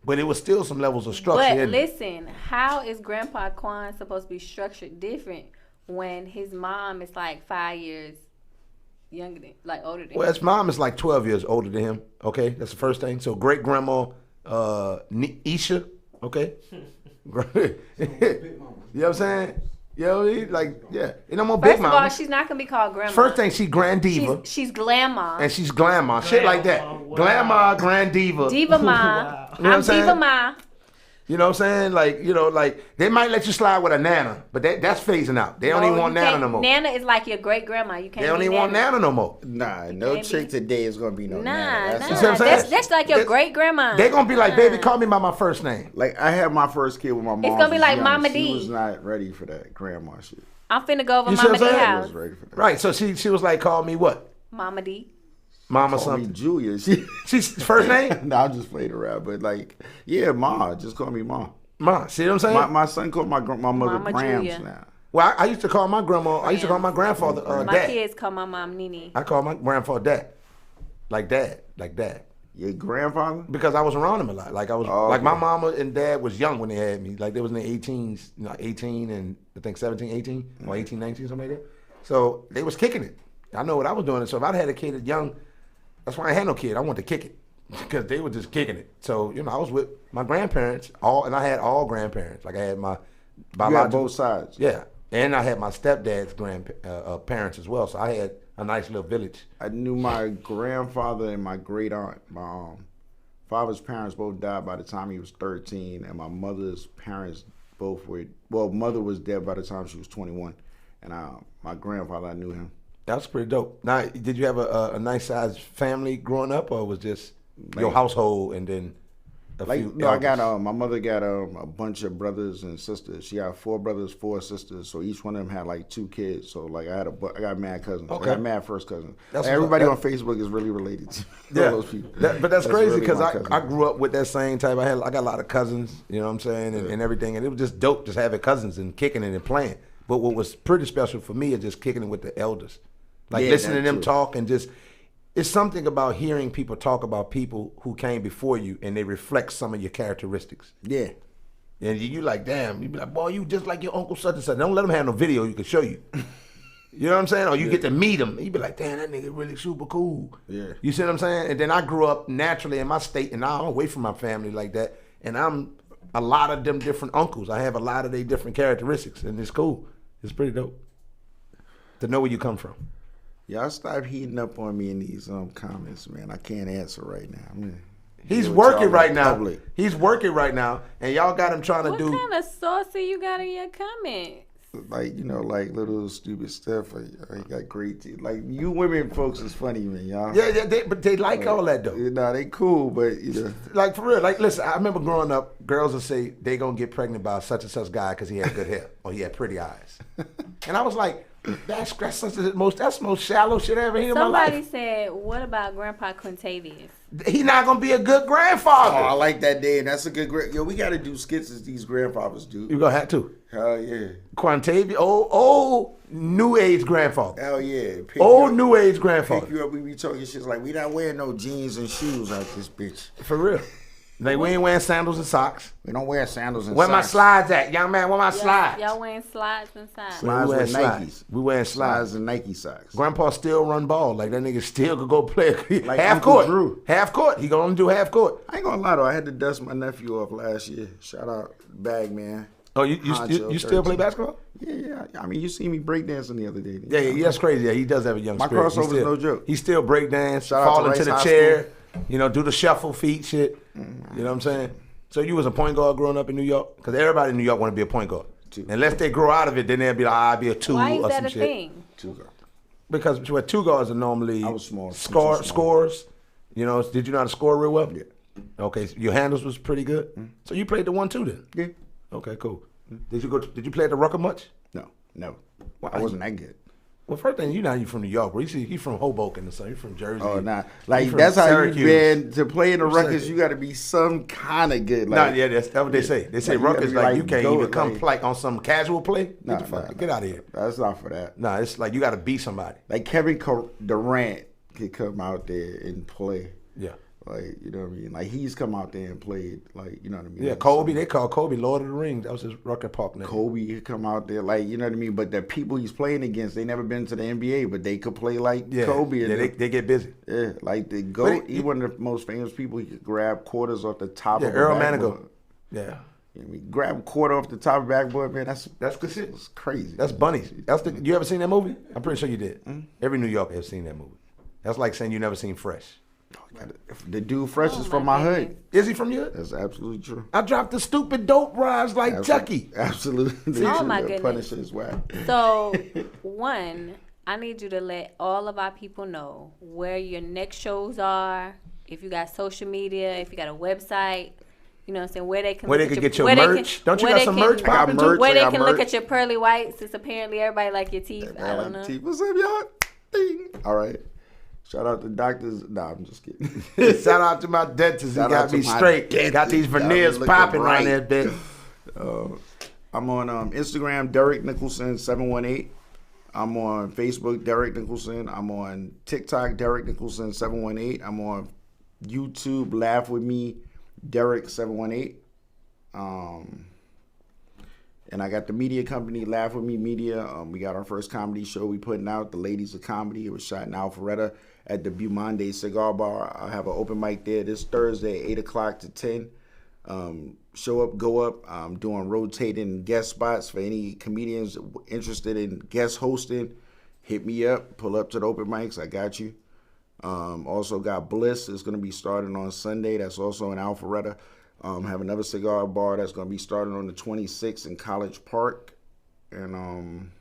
But it was still some levels of structure But in it. listen, how is Grandpa Quan supposed to be structured different when his mom is like 5 years younger than, like older than Well, him? his mom is like 12 years older than him. Okay, that's the first thing. So great grandma Isha. Okay. You know what I'm saying? You know what I mean? Like, yeah. And I'm on First big of all, mama. she's not gonna be called grandma. First thing, she grand diva. She's grandma. And she's glamour. Shit like that. Glamour, grand diva. Diva ma. You know what I'm I'm saying? diva ma. You know what I'm saying? Like they might let you slide with a nana, but that's phasing out. They don't even want you nana can't- no more. Nana is like your great grandma. You can't. They don't be even want nana no more. Nah, no can't chick today is gonna be no Nah, nana. nah. You see what I'm saying? That's like your great grandma. They gonna be like, baby, call me by my first name. Like I had my first kid with my mom. gonna be like young. Mama She D. was not ready for that grandma shit. I'm finna go over You see Mama what D I'm saying? house. Was ready for that. Right. So she was like, call me what? Mama D. Mama Call me something. Julia. She's first name? No, I'm just playing around, but like, yeah, Ma. Just call me Ma. Ma. See what I'm saying? My son called my mother Mama Grams Julia. now. Well, I used to call my grandma. I used to call my grandfather My dad. kids call my mom Nene. I call my grandfather dad. Like dad. Your grandfather? Because I was around him a lot. Like I was Oh, like my okay. mama and dad was young when they had me. Like they was in their 18s, 18 and I think 17, 18 or 18, 19, something like that. So they was kicking it. I know what I was doing. So if I'd had a kid young, that's why I had no kid. I wanted to kick it because they were just kicking it. So, I was with my grandparents, and I had all grandparents. Like I had my You biological. had both sides. Yeah. And I had my stepdad's parents as well. So I had a nice little village. I knew my grandfather and my great aunt. My father's parents both died by the time he was 13, and my mother's parents both were. Well, mother was dead by the time she was 21, and my grandfather, I knew him. That's pretty dope. Now, did you have a nice sized family growing up, or was just your Like- household and then a few? No, I got elders? my mother got a bunch of brothers and sisters. She got 4 brothers, 4 sisters. So each one of them had like 2 kids. So like I got mad cousins. Okay. I got mad first cousins. That's Like, everybody on what- Facebook is really related to Yeah, all those people. but that's crazy really because my cousin. I grew up with that same type. I got a lot of cousins, you know what I'm saying, and everything, and it was just dope just having cousins and kicking it and playing. But what was pretty special for me is just kicking it with the elders, like Yeah, listening to that them too. talk and just. It's something about hearing people talk about people who came before you and they reflect some of your characteristics. Yeah. And you like, damn, you be like, boy, you just like your uncle such and such. Don't let them have no video you can show you. You know what I'm saying? Or you get to meet him. You be like, damn, that nigga really super cool. Yeah. You see what I'm saying? And then I grew up naturally in my state and I'm away from my family like that. And I'm a lot of them different uncles. I have a lot of their different characteristics and it's cool. It's pretty dope to know where you come from. Y'all stop heating up on me in these comments, man. I can't answer right now. I'm gonna He's deal with working y'all in right now. public. He's working right now. And y'all got him trying to What do. kind of saucy you got in your comments? Like, like little stupid stuff. Like, got great teeth. Like, you women folks is funny, man, y'all. Yeah, but they like all that though. Nah, they cool, but Like for real, like listen, I remember growing up, girls would say they gonna get pregnant by such and such guy because he had good hair or he had pretty eyes, and I was like, that's the most shallow shit I ever heard in my Somebody life. said, "What about Grandpa Quintavious?" He not gonna be a good grandfather. Oh, I like that day, and that's a good Yo, we gotta do skits as these grandfathers do. You gonna have to. Hell yeah. Quintavia, old new age grandfather. Hell yeah. Old new age grandfather. Pick you up, we be talking shit like, we not wearing no jeans and shoes out this bitch. For real. Like we ain't wearing sandals and socks. We don't wear sandals and Where my socks. slides at, young man? Where my slides? Y'all wearing slides inside. Slides We wearing with slides. Nikes. We wearing slides. Slides and Nike socks. Grandpa still run ball. Like that nigga still could go play Like half Uncle court. Drew. Half court. He gonna do half court. I ain't gonna lie though, I had to dust my nephew off last year. Shout out Bag Man. Oh, you Honcho, still play 13. basketball? Yeah. I mean, you see me breakdancing the other day. Yeah, that's crazy. Yeah, he does have a young My spirit. crossover's no joke. He still breakdance, Shout out fall to into Rice the High chair, do the shuffle feet shit. You know what I'm saying? So you was a point guard growing up in New York? Because everybody in New York want to be a point guard. Unless they grow out of it, then they'll be like, I'll be a 2 Why is or that some a shit. thing? 2 guard. Because 2 guards are normally small. scores. You know, did you know how to score real well? Yeah. Okay, so your handles was pretty good. So you played the 1-2 then? Yeah. Okay, cool. Did you play at the Rucker much? No. Why? I wasn't that good. Well, first thing, you from New York, bro. You from Hoboken or something. You from Jersey. Oh, nah. You Like, from that's how Syracuse. you been to play in the From Ruckers. Syracuse. You got to be some kind of good. Nah, yeah, that's what they say. They say Like, you Ruckers, gotta be you can't go, even come like on some casual play. Get out of here. That's not for that. Nah, it's like you got to beat somebody. Like Kevin Durant could come out there and play. Yeah. Like, you know what I mean? Like, he's come out there and played, like, you know what I mean? Yeah, Like, Kobe, they call Kobe Lord of the Rings. That was his Rucker Park name. Kobe could come out there, like, you know what I mean? But the people he's playing against, they never been to the NBA, but they could play like Kobe. Yeah, they get busy. Yeah, like the GOAT, he's one of the most famous people. He could grab quarters off the top of the Earl backboard. Manigault. Yeah. You know what I mean? Grab a quarter off the top of the backboard, man, that's good shit. It's crazy. That's bunnies. You ever seen that movie? I'm pretty sure you did. Every New Yorker has seen that movie. That's like saying you never seen Fresh. The dude Fresh is from my hood. Is he from your hood? That's absolutely true. I dropped the stupid dope rhymes like Chucky. Absolutely. Oh my goodness. Punisher is whack. So, one, I need you to let all of our people know where your next shows are. If you got social media, if you got a website, you know what I'm saying, where they can get your merch. Don't you got some merch popping too? Where they can look at your pearly whites, since apparently everybody like your teeth. I don't know. What's up, y'all? Ding. All right. Shout out to doctors. Nah, I'm just kidding. Shout out to my dentist. He Shout got out to me my straight. dentist. Got these Got me veneers looking popping right. on that bit. I'm on Instagram, Derek Nicholson 718. I'm on Facebook, Derek Nicholson. I'm on TikTok, Derek Nicholson 718. I'm on YouTube, Laugh With Me, Derek 718. And I got the media company, Laugh With Me Media. We got our first comedy show we putting out, The Ladies of Comedy. It was shot in Alpharetta at the Beaumonde Cigar Bar. I have an open mic there this Thursday, 8 o'clock to 10. Show up, go up. I'm doing rotating guest spots for any comedians interested in guest hosting. Hit me up. Pull up to the open mics. I got you. Also got Bliss. It's going to be starting on Sunday. That's also in Alpharetta. Have another cigar bar that's going to be starting on the 26th in College Park. And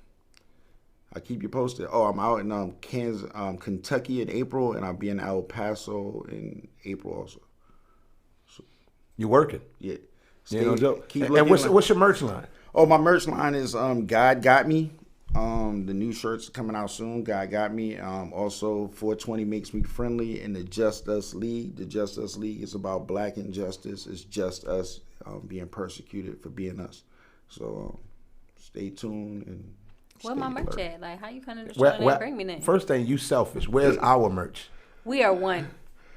I'll keep you posted. Oh, I'm out in Kansas, Kentucky in April, and I'll be in El Paso in April also. So, You working? yeah. Yeah, no joke. Keep And looking. what's your merch line? Oh, my merch line is God Got Me. The new shirts coming out soon. God Got Me. Also, 420 Makes Me Friendly in the Just Us League. The Just Us League is about black injustice. It's just us being persecuted for being us. So stay tuned. And Where my merch alert. at? Like, how you kind of destroying and bring me nothing? First thing, you selfish. Where's our merch? We are one.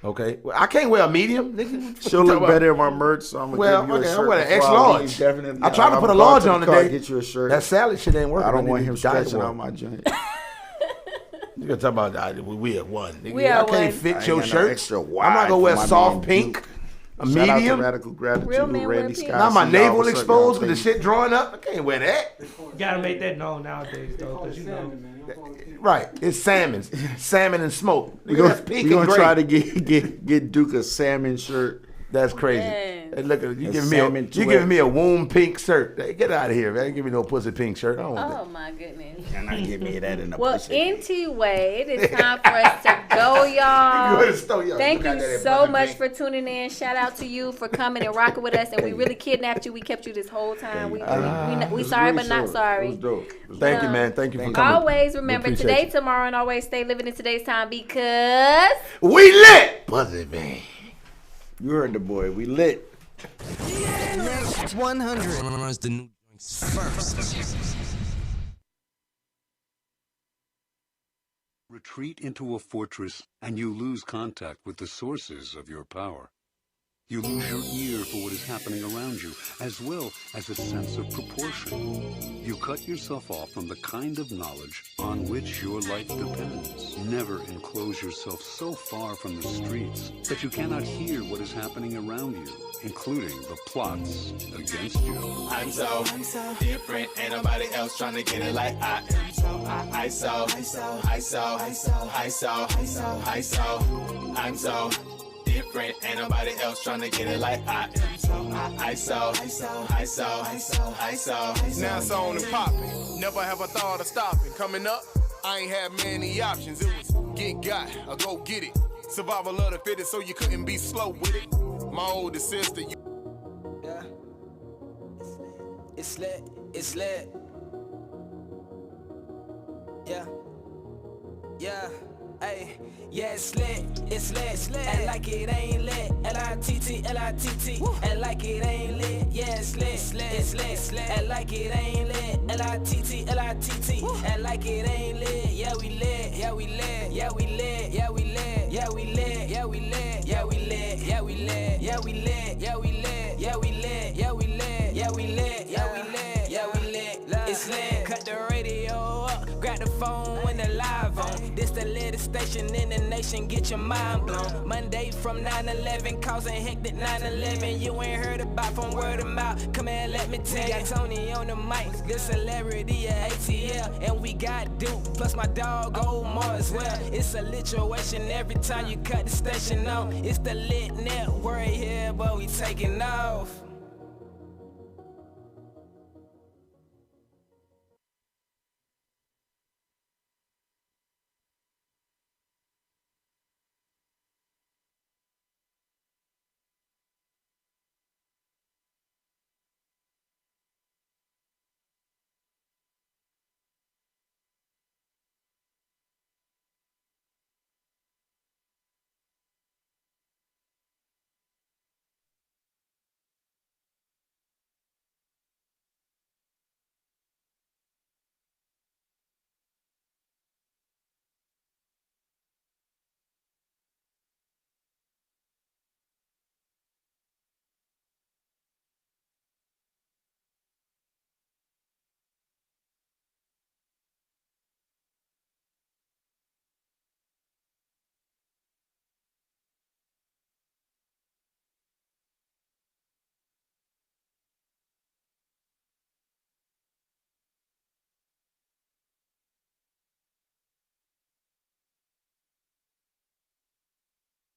Okay, well, I can't wear a medium. Nigga. She'll look better in my merch, so I'm gonna give you a shirt. I wear an before X I large. leave, definitely. I tried to I'm put a going large to the on car, today. Get you a shirt. That salad shit ain't working. I don't My want nigga him diet stretching one. out my joint. You gonna talk about we are one. Nigga. We are I can't one. fit I your ain't got no shirt. extra I'm not wide gonna wear for my soft man pink. Duke. A Shout out medium. to Radical Gratitude Real with men wear Randy pink. Scott. Now my See y'all. navel What's up, exposed y'all? with the shit drawing up. I can't wear that. You gotta make that known nowadays, though, because you know. Right, it's salmon and smoke. We Nigga, that's pink gonna and gray. try to get Duke a salmon shirt. That's crazy. Yes. Hey, look at you A giving salmon you duet. giving me a womb pink shirt. Hey, get out of here, man. Give me no pussy pink shirt. I don't want Oh, my goodness. Can I give me that in the Well, pussy? anyway, it is time for us to go, y'all. Go to the store, y'all. Thank got you that so pussy much pink. for tuning in. Shout out to you for coming and rocking with us. And we really kidnapped you. We kept you this whole time. We sorry, but not sorry. It was dope. Thank you, man. Thank you for coming. Always We remember appreciate today, you. tomorrow, and always stay living in today's time because We lit, pussy man. You heard the boy. We lit. Next 100. The new first. Retreat into a fortress and you lose contact with the sources of your power. You lose your ear for what is happening around you, as well as a sense of proportion. You cut yourself off from the kind of knowledge on which your life depends. Never enclose yourself so far from the streets that you cannot hear what is happening around you, including the plots against you. I'm so different, ain't nobody else trying to get it like I am. I'm so different. different. Ain't nobody else tryna get it like I am. So I saw. Now it's on and popping. Never have I thought of stopping. Coming up, I ain't had many options. It was get got or go get it. Survival of the fittest, so you couldn't be slow with it. My older sister, yeah. It's lit. Yeah. Hey, yeah, it's lit. And like it ain't lit. L.I.T.T. And like it ain't lit. Yeah, it's lit. And like it ain't lit. L.I.T.T. And like it ain't lit. Yeah, we lit. Yeah, we lit. Yeah, we lit. Yeah, we lit. Yeah, we lit. Yeah, we lit. Yeah, we lit. Yeah, we lit. Yeah, we lit. Yeah, we lit. Yeah, we lit. Yeah, we lit. Yeah, we lit. Yeah, we lit. Yeah, we lit. It's lit. Cut the radio up. Grab the phone when the live on. This the latest station in the nation. Get your mind blown. Monday from 9/11, causing hectic 9/11. You ain't heard about from word of mouth. Come here, let me tell you. Got Toni on the mic, good celebrity at ATL, and we got Dune. Plus my dog Old Mar as well. It's a lituation every time you cut the station on. It's the Lit Network here, but we taking off.